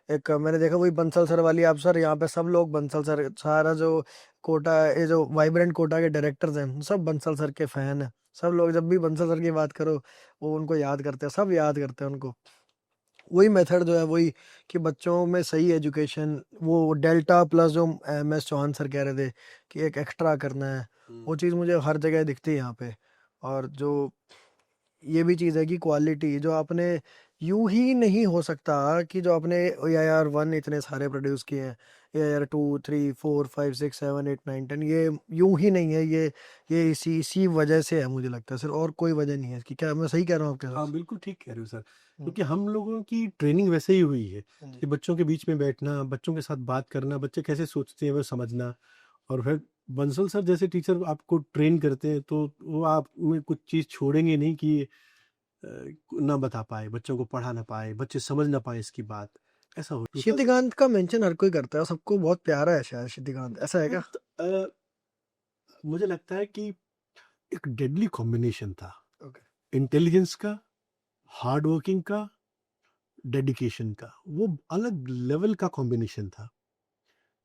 एक मैंने देखा वही बंसल सर वाली, आप सर यहाँ पे सब लोग बंसल सर, सारा जो कोटा, ये जो वाइब्रेंट कोटा के डायरेक्टर्स हैं सब बंसल सर के फैन हैं। सब लोग जब भी बंसल सर की बात करो वो उनको याद करते हैं, सब याद करते हैं उनको। वही मेथड जो है वही, कि बच्चों में सही एजुकेशन, वो डेल्टा प्लस जो MS चौहान सर कह रहे थे कि एक एक्स्ट्रा करना है, वो चीज़ मुझे हर जगह दिखती है यहाँ पे। और जो ये भी चीज़ है कि क्वालिटी जो आपने, यूं ही नहीं हो सकता कि जो आपने AIR 1 इतने सारे प्रोड्यूस किए हैं, AIR 2 3 4 5 6 7 8 9 10, ये यूं ही नहीं है, ये इसी वजह से है, मुझे लगता है सर, और कोई वजह नहीं है इसकी। क्या मैं सही कह रहा हूँ आपके हाँ, साथ? बिल्कुल ठीक कह रहे हो सर, हम्म, क्योंकि हम लोगों की ट्रेनिंग वैसे ही हुई है जी। कि बच्चों के बीच में बैठना, बच्चों के साथ बात करना, बच्चे कैसे सोचते हैं वो समझना। और फिर बंसल सर जैसे टीचर आपको ट्रेन करते हैं, तो वो आप में कुछ चीज़ छोड़ेंगे नहीं कि ना बता पाए, बच्चों को पढ़ा ना पाए, बच्चे समझ ना पाए इसकी बात, ऐसा हो। शितिकांत का मेंशन हर कोई करता है, सबको बहुत प्यारा है शायद शितिकांत, ऐसा है क्या? मुझे लगता है कि एक डेडली कॉम्बिनेशन था, ओके। इंटेलिजेंस का, हार्ड वर्किंग का, डेडिकेशन का, वो अलग लेवल का कॉम्बिनेशन था।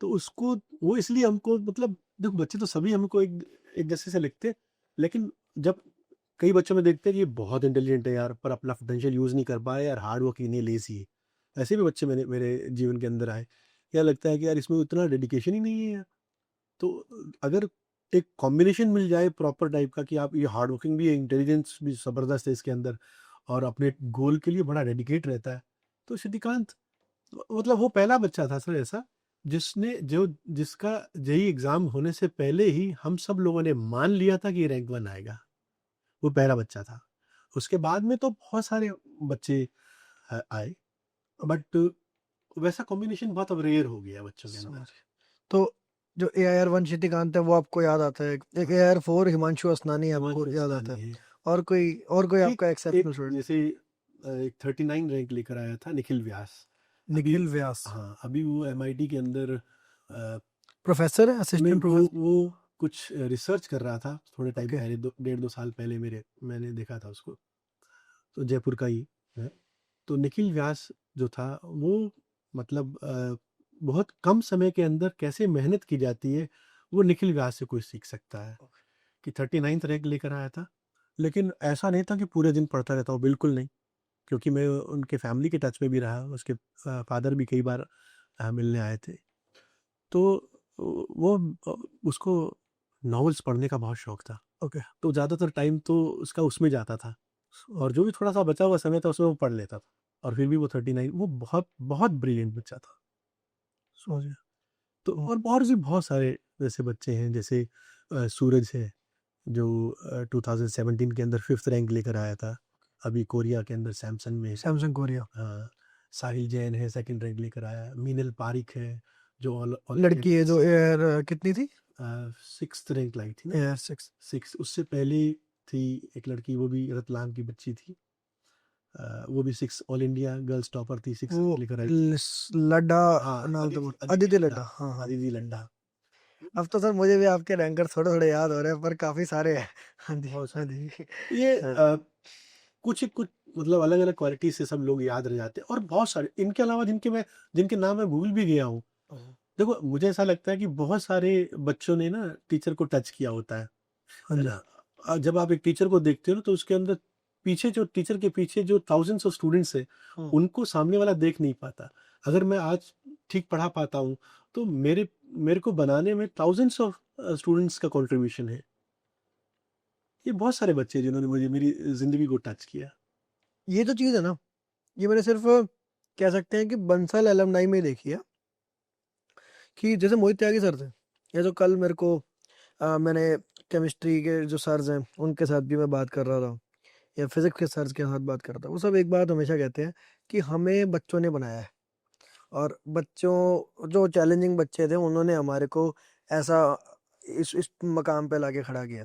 तो उसको, वो इसलिए हमको, मतलब देखो बच्चे तो सभी हमको एक एक जैसे से लिखते हैं, लेकिन जब कई बच्चों में देखते हैं कि ये बहुत इंटेलिजेंट है यार, पर अपना पोटेंशियल यूज नहीं कर पाए यार, हार्ड वर्किंग नहीं, लेजी है, ऐसे भी बच्चे मेरे जीवन के अंदर आए। क्या लगता है कि यार इसमें उतना डेडिकेशन ही नहीं है यार। तो अगर एक कॉम्बिनेशन मिल जाए प्रॉपर टाइप का, कि आप ये हार्ड वर्किंग भी है, इंटेलिजेंस भी ज़बरदस्त है इसके अंदर, और अपने गोल के लिए बड़ा डेडिकेट रहता है, तो श्रीकांत मतलब वो पहला बच्चा था सर ऐसा, जिसका जेई एग्जाम होने से पहले ही हम सब लोगों ने मान लिया था कि ये रैंक 1 आएगा। वो पहला बच्चा था। उसके बाद में तो बहुत सारे बच्चे आए, बट वैसा कॉम्बिनेशन बहुत अब रेयर हो गया बच्चों के अंदर। समझ गया। तो जो AIR 1 शितिकांत है वो आपको याद आता है, एक AIR 4 हिमांशु असनानी आपको हिमांशु याद आता अस्थानी है, है। और कोई एक आपका एक एक्सेप्शनल स्टूडेंट? जैसे एक 39 रैंक लेकर आया था निखिल व्यास। अभी निखिल व्यास हाँ, अभी वो MIT के अंदर प्रोफेसर है, नहीं, असिस्टेंट वो प्रोफेसर? वो कुछ रिसर्च कर रहा था थोड़े टाइम ओके। पहले, 1.5 2 साल पहले मैंने देखा था उसको, तो जयपुर का ही है। तो निखिल व्यास जो था वो, मतलब बहुत कम समय के अंदर कैसे मेहनत की जाती है, वो निखिल व्यास से कोई सीख सकता है। कि 39th रैंक लेकर आया था, लेकिन ऐसा नहीं था कि पूरे दिन पढ़ता रहता हूँ, बिल्कुल नहीं, क्योंकि मैं उनके फैमिली के टच में भी रहा, उसके फादर भी कई बार मिलने आए थे। तो वो उसको नॉवेल्स पढ़ने का बहुत शौक था। ओके। तो ज़्यादातर टाइम तो उसका उसमें जाता था, और जो भी थोड़ा सा बचा हुआ समय था उसमें वो पढ़ लेता था। और फिर भी वो 39, वो बहुत बहुत ब्रिलियंट बच्चा था। समझ गया। तो और भी बहुत सारे जैसे बच्चे हैं, जैसे सूरज है, जो 2017 के अंदर 5th रैंक लेकर आया था, अभी कोरिया के अंदर सैमसंग में। Samsung Korea. हाँ, साहिल जैन है, 2nd रैंक लेकर आया। मीनल पारिक है, जो लड़की है जो AIR कितनी थी? 6th रैंक लाई थी ना। AIR 6। 6, उससे पहले थी एक लड़की, वो भी रतलाम की बच्ची थी, वो भी 6 ऑल इंडिया गर्ल्स टॉपर थी, 6 वो लेकर आई। लड्डा हाँ, नाम था, अदिति अदिति लड्डा, लड्डा, हाँ हाँ। अदिति लड्डा। अब तो सर मुझे भी आपके रैंकर थोड़े थोड़े याद हो रहे हैं, पर काफी सारे हैं। हाँ जी, बहुत हाँ सारे। जी। ये हाँ। कुछ मतलब अलग अलग क्वालिटी से सब लोग याद रह जाते हैं, और बहुत सारे इनके अलावा जिनके नाम मैं भूल भी गया हूँ। देखो, मुझे ऐसा लगता है कि बहुत सारे बच्चों ने ना टीचर को टच किया होता हाँ है जी। ना? जब आप एक टीचर को देखते हो ना, तो उसके अंदर पीछे जो टीचर के पीछे जो थाउजेंड्स ऑफ स्टूडेंट्स हैं, हम्म। उनको सामने वाला देख नहीं पाता। अगर मैं आज ठीक पढ़ा पाता हूँ, तो मेरे मेरे को बनाने में थाउजेंड्स ऑफ स्टूडेंट्स का कंट्रीब्यूशन है। ये बहुत सारे बच्चे हैं जिन्होंने मुझे मेरी ज़िंदगी को टच किया। ये जो चीज़ है ना, ये मैंने सिर्फ कह सकते हैं कि बंसल एलमनाई में ही देखी है, कि जैसे मोहित त्यागी सर थे, या जो कल मेरे को मैंने केमिस्ट्री के जो सर्स हैं उनके साथ भी मैं बात कर रहा था, या फिजिक्स के सर्स के साथ बात कर रहा था, वो सब एक बात हमेशा कहते हैं कि हमें बच्चों ने बनाया है, और बच्चों जो चैलेंजिंग बच्चे थे उन्होंने हमारे को ऐसा इस मकाम पे लाके खड़ा किया।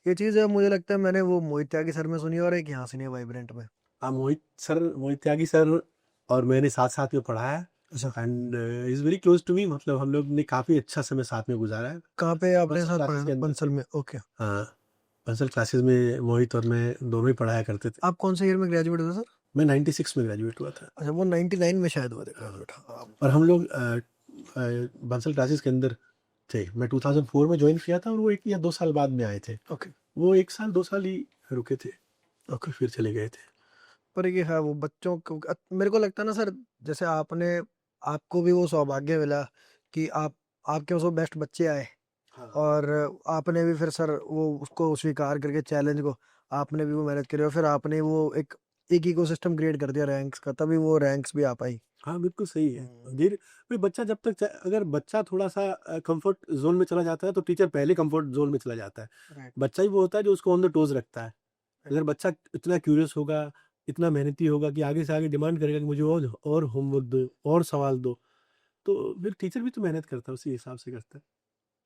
ये चीज़ मुझे लगता है मैंने वो मोहित त्यागी सर में सुनी, और एक यहाँ सुनी है वाइब्रेंट में। हाँ, मोहित त्यागी सर और मैंने साथ-साथ में पढ़ा है, अच्छा, and is very close to me. मतलब हम लोग ने काफ़ी अच्छा समय साथ में गुज़ारा है, कहाँ पे आपने बंसल साथ क्लासेस पढ़ा के था? अंदर। बंसल में, ओके। हाँ, बंसल क्लासेस में मोहित और मैं दोनों ही पढ़ाया करते थे। आप कौन से ईयर में ग्रेजुएट हुए सर? मैं 96 में ग्रेजुएट हुआ था। अच्छा, वो 99 में शायद हुआ था हाँ, ग्रेजुएट, हाँ। और हम लोग बंसल क्लासेस के अंदर थे। मैं 2004 में जॉइन किया था, और वो 1 या 2 साल बाद में आए थे। ओके। वो 1 साल 2 साल ही रुके थे, ओके। फिर चले गए थे। पर ये है वो बच्चों को मेरे को लगता है ना सर, जैसे आपको भी वो सौभाग्य मिला कि आपके पास वो बेस्ट बच्चे आए, हाँ, और आपने भी फिर सर वो उसको स्वीकार करके चैलेंज को आपने भी वो मेहनत करी, और फिर आपने वो एक इकोसिस्टम क्रिएट कर दिया रैंक्स का, तभी वो रैंक्स भी आ पाई। हाँ, बिल्कुल सही है। हम्म। धीरे भाई, बच्चा जब तक अगर बच्चा थोड़ा-सा कंफर्ट ज़ोन में चला जाता है, तो टीचर पहले कंफर्ट ज़ोन में चला जाता है। राइट। बच्चा ही वो होता है जो उसको ऑन द टोज़ रखता है। राइट। अगर बच्चा इतना क्यूरियस होगा, इतना मेहनती होगा कि आगे से आगे डिमांड करेगा कि मुझे और होमवर्क दो, और सवाल दो, तो फिर टीचर भी तो मेहनत करता है, उसी हिसाब से करता है।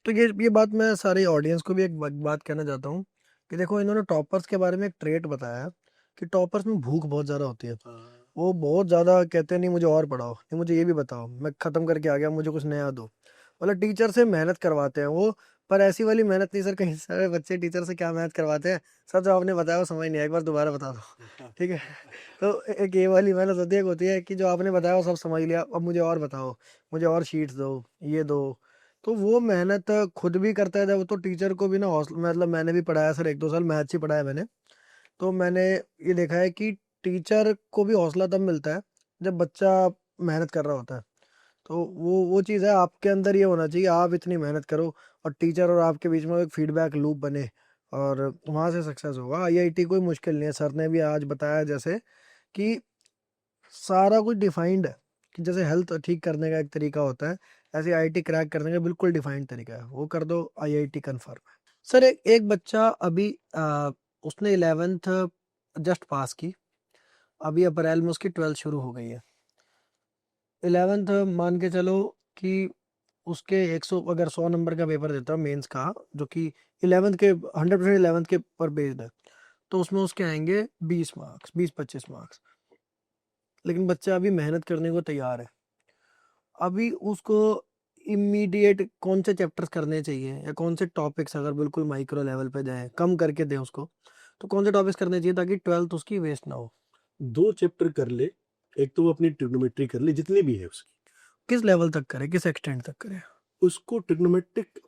तो ये बात मैं सारे ऑडियंस को भी एक बात कहना चाहता हूँ, कि देखो इन्होंने टॉपर्स के बारे में एक ट्रेट बताया, कि टॉपर्स में भूख बहुत ज़्यादा होती है। हाँ, वो बहुत ज़्यादा कहते हैं, नहीं मुझे और पढ़ाओ, नहीं मुझे ये भी बताओ, मैं ख़त्म करके आ गया, मुझे कुछ नया दो। मतलब टीचर से मेहनत करवाते हैं वो, पर ऐसी वाली मेहनत नहीं सर। कहीं सारे बच्चे टीचर से क्या मेहनत करवाते हैं, सर जो आपने बताया वो समझ नहीं आया, एक बार दोबारा बता दो। ठीक है। तो एक ये वाली मेहनत होती है, एक होती है कि जो आपने बताया वो सब समझ लिया, अब मुझे और बताओ, मुझे और शीट्स दो, ये दो। तो वो मेहनत खुद भी करता है जब, तो टीचर को भी ना हौसला, मतलब मैंने भी पढ़ाया सर 1-2 साल मैथ्स ही पढ़ाया मैंने, तो मैंने ये देखा है कि टीचर को भी हौसला तब मिलता है जब बच्चा मेहनत कर रहा होता है। तो वो चीज़ है, आपके अंदर ये होना चाहिए, आप इतनी मेहनत करो, और टीचर और आपके बीच में एक फीडबैक लूप बने, और वहाँ से सक्सेस होगा। आईआईटी कोई मुश्किल नहीं है, सर ने भी आज बताया जैसे कि सारा कुछ डिफाइंड है, कि जैसे हेल्थ ठीक करने का एक तरीका होता है, ऐसे आईआईटी क्रैक करने का बिल्कुल डिफाइंड तरीका है, वो कर दो, आईआईटी कंफर्म है। सर एक बच्चा अभी उसने 11th जस्ट पास की, अभी अप्रैल में उसकी 12th शुरू हो गई है। 11th मान के चलो कि उसके 100, अगर 100 नंबर का पेपर देता है मेंस का, जो कि 11th के 100% 11th के पर बेस्ड है, तो उसमें उसके आएंगे 20 मार्क्स, 20-25 मार्क्स। लेकिन बच्चा अभी मेहनत करने को तैयार है। अभी उसको इमीडिएट कौन से चैप्टर्स करने चाहिए, या कौन से टॉपिक्स, अगर बिल्कुल माइक्रो लेवल पे जाए, कम करके दे उसको, तो कौन से टॉपिक्स करने चाहिए ताकि 12th उसकी वेस्ट ना हो? 2 चैप्टर कर ले। एक तो वो अपनी ट्रिग्नोमेट्री कर ले, जितनी भी है उसकी। किस लेवल तक करे, किस एक्सटेंड तक करे? उसको ट्रिग्नोमेट्रिक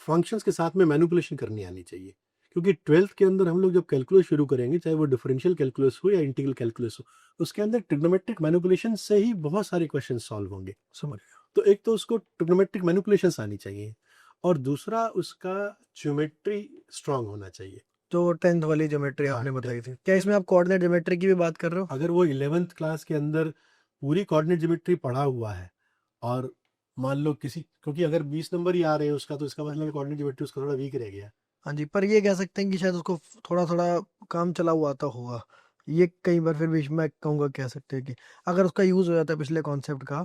फंक्शंस के साथ में मैनिपुलेशन करनी आनी चाहिए, क्योंकि 12th के अंदर हम लोग जब कैलकुलस शुरू करेंगे, चाहे वो डिफरेंशियल कैलकुलस हो या इंटीग्रल कैलकुलस हो, उसके अंदर ट्रिग्नोमेट्रिक मैनिपुलेशन से ही बहुत सारे क्वेश्चन सॉल्व होंगे। समझ। तो एक तो उसको ट्रिग्नोमेट्रिक मैनिपुलेशंस आनी चाहिए, और दूसरा उसका ज्योमेट्री स्ट्रांग होना चाहिए। जो 10th वाली ज्योमेट्री हाँ, आपने बताई थी, क्या इसमें आप कोऑर्डिनेट ज्योमेट्री की भी बात कर रहे हो? अगर वो 11th क्लास के अंदर पूरी कोऑर्डिनेट ज्योमेट्री पढ़ा हुआ है, और मान लो किसी, क्योंकि अगर 20 नंबर ही आ रहे हैं उसका, तो इसका मतलब कोऑर्डिनेट ज्योमेट्री उसका थोड़ा वीक रह गया। हाँ जी, पर ये कह सकते हैं कि शायद उसको थोड़ा थोड़ा काम चला हुआ आता होगा, ये कई बार फिर भी मैं कहूँगा, कह सकते हैं कि अगर उसका यूज हो जाता है पिछले कॉन्सेप्ट का,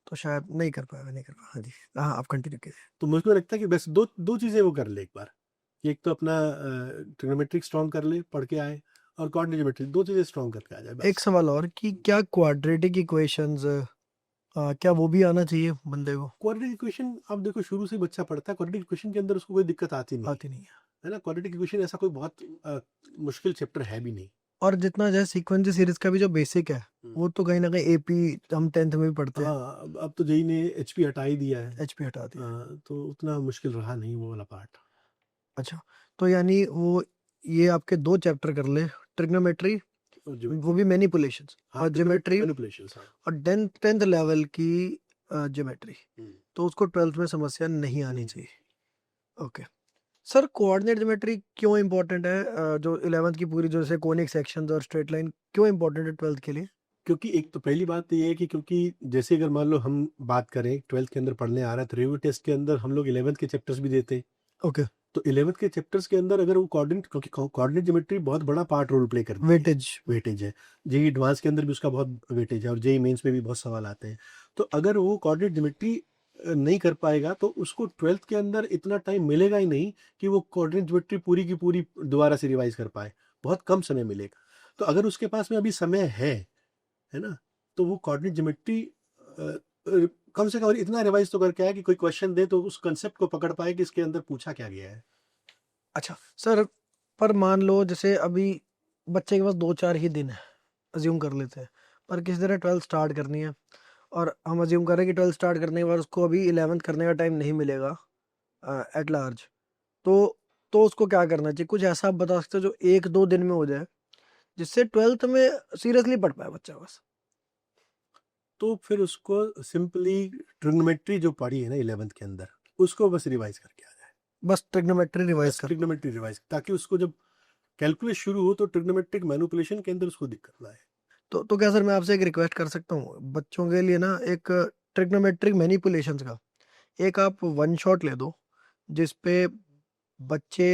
तो शायद नहीं कर पाएगा, नहीं कर पाएगा। हाँ जी, हाँ आप कंटिन्यू कीजिए। तो मुझको लगता है कि बस दो दो चीज़ें वो कर ले एक बार, कि एक तो अपना ट्रिग्नोमेट्रिक स्ट्रांग कर ले, पढ़ के आए, और कोऑर्डिनेट ज्योमेट्री, दो चीजें स्ट्रॉन्ग करके आ जाए एक बस। सवाल और कि क्या क्वाड्रेटिक इक्वेशंस क्या वो भी आना चाहिए बंदे को? क्वाड्रेटिक इक्वेशन आप देखो शुरू से ही बच्चा पढ़ता है, क्वाड्रेटिक इक्वेशन के अंदर उसको कोई दिक्कत आती नहीं आती नहीं है। है ना। क्वाड्रेटिक इक्वेशन ऐसा कोई बहुत मुश्किल चैप्टर है भी नहीं। और जितना जैसे सीक्वेंस सीरीज का भी जो बेसिक है हम्म। वो तो कहीं ना कहीं एपी हम 10th में भी पढ़ते हैं। हाँ, अब तो जेई ने एचपी हटा ही दिया है। एचपी हटा दिया। तो उतना मुश्किल रहा नहीं वो वाला पार्ट। अच्छा, तो यानी वो ये आपके 2 चैप्टर कर ले, ट्रिग्नोमेट्री और वो ज्योमेट्री, भी मैनिपुलेशंस हाँ और ज्योमेट्री मैनिपुलेशंस, हाँ। और 10th लेवल की ज्योमेट्री, हम्म, तो उसको 12th में समस्या नहीं आनी नहीं। चाहिए। ओके सर, कोऑर्डिनेट ज्योमेट्री क्यों इंपॉर्टेंट है? जो 11th की पूरी जो जैसे कोनिक सेक्शंस और स्ट्रेट लाइन क्यों इंपॉर्टेंट है 12th के लिए? क्योंकि एक तो पहली बात तो ये है कि क्योंकि जैसे अगर मान लो हम बात करें 12th के अंदर पढ़ने आ रहा है, तो रिव्यू टेस्ट के अंदर हम लोग 11th के चैप्टर्स भी देते हैं। ओके, तो 11th के चैप्टर्स के अंदर अगर वो कोऑर्डिनेट, क्योंकि कोऑर्डिनेट ज्योमेट्री बहुत बड़ा पार्ट रोल प्ले करती है, वेटेज। वेटेज है। जेई एडवांस के अंदर भी उसका बहुत वेटेज है, और जेई मेंस में भी बहुत सवाल आते हैं। तो अगर वो कोऑर्डिनेट ज्योमेट्री नहीं कर पाएगा तो उसको 12th के अंदर इतना टाइम मिलेगा ही नहीं कि वो कोऑर्डिनेट ज्योमेट्री पूरी की पूरी दोबारा से रिवाइज कर पाए। बहुत कम समय मिलेगा। तो अगर उसके पास में अभी समय है ना, तो वो कोऑर्डिनेट ज्योमेट्री कम से कम इतना रिवाइज तो करके आए कि कोई क्वेश्चन दे तो उस कंसेप्ट को पकड़ पाए कि इसके अंदर पूछा क्या गया है। अच्छा सर, पर मान लो जैसे अभी बच्चे के पास 2-4 ही दिन है, अज्यूम कर लेते हैं, पर किसी तरह 12th स्टार्ट करनी है और हम अज्यूम कर रहे हैं कि 12th स्टार्ट करने के बाद उसको अभी 11th करने का टाइम नहीं मिलेगा एट लार्ज, तो तो उसको क्या करना चाहिए? कुछ ऐसा आप बता सकते हो जो 1-2 दिन में हो जाए, जिससे 12th में सीरियसली पढ़ पाए बच्चा बस? तो फिर उसको सिंपली ट्रिग्नोमेट्री जो पढ़ी है ना 11th के अंदर, उसको बस रिवाइज करके आ जाए। बस ट्रिग्नोमेट्री रिवाइज बस कर। ट्रिग्नोमेट्री रिवाइज, ताकि उसको जब कैलकुलस शुरू हो तो ट्रिग्नोमेट्रिक मैनिपुलेशन के अंदर उसको दिक्कत ना आए। तो क्या सर मैं आपसे एक रिक्वेस्ट कर सकता हूँ बच्चों के लिए ना, एक ट्रिग्नोमेट्रिक मैनिपुलेशंस का एक आप वन शॉट ले दो, जिस पे बच्चे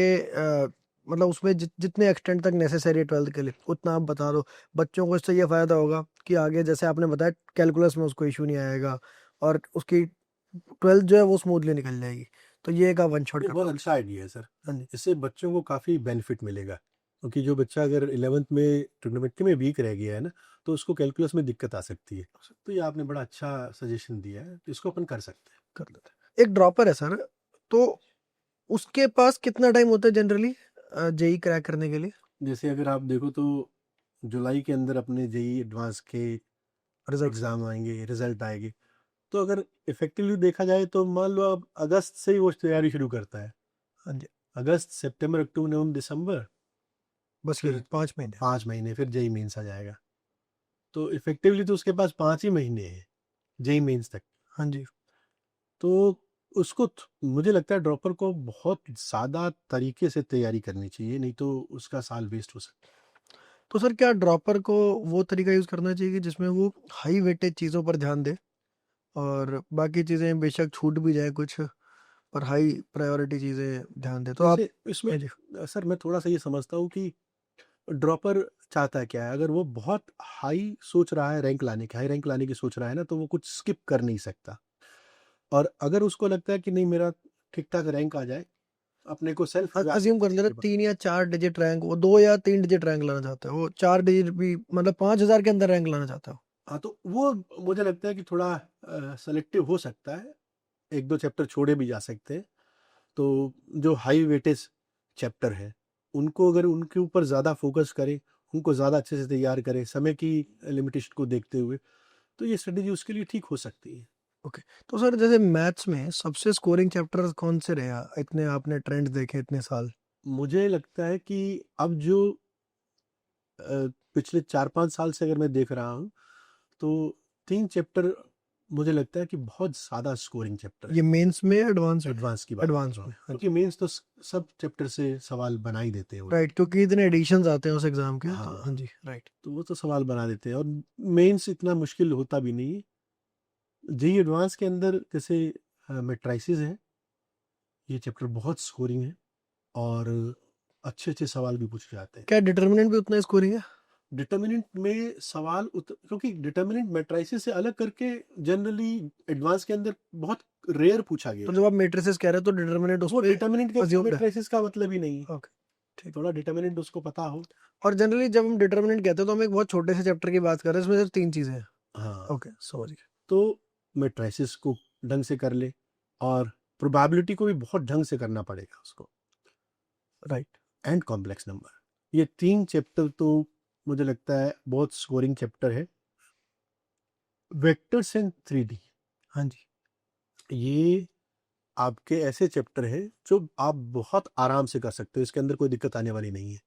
मतलब उसमें जितने एक्सटेंड तक नेसेसरी है 12th के लिए उतना आप बता दो। बच्चों को इससे ये फ़ायदा होगा कि आगे जैसे आपने बताया कैलकुलस में उसको इशू नहीं आएगा और उसकी 12th जो है वो स्मूथली निकल जाएगी। तो ये एक आप वन शॉट ये कर बहुत दो। अच्छा आइडिया है सर। हाँ जी। इससे बच्चों को काफ़ी बेनिफिट मिलेगा, क्योंकि जो बच्चा अगर 11th में ट्रिग्नोमेट्री में वीक रह गया है ना, तो उसको कैलकुलस में दिक्कत आ सकती है। तो ये आपने बड़ा अच्छा सजेशन दिया है, तो इसको अपन कर सकते हैं। कर देते हैं। एक ड्रॉपर है सर, तो उसके पास कितना टाइम होता है जनरली जेई क्रैक करने के लिए? जैसे अगर आप देखो तो जुलाई के अंदर अपने जेई एडवांस के रिजल्ट। एग्ज़ाम आएंगे, रिजल्ट आएंगे। तो अगर इफेक्टिवली देखा जाए तो मान लो आप अगस्त से ही वो तैयारी शुरू करता है। हाँ जी, अगस्त, सितंबर, अक्टूबर, नवंबर, दिसंबर, बस फिर यही 5 महीने। 5 महीने, फिर जेई मेंस आ जाएगा। तो इफेक्टिवली तो उसके पास 5 ही महीने हैं जेई मेंस तक। हाँ जी। तो उसको मुझे लगता है ड्रॉपर को बहुत ज़्यादा तरीके से तैयारी करनी चाहिए, नहीं तो उसका साल वेस्ट हो सकता है। तो सर क्या ड्रॉपर को वो तरीका यूज़ करना चाहिए कि जिसमें वो हाई वेटेज चीज़ों पर ध्यान दे और बाकी चीज़ें बेशक छूट भी जाए कुछ, पर हाई प्रायोरिटी चीज़ें ध्यान दे? तो आप जैसे इसमें हाँ जी। सर मैं थोड़ा सा ये समझता हूँ कि ड्रॉपर चाहता है क्या है। अगर वो बहुत हाई सोच रहा है, रैंक लाने की, हाई रैंक लाने की सोच रहा है ना, तो वो कुछ स्किप कर नहीं सकता। और अगर उसको लगता है कि नहीं मेरा ठीक ठाक रैंक आ जाए, अपने को सेल्फ अज्यूम कर लेना 3 या 4 डिजिट रैंक, वो 2 या 3 डिजिट रैंक लाना चाहता है, वो 4 डिजिट भी मतलब 5000 के अंदर रैंक लाना चाहता है। हाँ, तो वो मुझे लगता है कि थोड़ा सेलेक्टिव हो सकता है, एक दो चैप्टर छोड़े भी जा सकते हैं। तो जो हाई वेटेज चैप्टर है उनको अगर उनके ऊपर ज़्यादा फोकस करें, उनको ज़्यादा अच्छे से तैयार करें समय की लिमिटेशन को देखते हुए, तो ये स्ट्रेटेजी उसके लिए ठीक हो सकती है। ओके, तो सर जैसे मैथ्स में सबसे स्कोरिंग चैप्टर कौन से रहे? इतने आपने ट्रेंड देखे इतने साल। मुझे लगता है कि अब जो पिछले 4-5 साल से अगर मैं देख रहा हूँ, तो 3 चैप्टर मुझे लगता है कि बहुत ज़्यादा स्कोरिंग चैप्टर ये है। मेंस में एडवांस एडवांस की बात कर एडवांस रहा हूँ, में? हाँ जी। क्योंकि मेंस तो सब चैप्टर से सवाल बना ही देते हैं वो। राइट, क्योंकि इतने एडिशंस आते हैं उस एग्जाम के, तो हाँ, हाँ जी, राइट। तो वो तो सवाल बना देते हैं, और मेंस इतना मुश्किल होता भी नहीं है। जेई एडवांस के अंदर जैसे मैट्राइसिस है, ये चैप्टर बहुत स्कोरिंग है, और अच्छे अच्छे सवाल भी पूछे जाते हैं। क्या डिटर्मिनेंट भी उतना स्कोरिंग है? डिटर्मिनेंट में सवाल क्योंकि डिटर्मिनेंट मैट्राइसिस से अलग करके जनरली एडवांस के अंदर बहुत रेयर पूछा गया तो है। जब आप मैट्रिसेस कह रहे हो तो डिटर्मिनेंट उस वो पे डिटर्मिनेंट के assumed है। मैट्राइसिस का मतलब ही नहीं है। ओके, ठीक। थोड़ा डिटर्मिनेंट उसको पता हो और जनरली जब हम डिटर्मिनेंट कहते हैं तो हम एक बहुत छोटे से चैप्टर की बात कर रहे हैं, इसमें सिर्फ 3 चीज़ें हैं। हाँ, ओके, समझ गया। तो मैट्रिसेस को ढंग से कर ले और प्रोबेबिलिटी को भी बहुत ढंग से करना पड़ेगा उसको, राइट। And complex number. ये 3 चैप्टर तो मुझे लगता है बहुत स्कोरिंग चैप्टर है। वेक्टर्स एंड 3D, हाँ जी। ये आपके ऐसे चैप्टर है जो आप बहुत आराम से कर सकते हो, इसके अंदर कोई दिक्कत आने वाली नहीं है।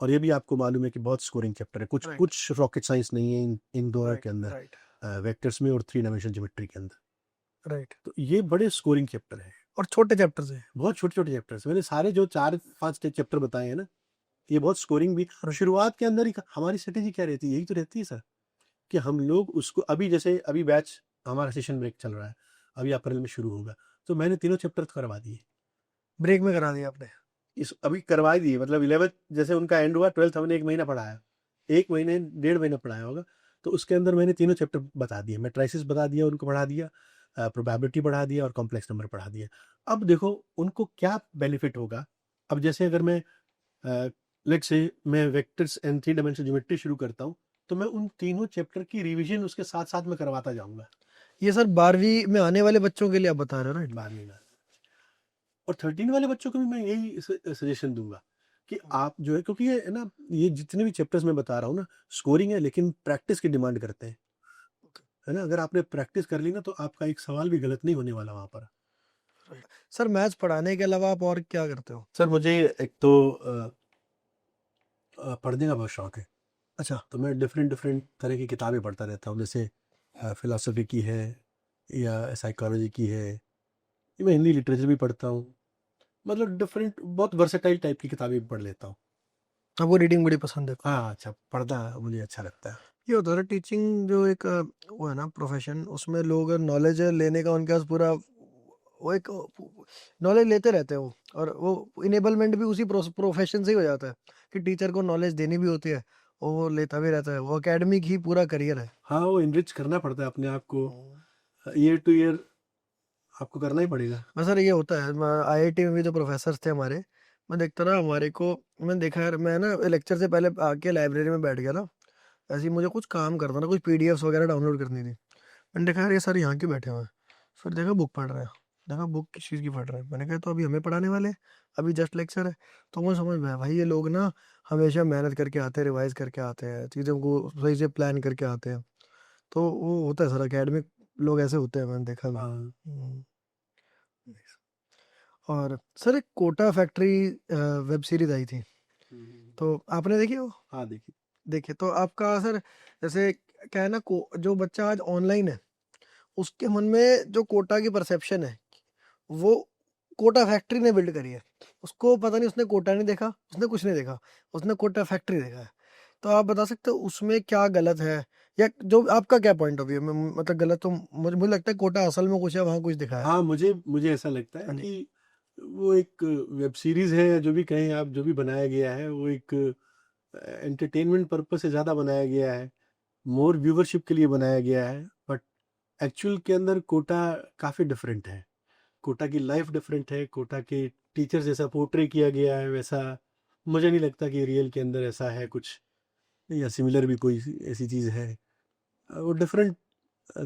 और ये भी आपको मालूम है कि बहुत स्कोरिंग चैप्टर है, कुछ राइट, कुछ रॉकेट साइंस नहीं है इन दोनों राइट, के अंदर, राइट, वेक्टर्स में और 3 डायमेंशन ज्योमेट्री के अंदर। राइट। तो ये बड़े स्कोरिंग चैप्टर है, और छोटे चैप्टर्स हैं। बहुत छोटे छोटे चैप्टर्स। मैंने सारे जो 4-5 चैप्टर बताए हैं ना, ये बहुत स्कोरिंग भी। राइट, शुरुआत के अंदर ही हमारी स्ट्रेटेजी क्या रहती है, यही तो रहती है सर, कि हम लोग उसको अभी जैसे अभी बैच हमारा सेशन ब्रेक चल रहा है, अभी अप्रैल में शुरू होगा, तो मैंने तीनों चैप्टर करवा दिए। ब्रेक में करा दिया आपने। इस अभी करवा दिए, मतलब 11th जैसे उनका एंड हुआ, 12th हमने 1 महीना पढ़ाया, 1 महीने 1.5 महीना पढ़ाया होगा। तो उसके अंदर मैंने तीनों चैप्टर बता दिए, मैट्रिसेस बता दिया उनको, पढ़ा दिया, प्रोबेबिलिटी पढ़ा दिया और कॉम्प्लेक्स नंबर पढ़ा दिया। अब देखो उनको क्या बेनिफिट होगा। अब जैसे अगर मैं लेट्स से मैं वेक्टर्स एंड 3 डायमेंशनल ज्योमेट्री शुरू करता हूँ, तो मैं उन तीनों चैप्टर की रिवीजन उसके साथ साथ में करवाता जाऊंगा ये सर 12वीं में आने वाले बच्चों के लिए आप बता रहे हो, राइट? 12वीं में। और 13 वाले बच्चों को भी मैं यही सजेशन दूंगा कि आप जो है, क्योंकि ये है ना, ये जितने भी चैप्टर्स मैं बता रहा हूँ ना, स्कोरिंग है लेकिन प्रैक्टिस की डिमांड करते हैं, है ना। अगर आपने प्रैक्टिस कर ली ना, तो आपका एक सवाल भी गलत नहीं होने वाला वहाँ पर। सर मैथ्स पढ़ाने के अलावा आप और क्या करते हो? सर मुझे एक तो पढ़ने का बहुत शौक है, अच्छा। तो मैं डिफरेंट डिफरेंट तरह की किताबें पढ़ता रहता हूँ। जैसे फिलोसफी की है या साइकोलॉजी की है, ये मैं हिंदी लिटरेचर भी पढ़ता हूँ, मतलब डिफरेंट बहुत वर्सेटाइल टाइप की किताबें भी पढ़ लेता हूँ। आपको रीडिंग बड़ी पसंद है? हाँ, अच्छा, पढ़ना मुझे अच्छा लगता है। ये होता है टीचिंग जो एक वो है ना प्रोफेशन, उसमें लोग नॉलेज लेने का उनके पास पूरा वो एक नॉलेज लेते रहते हैं वो, और वो इनेबलमेंट भी उसी प्रोफेशन से ही हो जाता है कि टीचर को नॉलेज देनी भी होती है और वो लेता भी रहता है, वो एकेडमिक ही पूरा करियर है। हाँ, वो इनरिच करना पड़ता है अपने आप को, हम्म। ईयर टू ईयर आपको करना ही पड़ेगा। बस सर ये होता है, आईआईटी में भी जो प्रोफेसर थे हमारे, मैं देखता रहा हमारे को, मैंने देखा यार, मैं ना लेक्चर से पहले आके लाइब्रेरी में बैठ गया था, ऐसे ही मुझे कुछ काम करना था, कुछ पीडीएफ्स वगैरह डाउनलोड करनी थी। मैंने देखा यार ये सर यहाँ क्यों बैठे हुए हैं, फिर देखा बुक पढ़ रहे हैं, देखा बुक किस चीज़ की पढ़ रहे हैं, मैंने कहा तो अभी हमें पढ़ाने वाले हैं, अभी जस्ट लेक्चर है। तो मुझे समझ में आया भाई ये लोग ना हमेशा मेहनत करके आते हैं, रिवाइज करके आते हैं, चीज़ों को सही से प्लान करके आते हैं। तो वो होता है सर, एकेडमिक लोग ऐसे होते हैं, मैंने देखा भी। हाँ। और सर एक कोटा फैक्ट्री वेब सीरीज आई थी, हम्म। तो आपने देखी वो? हाँ, देखिए। देखिए तो आपका सर, जैसे क्या है ना, जो बच्चा आज ऑनलाइन है उसके मन में जो कोटा की परसेप्शन है वो कोटा फैक्ट्री ने बिल्ड करी है। उसको पता नहीं, उसने कोटा नहीं देखा, उसने कुछ नहीं देखा, उसने कोटा फैक्ट्री देखा है। तो आप बता सकते हो उसमें क्या गलत है, या जो आपका क्या पॉइंट ऑफ व्यू, मतलब गलत तो मुझे लगता है कोटा असल में कुछ है, वहाँ कुछ दिखाया है। हाँ, मुझे मुझे ऐसा लगता है हाँ जी। कि वो एक वेब सीरीज है, या जो भी कहें आप, जो भी बनाया गया है, वो एक एंटरटेनमेंट पर्पस से ज़्यादा बनाया गया है, मोर व्यूवरशिप के लिए बनाया गया है। बट एक्चुअल के अंदर कोटा काफ़ी डिफरेंट है, कोटा की लाइफ डिफरेंट है, कोटा के टीचर जैसा पोर्ट्रे किया गया है वैसा मुझे नहीं लगता कि रियल के अंदर ऐसा है कुछ, या सिमिलर भी कोई ऐसी चीज़ है। वो डिफरेंट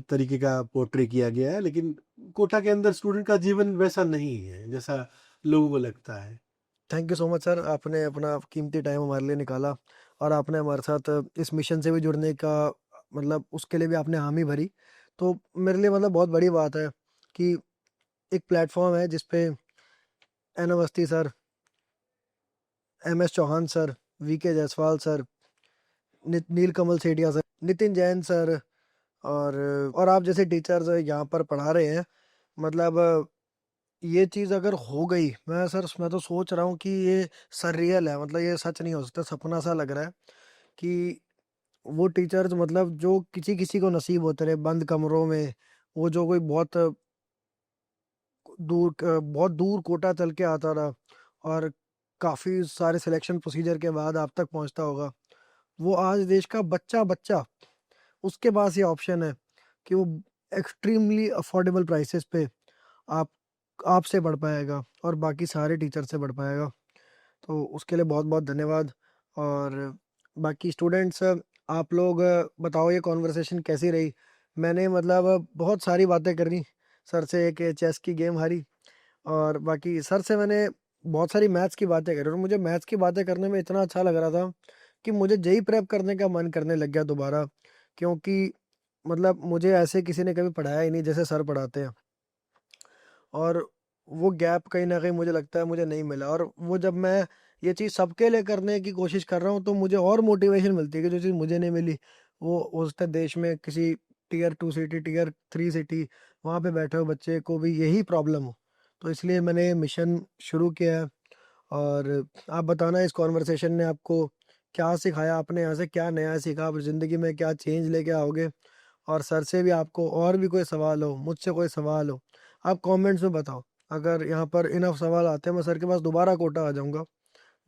तरीके का पोर्ट्रे किया गया है, लेकिन कोटा के अंदर स्टूडेंट का जीवन वैसा नहीं है जैसा लोगों को लगता है। Thank you so much sir, आपने अपना कीमती टाइम हमारे लिए निकाला, और आपने हमारे साथ इस मिशन से भी जुड़ने का, मतलब उसके लिए भी आपने हामी भरी। तो मेरे लिए मतलब बहुत बड़ी बात है कि एक प्लेटफॉर्म है जिसपे N Awasthi sir, M S Chauhan sir, V K Jaiswal sir, Neelkamal Sethia sir, Nitin Jain sir, और आप जैसे टीचर्स यहाँ पर पढ़ा रहे हैं। मतलब ये चीज़ अगर हो गई, मैं तो सोच रहा हूँ कि ये सररियल है, मतलब ये सच नहीं हो सकता, सपना सा लग रहा है कि वो टीचर्स, मतलब जो किसी किसी को नसीब होते रहे बंद कमरों में, वो जो कोई बहुत दूर कोटा चल के आता रहा और काफ़ी सारे सिलेक्शन प्रोसीजर के बाद आप तक पहुंचता होगा, वो आज देश का बच्चा बच्चा उसके पास ये ऑप्शन है कि वो एक्सट्रीमली अफोर्डेबल प्राइसेस पे आप आपसे बढ़ पाएगा और बाकी सारे टीचर से बढ़ पाएगा। तो उसके लिए बहुत बहुत धन्यवाद। और बाकी स्टूडेंट्स, आप लोग बताओ ये कॉन्वर्सेशन कैसी रही। मैंने मतलब बहुत सारी बातें करी सर से, एक चेस की गेम हारी, और बाकी सर से मैंने बहुत सारी मैथ्स की बातें करी, और मुझे मैथ्स की बातें करने में इतना अच्छा लग रहा था कि मुझे जेई प्रेप करने का मन करने लग गया दोबारा, क्योंकि मतलब मुझे ऐसे किसी ने कभी पढ़ाया ही नहीं जैसे सर पढ़ाते हैं, और वो गैप कहीं ना कहीं मुझे लगता है मुझे नहीं मिला। और वो जब मैं ये चीज़ सबके लिए करने की कोशिश कर रहा हूँ तो मुझे और मोटिवेशन मिलती है कि जो चीज़ मुझे नहीं मिली वो उस देश में किसी टीयर 2 सिटी, टीयर 3 सिटी, वहाँ पे बैठे हुए बच्चे को भी यही प्रॉब्लम हो। तो इसलिए मैंने मिशन शुरू किया है। और आप बताना इस कॉन्वर्सेशन ने आपको क्या सिखाया, आपने यहाँ से क्या नया सीखा, आप ज़िंदगी में क्या चेंज लेके आओगे। और सर से भी आपको और भी कोई सवाल हो, मुझसे कोई सवाल हो, आप कमेंट्स में बताओ। अगर यहाँ पर इनफ सवाल आते हैं मैं सर के पास दोबारा कोटा आ जाऊँगा।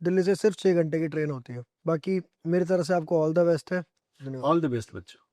दिल्ली से सिर्फ 6 घंटे की ट्रेन होती है। बाकी मेरी तरफ से आपको ऑल द बेस्ट है। धन्यवाद। ऑल द बेस्ट बच्चों।